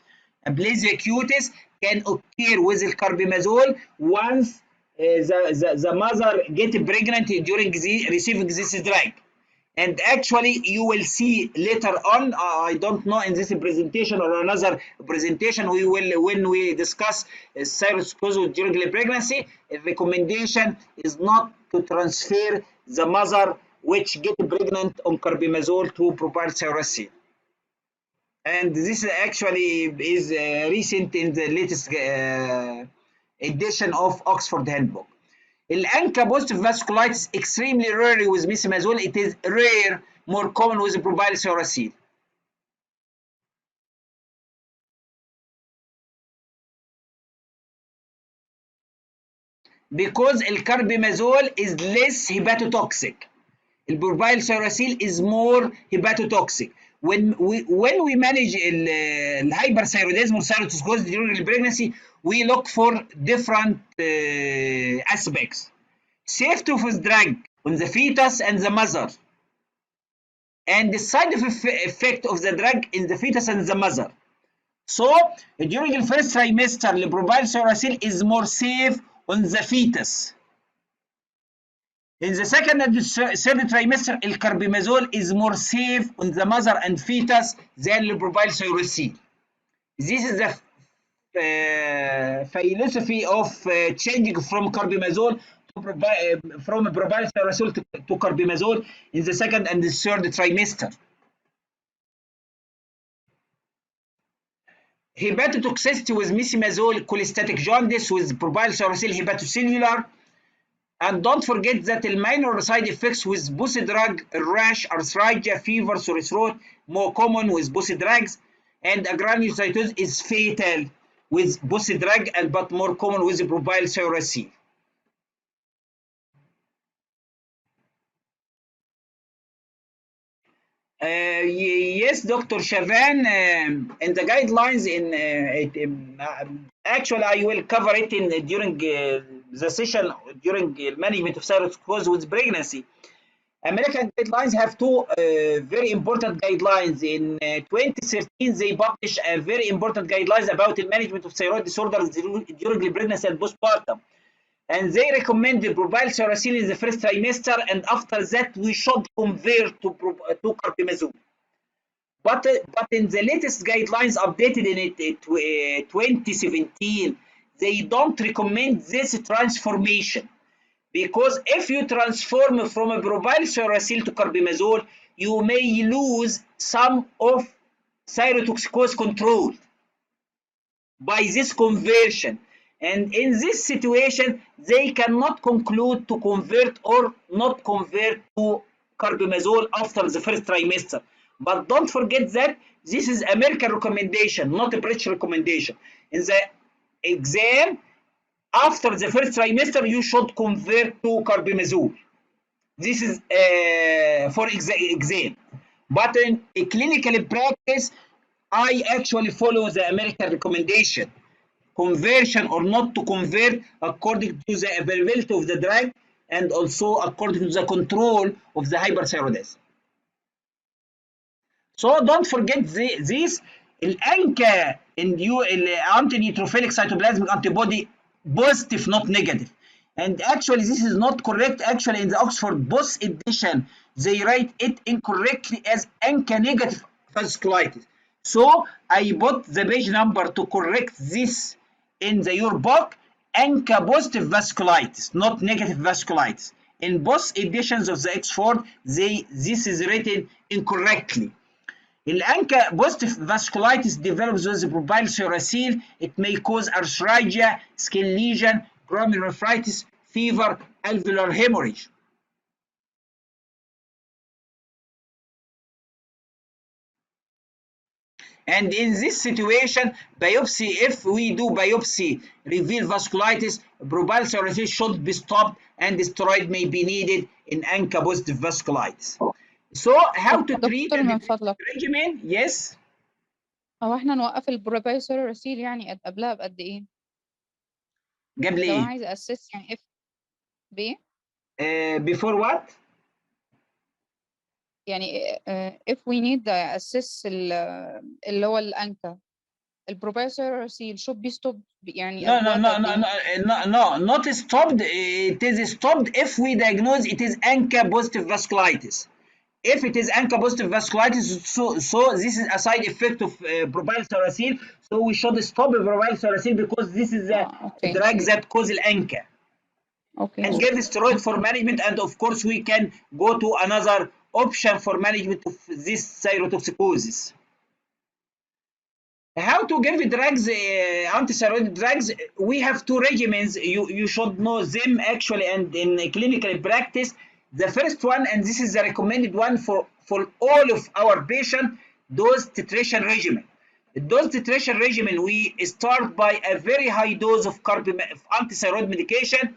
Aplasia cutis can occur with carbimazole once the mother get pregnant during receiving this drug. And actually, you will see later on, I don't know in this presentation or another presentation, when we discuss thyrotoxicosis during the pregnancy, a recommendation is not to transfer the mother which get pregnant on carbimazole to propylthyracil. And this actually is recent in the latest edition of Oxford Handbook. ANCA positive vasculitis extremely rare with methimazole. It is rare, more common with propylthyracil. Because carbimazole is less hepatotoxic. Propylthyracil is more hepatotoxic. When we manage hyperthyroidism or thyrotoxicosis during pregnancy, we look for different aspects. Safety of the drug on the fetus and the mother, and the side effect of the drug in the fetus and the mother. So during the first trimester, the propylthyracil is more safe on the fetus. In the second and third trimester, carbimazole is more safe on the mother and fetus than the propylthyracil. This is the philosophy of changing from carbimazole from propylthyracil to carbimazole in the second and the third trimester. Hepatotoxicity with methimazole, cholestatic jaundice with propylthyracil, hepatocellular. And don't forget that the minor side effects with both drug, rash, arthralgia, fever, sore throat, more common with both drugs. And agranulocytosis is fatal with both drug, but more common with propylthyracil. Yes, Dr. Chavan, in the guidelines, actually I will cover it during the session during management of thyrotoxicosis with pregnancy. American guidelines have two very important guidelines. In 2013, they published a very important guidelines about the management of thyroid disorders during pregnancy and postpartum. And they recommend the propylthyracil in the first trimester, and after that we should convert to carbimazole. But in the latest guidelines updated in 2017, they don't recommend this transformation, because if you transform from a propylsulfuracil to carbimazole, you may lose some of thyrotoxicosis control by this conversion. And in this situation, they cannot conclude to convert or not convert to carbimazole after the first trimester. But don't forget that this is American recommendation, not a British recommendation. In the exam, after the first trimester, you should convert to carbimazole. This is for exam. But in a clinical practice, I actually follow the American recommendation, conversion or not to convert according to the availability of the drug and also according to the control of the hyperthyroidism. So don't forget this. الانكا anti-neutrophilic cytoplasmic antibody positive, not negative. And actually this is not correct. Actually in the Oxford Boss edition they write it incorrectly as ANCA negative vasculitis. So I put the page number to correct this in your book. ANCA positive vasculitis, not negative vasculitis. In both editions of the Oxford, this is written incorrectly. الانكا positive vasculitis develops with propylsulfuracil. It may cause arthralgia, skin lesion, glomerulonephritis, fever, alveolar hemorrhage. And in this situation, biopsy, if we do biopsy, reveal vasculitis, propylsulfuracil should be stopped and steroid may be needed in ANCA positive vasculitis. So how to treat من فضلك regimen? Yes. هو احنا نوقف البروبايسولوراسيل يعني قبلها بقد ايه؟ قبل لو انا ايه؟ عايزه اسس يعني بايه؟ before what? يعني if we need assess اللي هو الانكا البروبايسولوراسيل should be stopped يعني No, not stopped. It is stopped if we diagnose it is ANCA positive vasculitis. If it is ANCA positive vasculitis, so this is a side effect of propylsulfuracil. So we should stop propylsulfuracil because this is a drug that causes ANCA. Okay. And give steroid for management, and of course we can go to another option for management of this thyrotoxicosis. How to give drugs, antithyroid drugs? We have two regimens. You should know them actually, and in clinical practice. The first one, and this is the recommended one for all of our patients, dose titration regimen. The dose titration regimen, we start by a very high dose of antithyroid medication,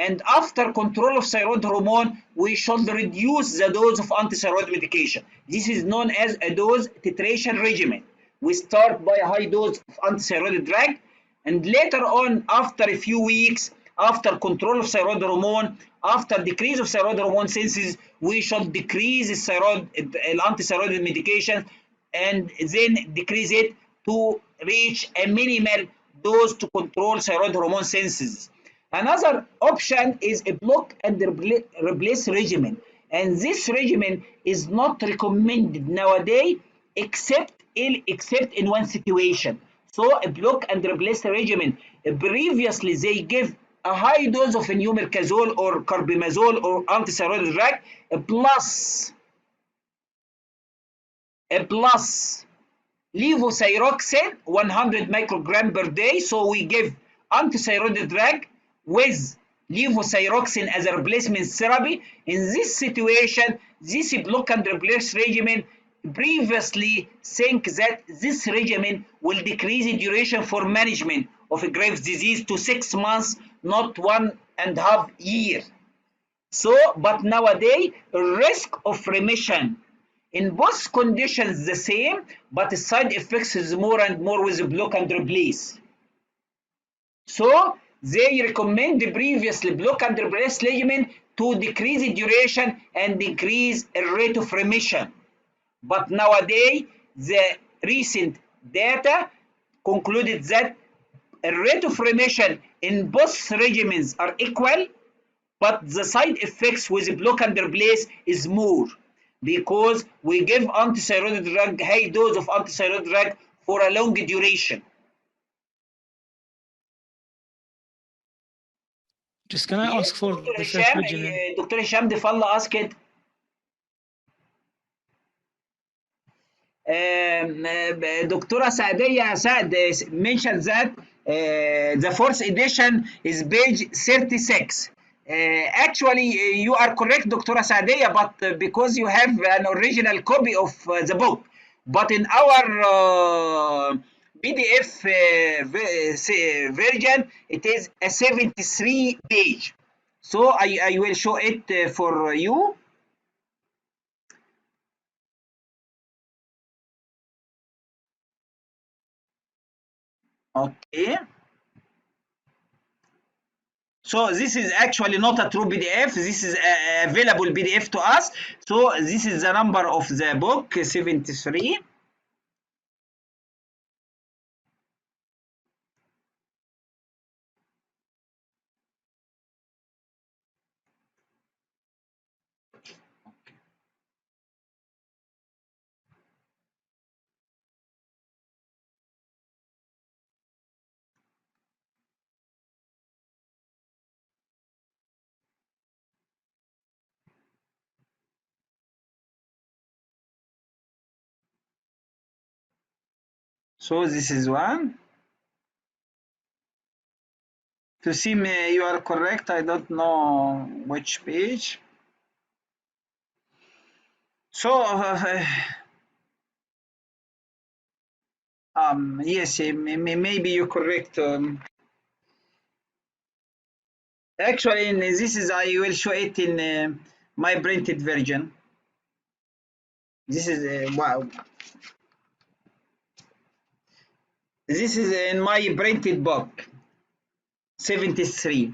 and after control of thyroid hormone, we should reduce the dose of antithyroid medication. This is known as a dose titration regimen. We start by a high dose of antithyroid drug, and later on, after a few weeks, after control of thyroid hormone, after decrease of thyroid hormone synthesis, we should decrease the antithyroid medication and then decrease it to reach a minimal dose to control thyroid hormone synthesis. Another option is a block and replace regimen, and this regimen is not recommended nowadays except in one situation. So a block and replace regimen, previously they give a high dose of numericazole or carbimazole or antithyroid drug plus levothyroxine 100 microgram per day. So we give antithyroid drug with levothyroxine as a replacement therapy. In this situation, this block and replace regimen previously think that this regimen will decrease the duration for management of a Graves' disease to 6 months, not 1.5 years. So, but nowadays, risk of remission in both conditions the same, but the side effects is more and more with the block and replace. So they recommend the previously block and replace regimen to decrease the duration and decrease the rate of remission. But nowadays, the recent data concluded that a rate of remission in both regimens are equal, but the side effects with block and replace is more. because we give antithyroid drug, high dose of antithyroid drug for a long duration. Just can I ask for Dr. the first Hisham, regimen? Dr. Hisham Defalla asked, Dr. Saadia Saad mentioned that the fourth edition is page 36. Actually, you are correct, Dr. Saadia, but because you have an original copy of the book, but in our PDF version, it is a 73 page. So I will show it for you. Okay. So this is actually not a true PDF. This is a available PDF to us. So this is the number of the book, 73. So this is one. To see me, you are correct. I don't know which page. So yes, maybe you're correct. Actually, this is, I will show it in my printed version. This is wow. This is in my printed book, 73.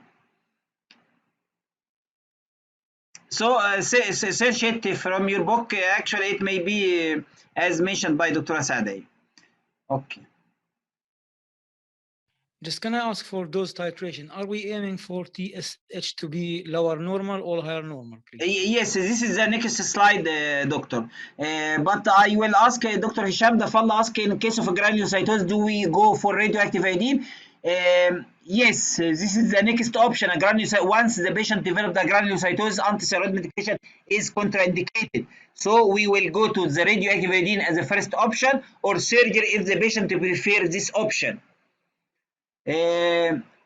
So search it from your book. Actually, it may be as mentioned by Dr. Saadeh. Okay. Just can I ask for dose titration? Are we aiming for TSH to be lower normal or higher normal, please? Yes, this is the next slide, doctor. But I will ask Dr. Hisham Defalla, ask in case of granulocytosis, do we go for radioactive iodine? Yes, this is the next option. Once the patient developed a granulocytosis, antithyroid medication is contraindicated. So we will go to the radioactive iodine as a first option, or surgery if the patient prefers this option.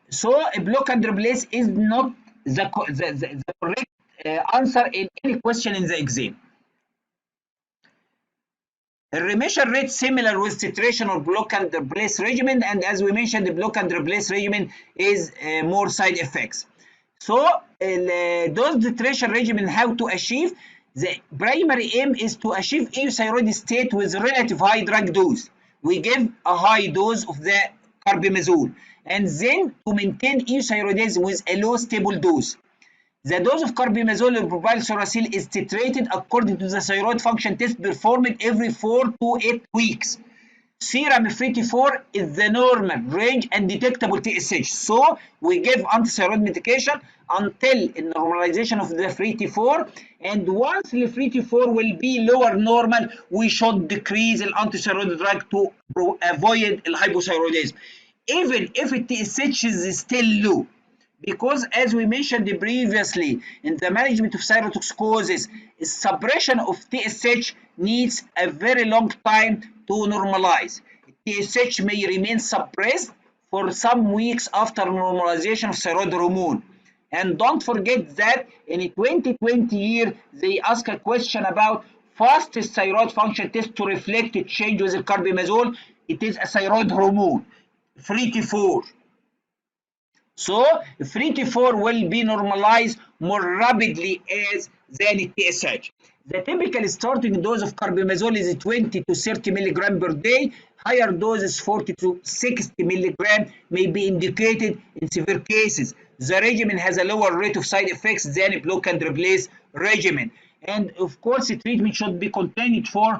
So block and replace is not the correct answer in any question in the exam. A remission rate similar with titration or block and replace regimen, and as we mentioned, the block and replace regimen is more side effects. So dose titration regimen, how to achieve? The primary aim is to achieve euthyroid state with relative high drug dose. We give a high dose of the carbimazole, and then to maintain euthyroidism with a low stable dose. The dose of carbimazole or propylsulfonyl is titrated according to the thyroid function test performed every 4 to 8 weeks. Serum free T4 is the normal range and detectable TSH. So we give antithyroid medication until normalization of the free T4, and once the free T4 will be lower normal, we should decrease the antithyroid drug to avoid hypothyroidism, even if TSH is still low. Because as we mentioned previously, in the management of thyrotoxicosis, suppression of TSH needs a very long time to normalize. TSH may remain suppressed for some weeks after normalization of thyroid hormone. And don't forget that in 2020 year, they ask a question about fastest thyroid function test to reflect a change with the carbimazole. It is a thyroid hormone, free T4. So free T4 will be normalized more rapidly than TSH. The typical starting dose of carbimazole is 20 to 30 milligram per day. Higher doses 40 to 60 milligram may be indicated in severe cases. The regimen has a lower rate of side effects than a block and replace regimen. And of course, the treatment should be continued for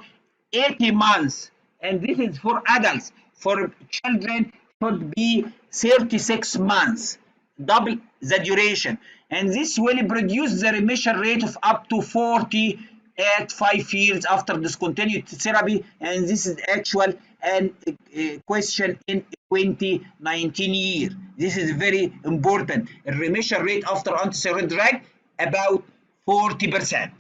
80 months. And this is for adults. For children, should be 36 months, double the duration, and this will produce the remission rate of up to 40 at 5 years after discontinued therapy, and this is actual and question in 2019 year. This is very important. The remission rate after antithyroid drug about 40%.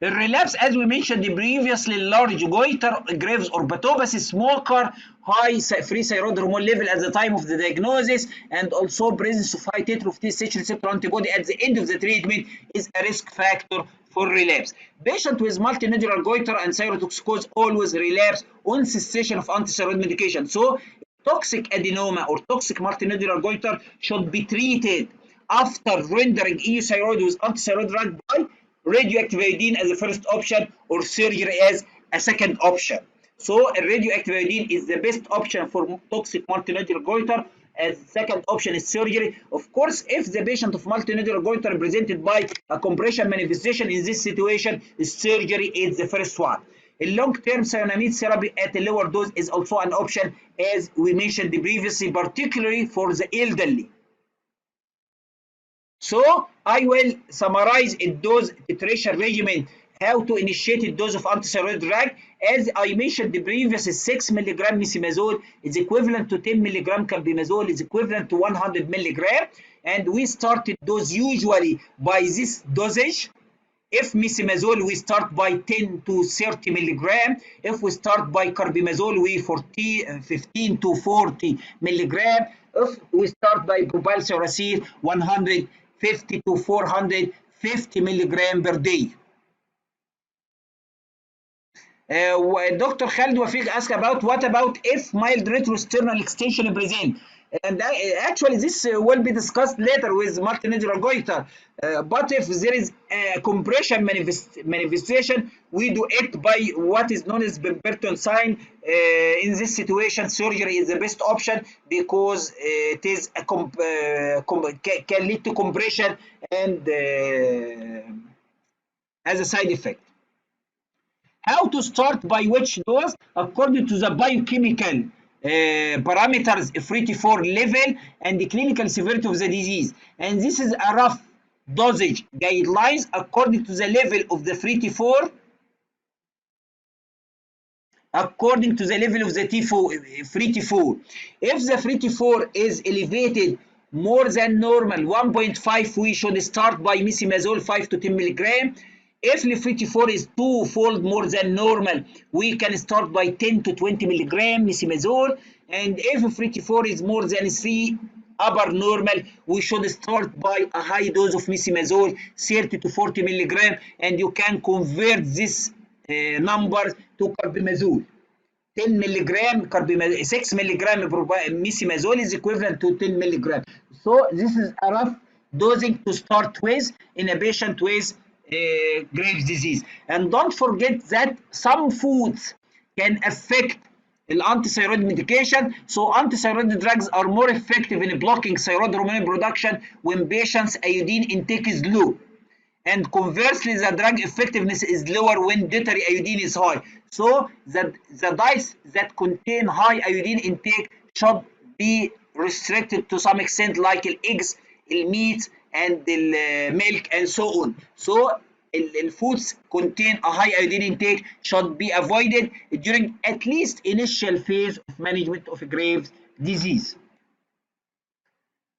The relapse, as we mentioned previously, large goiter, Graves or Batopathy, smoker, high free thyroid hormone level at the time of the diagnosis, and also presence of high titer of TSH receptor antibody at the end of the treatment is a risk factor for relapse. Patient with multinodular goiter and thyrotoxicosis always relapse on cessation of antithyroid medication. So toxic adenoma or toxic multinodular goiter should be treated after rendering euthyroid with antithyroid drug by radioactive iodine as the first option or surgery as a second option. So radioactive iodine is the best option for toxic multinodular goiter. As second option is surgery. Of course, if the patient of multinodular goiter presented by a compression manifestation, in this situation, surgery is the first one. A long-term cyanamide therapy at a lower dose is also an option, as we mentioned previously, particularly for the elderly. So I will summarize a dose titration regimen, how to initiate a dose of antithyroid drug. As I mentioned previously, 6 mg mesimazole is equivalent to 10 mg carbimazole is equivalent to 100 mg, and we started dose usually by this dosage. If mesimazole, we start by 10 to 30 mg. If we start by carbimazole, we 15 to 40 mg. If we start by propylseracil, 150 to 450 mg per day. Dr. Khalid Wafiq asked about what about if mild retrosternal extension present, and actually this will be discussed later with multinodular goiter. But if there is a compression manifestation, we do it by what is known as Pemberton sign. In this situation, surgery is the best option because it is a can lead to compression and as a side effect. How to start by which dose? According to the biochemical parameters, F34 level and the clinical severity of the disease. And this is a rough dosage guidelines according to the level of the F34, according to the level of the F34. If the F34 is elevated more than normal, 1.5, we should start by mesimazole 5 to 10 mg. If F34 is twofold more than normal, we can start by 10 to 20 mg mesimazole. And if F34 is more than 3 upper normal, we should start by a high dose of mesimazole, 30 to 40 mg, and you can convert this number to carbimazole. 10 mg carbimazole, 6 mg mesimazole is equivalent to 10 mg. So this is a rough dosing to start with in a patient with Graves' disease. And don't forget that some foods can affect the antithyroid medication. So antithyroid drugs are more effective in blocking thyroid hormone production when patients' iodine intake is low. And conversely, the drug effectiveness is lower when dietary iodine is high. So the diets that contain high iodine intake should be restricted to some extent, like eggs, meat, and the milk, and so on. So foods contain a high iodine intake should be avoided during at least initial phase of management of Graves' disease.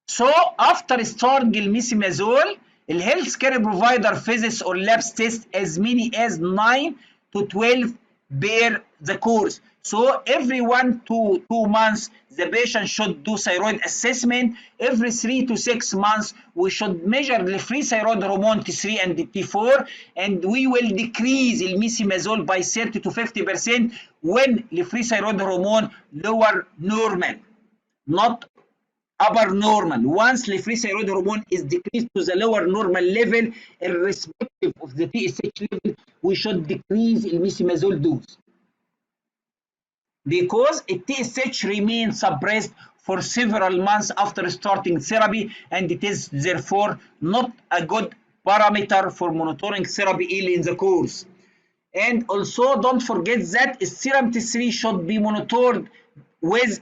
So after starting mesimazole, the healthcare provider visits or labs test as many as 9 to 12 per the course. So every 1 to 2 months, the patient should do thyroid assessment. Every 3 to 6 months, we should measure the free thyroid hormone T3 and the T4, and we will decrease the mesimazole by 30 to 50% when the free thyroid hormone lower normal, not upper normal. Once the free thyroid hormone is decreased to the lower normal level, irrespective of the TSH level, we should decrease the mesimazole dose, because TSH remains suppressed for several months after starting therapy, and it is therefore not a good parameter for monitoring therapy early in the course. And also don't forget that serum T3 should be monitored with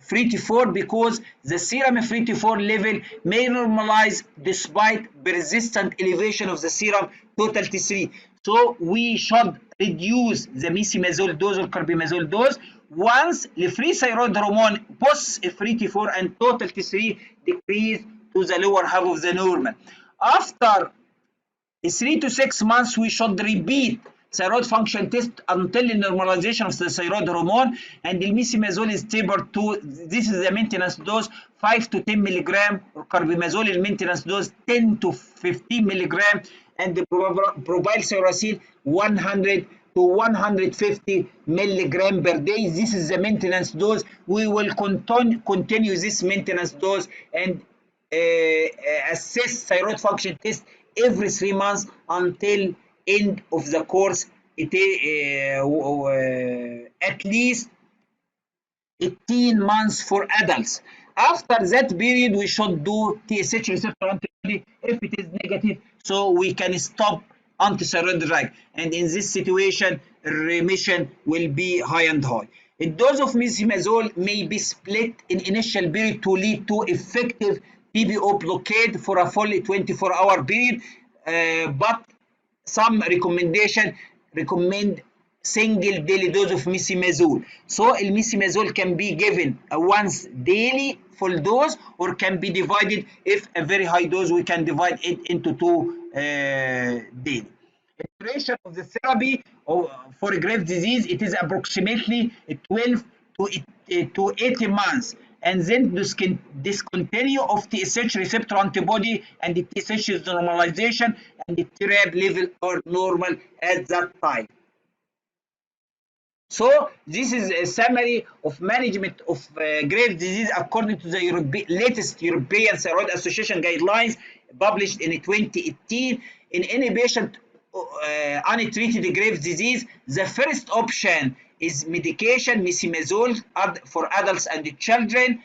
free T4 because the serum free T4 level may normalize despite persistent elevation of the serum total T3. So we should reduce the methimazole dose or carbimazole dose once the free thyroid hormone post free T4 and total T3 decrease to the lower half of the normal. After 3 to 6 months, we should repeat thyroid function test until the normalization of the thyroid hormone, and the methimazole is tapered to, this is the maintenance dose, 5 to 10 milligram, or carbimazole is maintenance dose 10 to 15 milligram, and the propyl thyroxine 100 to 150 milligram per day. This is the maintenance dose. We will continue this maintenance dose and assess thyroid function test every 3 months until end of the course. At least 18 months for adults. After that period, we should do TSH receptor antibody if it is negative, so we can stop antithyroid drug. And in this situation, remission will be high and high. The dose of methimazole may be split in initial period to lead to effective TPO blockade for a full 24-hour period, but some recommend single daily dose of methimazole. So methimazole can be given a once daily full dose, or can be divided. If a very high dose, we can divide it into 2 daily. The duration of the therapy for Graves' disease, it is approximately 12 to 18 months, and then discontinue of TSH receptor antibody, and the TSH is normalization, and the TRAb level are normal at that time. So this is a summary of management of Graves' disease according to the latest European Thyroid Association guidelines published in 2018. In any patient untreated Graves' disease, the first option is medication, methimazole for adults and children,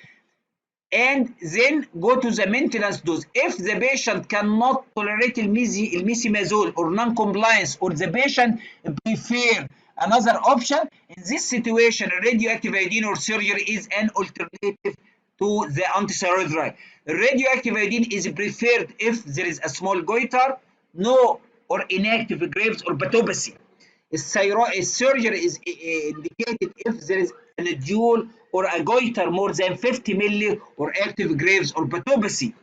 and then go to the maintenance dose. If the patient cannot tolerate methimazole or non-compliance, or the patient prefer another option, in this situation, radioactive iodine or surgery is an alternative to the antithyroid drug. Radioactive iodine is preferred if there is a small goiter, no or inactive Graves or pathopathy. Surgery is indicated if there is a nodule or a goiter more than 50 milli, or active Graves or pathopathy,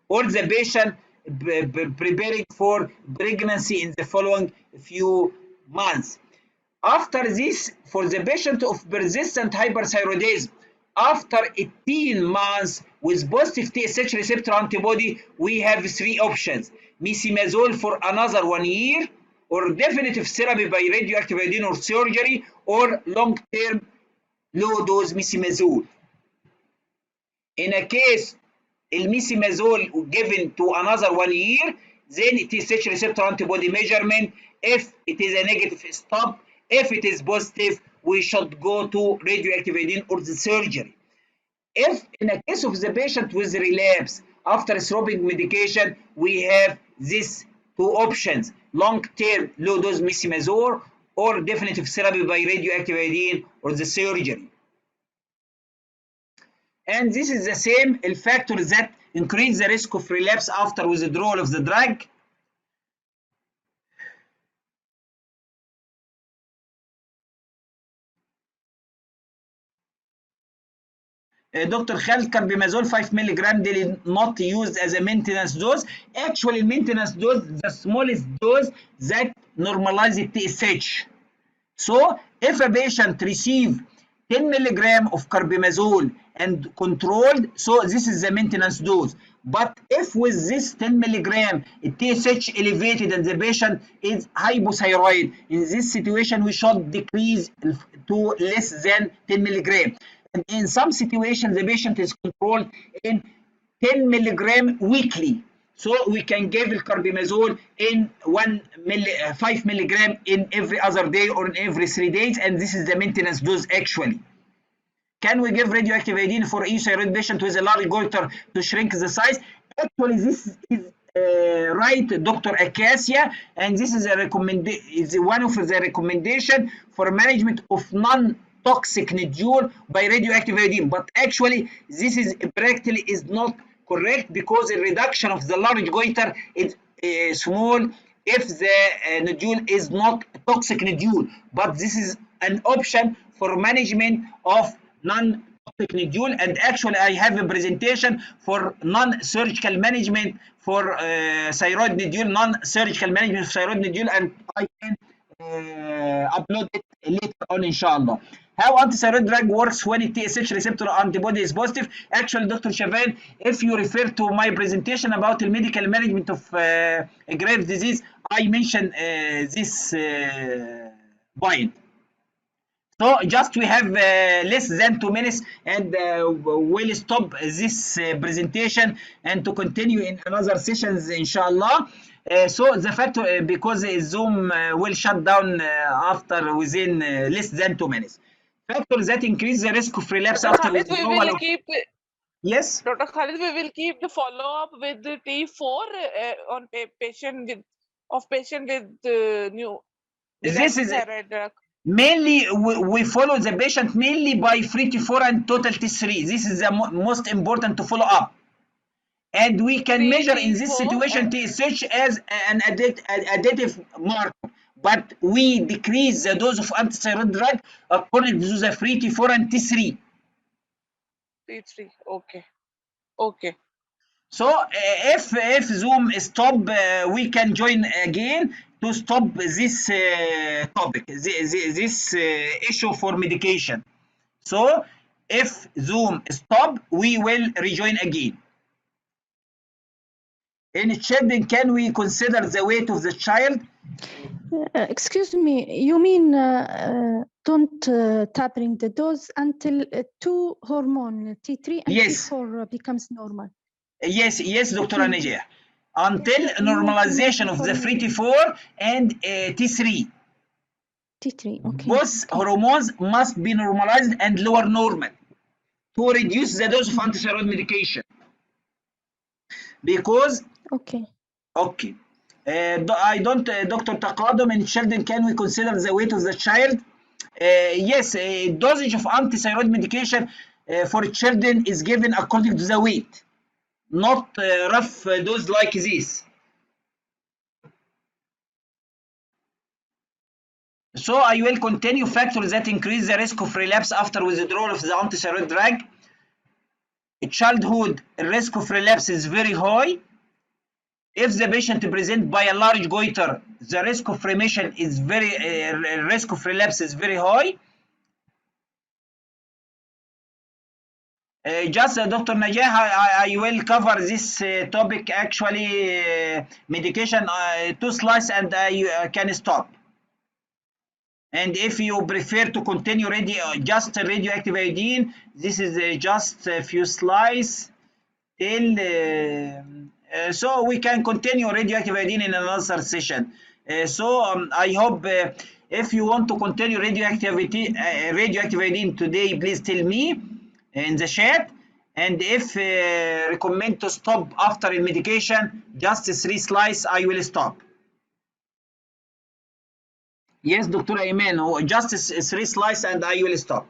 or the patient preparing for pregnancy in the following few months. After this, for the patient of persistent hyperthyroidism, after 18 months with positive TSH receptor antibody, we have 3 options: methimazole for another 1 year, or definitive therapy by radioactive iodine or surgery, or long-term low-dose methimazole. In a case, methimazole given to another 1 year, then TSH receptor antibody measurement. If it is a negative, stop. If it is positive, we should go to radioactive iodine or the surgery. If in a case of the patient with relapse after stopping medication, we have these 2 options: long-term low-dose methimazole, or definitive therapy by radioactive iodine or the surgery. And this is the same factors that increase the risk of relapse after withdrawal of the drug. Dr. Khalid, carbimazole 5 milligram daily not used as a maintenance dose. Actually, maintenance dose, the smallest dose that normalizes TSH. So if a patient receive 10 milligram of carbimazole and controlled, so this is the maintenance dose. But if with this 10 milligram TSH elevated and the patient is hypothyroid, in this situation we should decrease to less than 10 milligram. And in some situations, the patient is controlled in 10 milligram weekly. So we can give carbimazole in 5 milligram in every other day or in every 3 days, and this is the maintenance dose actually. Can we give radioactive iodine for each thyroid patient with a large goiter to shrink the size? Actually, this is right, Dr. Acacia, and this is a one of the recommendation for management of toxic nodule by radioactive iodine, but actually this is practically is not correct, because the reduction of the large goiter is small if the nodule is not a toxic nodule, but this is an option for management of non-toxic nodule. And actually I have a presentation for non-surgical management for thyroid nodule, non-surgical management of thyroid nodule, and I can upload it later on inshallah. How antithyroid drug works when a TSH receptor antibody is positive. Actually, Dr. Shavan, if you refer to my presentation about the medical management of grave disease, I mentioned this point. So just we have less than 2 minutes, and we'll stop this presentation and to continue in another sessions inshallah. So the factor, because Zoom will shut down after within less than 2 minutes. Factors that increase the risk of relapse Dr. after Khalid, we withdrawal will of, keep yes, Dr. Khalid, we will keep the follow-up with the T4 on patient with new this is thyroid drug. mainly we follow the patient mainly by free T4 and total T3. This is the most important to follow up. And we can Free measure in this T4 situation TSH as an additive marker, but we decrease the dose of antithyroid drug according to the free T4 and T3. T3, okay, okay. So if Zoom stop, we can join again to stop this topic, this issue for medication. So if Zoom stop, we will rejoin again. In children, can we consider the weight of the child? Excuse me, you mean don't tapering the dose until two hormone T3 and Yes. T4 becomes normal? Yes, Dr. Okay. Anijah. Until normalization of the free T4 and T3. T3, okay. Both hormones must be normalized and lower normal to reduce the dose of antithyroid medication. Because okay. I don't, Dr. Taqadum, in children, can we consider the weight of the child? Yes, dosage of antithyroid medication for children is given according to the weight, not rough dose like this. So I will continue factors that increase the risk of relapse after withdrawal of the antithyroid drug. In childhood, risk of relapse is very high. If the patient present by a large goiter, the risk of remission is risk of relapse is very high. Dr. Najah, I will cover this topic actually, medication, 2 slides, and I can stop. And if you prefer to continue just radioactive iodine, this is just a few slides till so we can continue radioactive iodine in another session. I hope if you want to continue radioactive iodine today, please tell me in the chat. And if recommend to stop after medication, just 3 slides, I will stop. Yes, Dr. Ayman, just 3 slides and I will stop.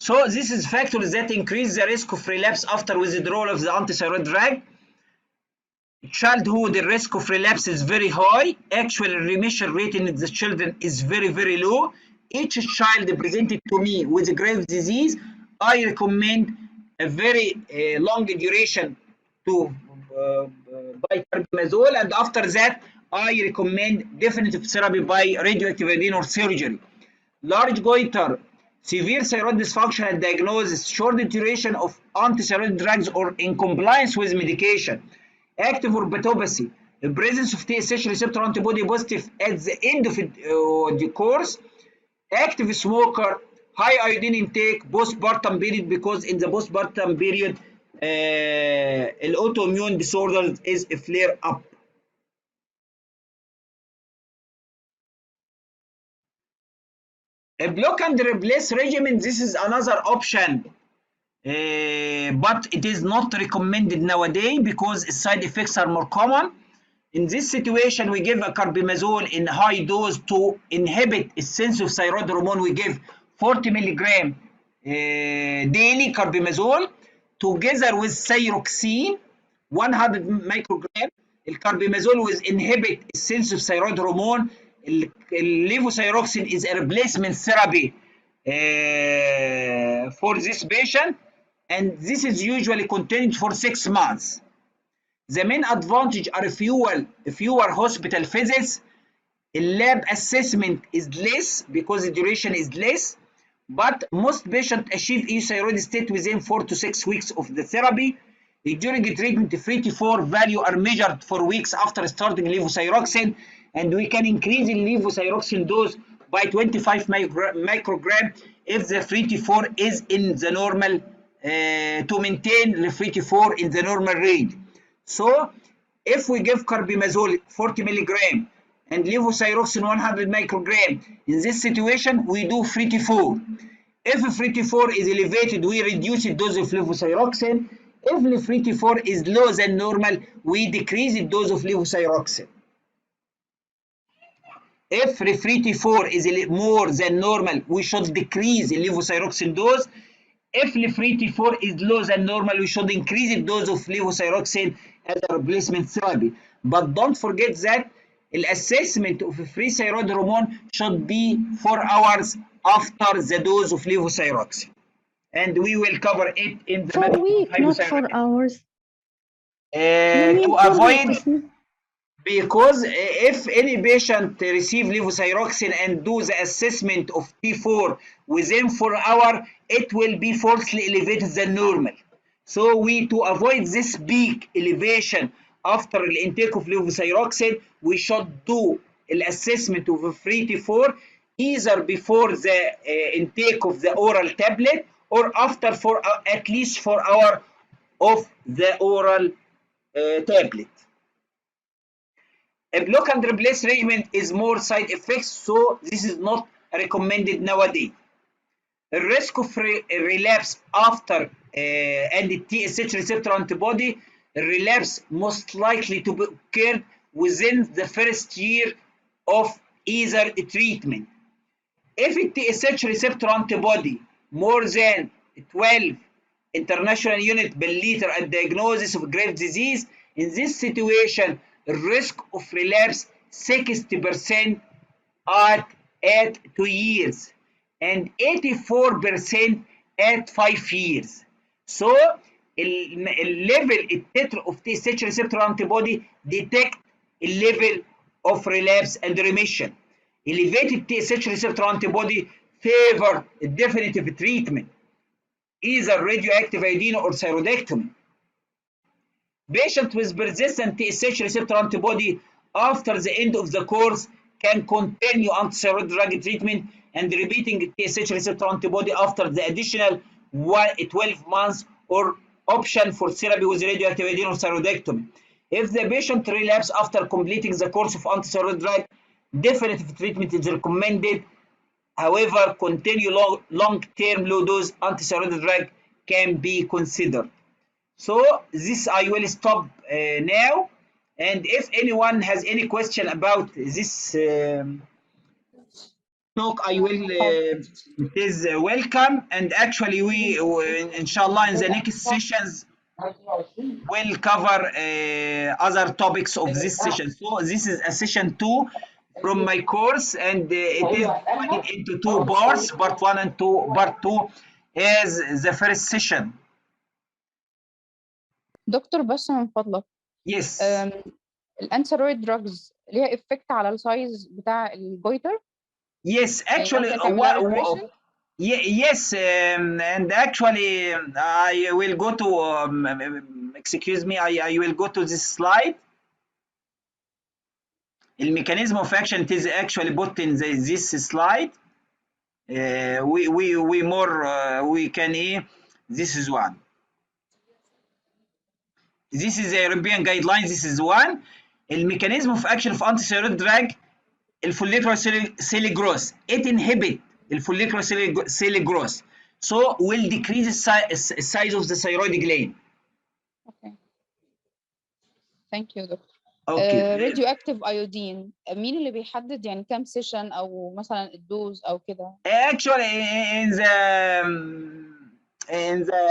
So this is factors that increase the risk of relapse after withdrawal of the antithyroid drug. Childhood, the risk of relapse is very high. Actual remission rate in the children is very, very low. Each child presented to me with a grave disease, I recommend a very long duration to by carbimazole, and after that I recommend definitive therapy by radioactive iodine or surgery. Large goiter, severe thyroid dysfunction and diagnosis, short duration of antithyroid drugs or incompliance with medication, active orbitopathy, the presence of TSH receptor antibody positive at the end of the course, active smoker, high iodine intake, postpartum period, because in the postpartum period autoimmune disorder is a flare up. A block and replace regimen, this is another option, but it is not recommended nowadays because side effects are more common. In this situation, we give a carbimazole in high dose to inhibit a sense of thyroid hormone. We give 40 milligram daily carbimazole together with thyroxine 100 microgram. الكاربيمازول will inhibit a sense of thyroid hormone. Levothyroxine is a replacement therapy for this patient, and this is usually continued for 6 months. The main advantage are fewer hospital visits. Lab assessment is less because the duration is less, but most patients achieve euthyroid state within 4 to 6 weeks of the therapy. During the treatment, the free T4 value are measured for weeks after starting levothyroxine, and we can increase the levothyroxine dose by 25 microgram if the free T4 is in the normal, to maintain the free T4 in the normal range. So if we give carbimazole 40 milligram and levothyroxine 100 microgram, in this situation we do free T4. If free T4 is elevated, we reduce the dose of levothyroxine. If the free T4 is lower than normal, we decrease the dose of levothyroxine. If the free T4 is more than normal, we should decrease the levothyroxine dose. If the free T4 is lower than normal, we should increase the dose of levothyroxine as a replacement therapy. But don't forget that the assessment of free thyroid hormone should be 4 hours after the dose of levothyroxine. And we will cover it in the For a week, not 4 hours. You mean to 4 avoid, weeks? because if any patient receive levothyroxine and do the assessment of T4 within 4 hours, it will be falsely elevated than normal. So we, to avoid this peak elevation after the intake of levothyroxine, we should do the assessment of a free T4 either before the intake of the oral tablet or after for at least 4 hours of the oral tablet. A block and replace regimen is more side effects, so this is not recommended nowadays. The risk of relapse after and the TSH receptor antibody, relapse most likely to occur within the first year of either treatment. If a TSH receptor antibody more than 12 international units per liter at diagnosis of grave disease, in this situation, risk of relapse 60% at 2 years and 84% at 5 years. So level التتر of TSH receptor antibody detect a level of relapse and remission. Elevated TSH receptor antibody favor definitive treatment, either radioactive iodine or thyroidectomy. Patients with persistent TSH receptor antibody after the end of the course can continue antithyroid drug treatment and repeating TSH receptor antibody after the additional 12 months or option for therapy with radioactive iodine or thyroidectomy. If the patient relapse after completing the course of antithyroid drug, definitive treatment is recommended. However, continue long-term low-dose antithyroid drug can be considered. So this I will stop now, and if anyone has any question about this talk, I will it is welcome. And actually we inshallah in the next sessions will cover other topics of this session. So this is a session 2 from my course, and it is divided into 2 parts, part 1 and 2. Part 2 is the first session. دكتور بس من فضلك Yes. الانتيرويد دراجز ليها افكت على السايز بتاع الجويتر؟ Yes, actually, yes, and actually, I will go to, excuse me, I will go to this slide. The mechanism of action is actually put in this slide. We can, this is one. This is a European guidelines, this is one. The mechanism of action of antithyroid drug, الfollicular cell growth, it inhibit الfollicular cell growth, so will decrease the size of the thyroid gland. Okay. Thank you, doctor. راديو اكتيف ايودين، مين اللي بيحدد يعني كام سيشن او مثلا الدوز او كده؟ Actually, in the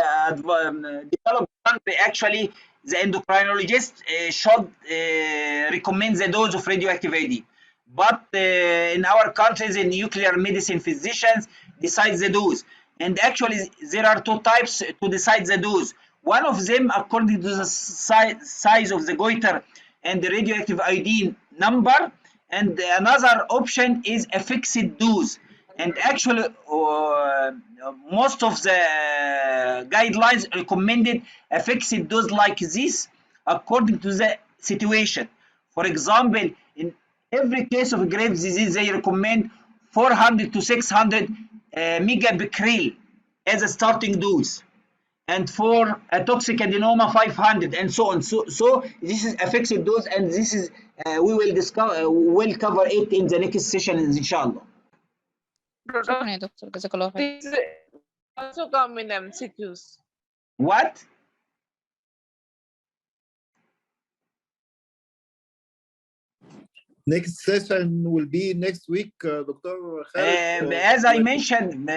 developed country, actually, the endocrinologist should recommend the dose of radioactive AD. But in our countries, the nuclear medicine physicians decide the dose. And actually, there are two types to decide the dose. One of them, according to the size of the goiter and the radioactive iodine number, and another option is a fixed dose. And actually, most of the guidelines recommended a fixed dose like this according to the situation. For example, in every case of Graves' disease, they recommend 400 to 600 megabecquerel as a starting dose. And for a toxic adenoma, 500, and so on. So this is a fixed dose, and this is we will discuss. We'll cover it in the next session, inshallah. شكرا يا دكتور، جزاك الله خير. These also come in MCQs. What? Next session will be next week, Dr. Khalid. As I mentioned,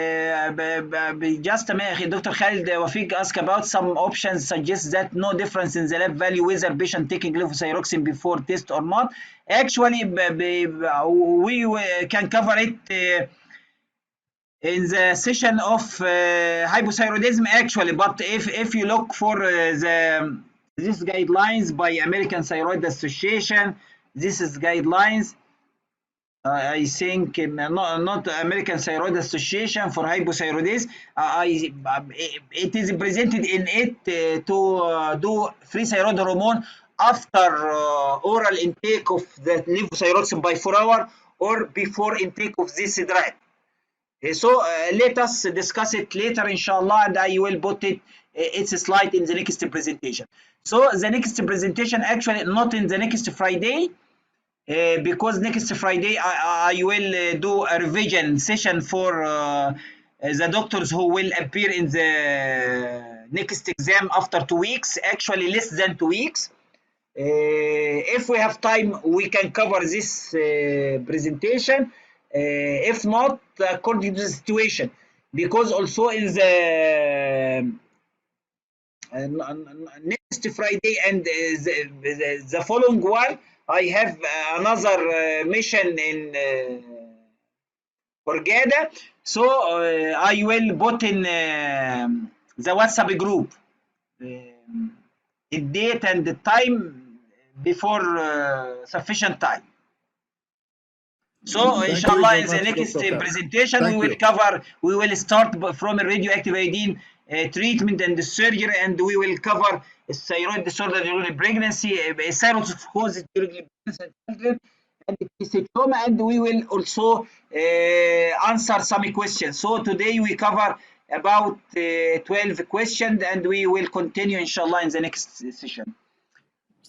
just a minute, Dr. Khalid Wafiq asked about some options suggest that no difference in the lab value whether patient taking levothyroxine before test or not. Actually, we can cover it in the session of hypothyroidism actually, but if you look for these guidelines by American Thyroid Association, this is guidelines. I think not American Thyroid Association for hypothyroidism. It is presented in it to do free thyroid hormone after oral intake of the levothyroxine by 4 hours or before intake of this drug. So let us discuss it later, inshallah, and I will put it its slide in the next presentation. So the next presentation actually not in the next Friday, because next Friday I will do a revision session for the doctors who will appear in the next exam after 2 weeks, actually less than 2 weeks. If we have time, we can cover this presentation. If not, according to the situation, because also in the next Friday and the following one, I have another mission in Hurghada, so I will put in the WhatsApp group the date and the time before sufficient time. So inshallah, in the next presentation, we will start from a radioactive iodine treatment and the surgery, and we will cover thyroid disorder during pregnancy, thyrotoxicosis during pregnancy, and testosterone, and we will also answer some questions. So today we cover about 12 questions, and we will continue inshallah in the next session.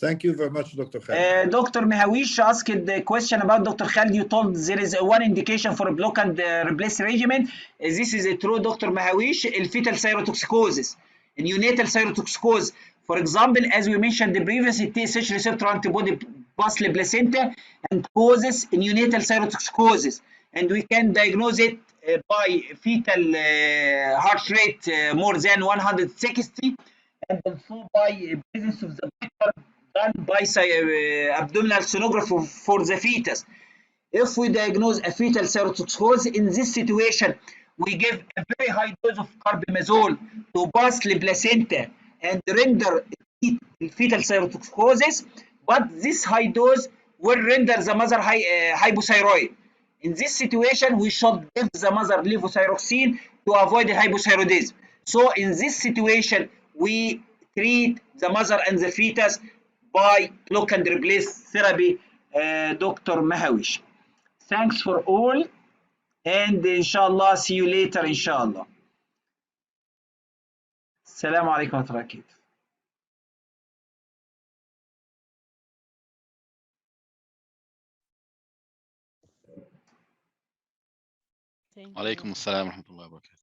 Thank you very much, Dr. Khalid. Dr. Mehawish asked the question about Dr. Khalid. You told there is one indication for a block and replace regimen. This is a true, Dr. Mehawish. Fetal thyrotoxicosis, neonatal thyrotoxicosis. For example, as we mentioned the previous, TSH receptor antibody pass the placenta and causes neonatal thyrotoxicosis, and we can diagnose it by fetal heart rate more than 160, and also by presence of the done by abdominal sonography for the fetus. If we diagnose a fetal thyrotoxicosis, in this situation, we give a very high dose of carbimazole to pass the placenta and render fetal thyrotoxicosis, but this high dose will render the mother hypothyroid. In this situation, we should give the mother levothyroxine to avoid hypothyroidism. So in this situation, we treat the mother and the fetus by block and replace therapy, Dr. Mehawish. Thanks for all, and inshallah see you later inshallah. Assalamu alaikum wa rahmatullahi. وعليكم السلام ورحمة الله وبركاته.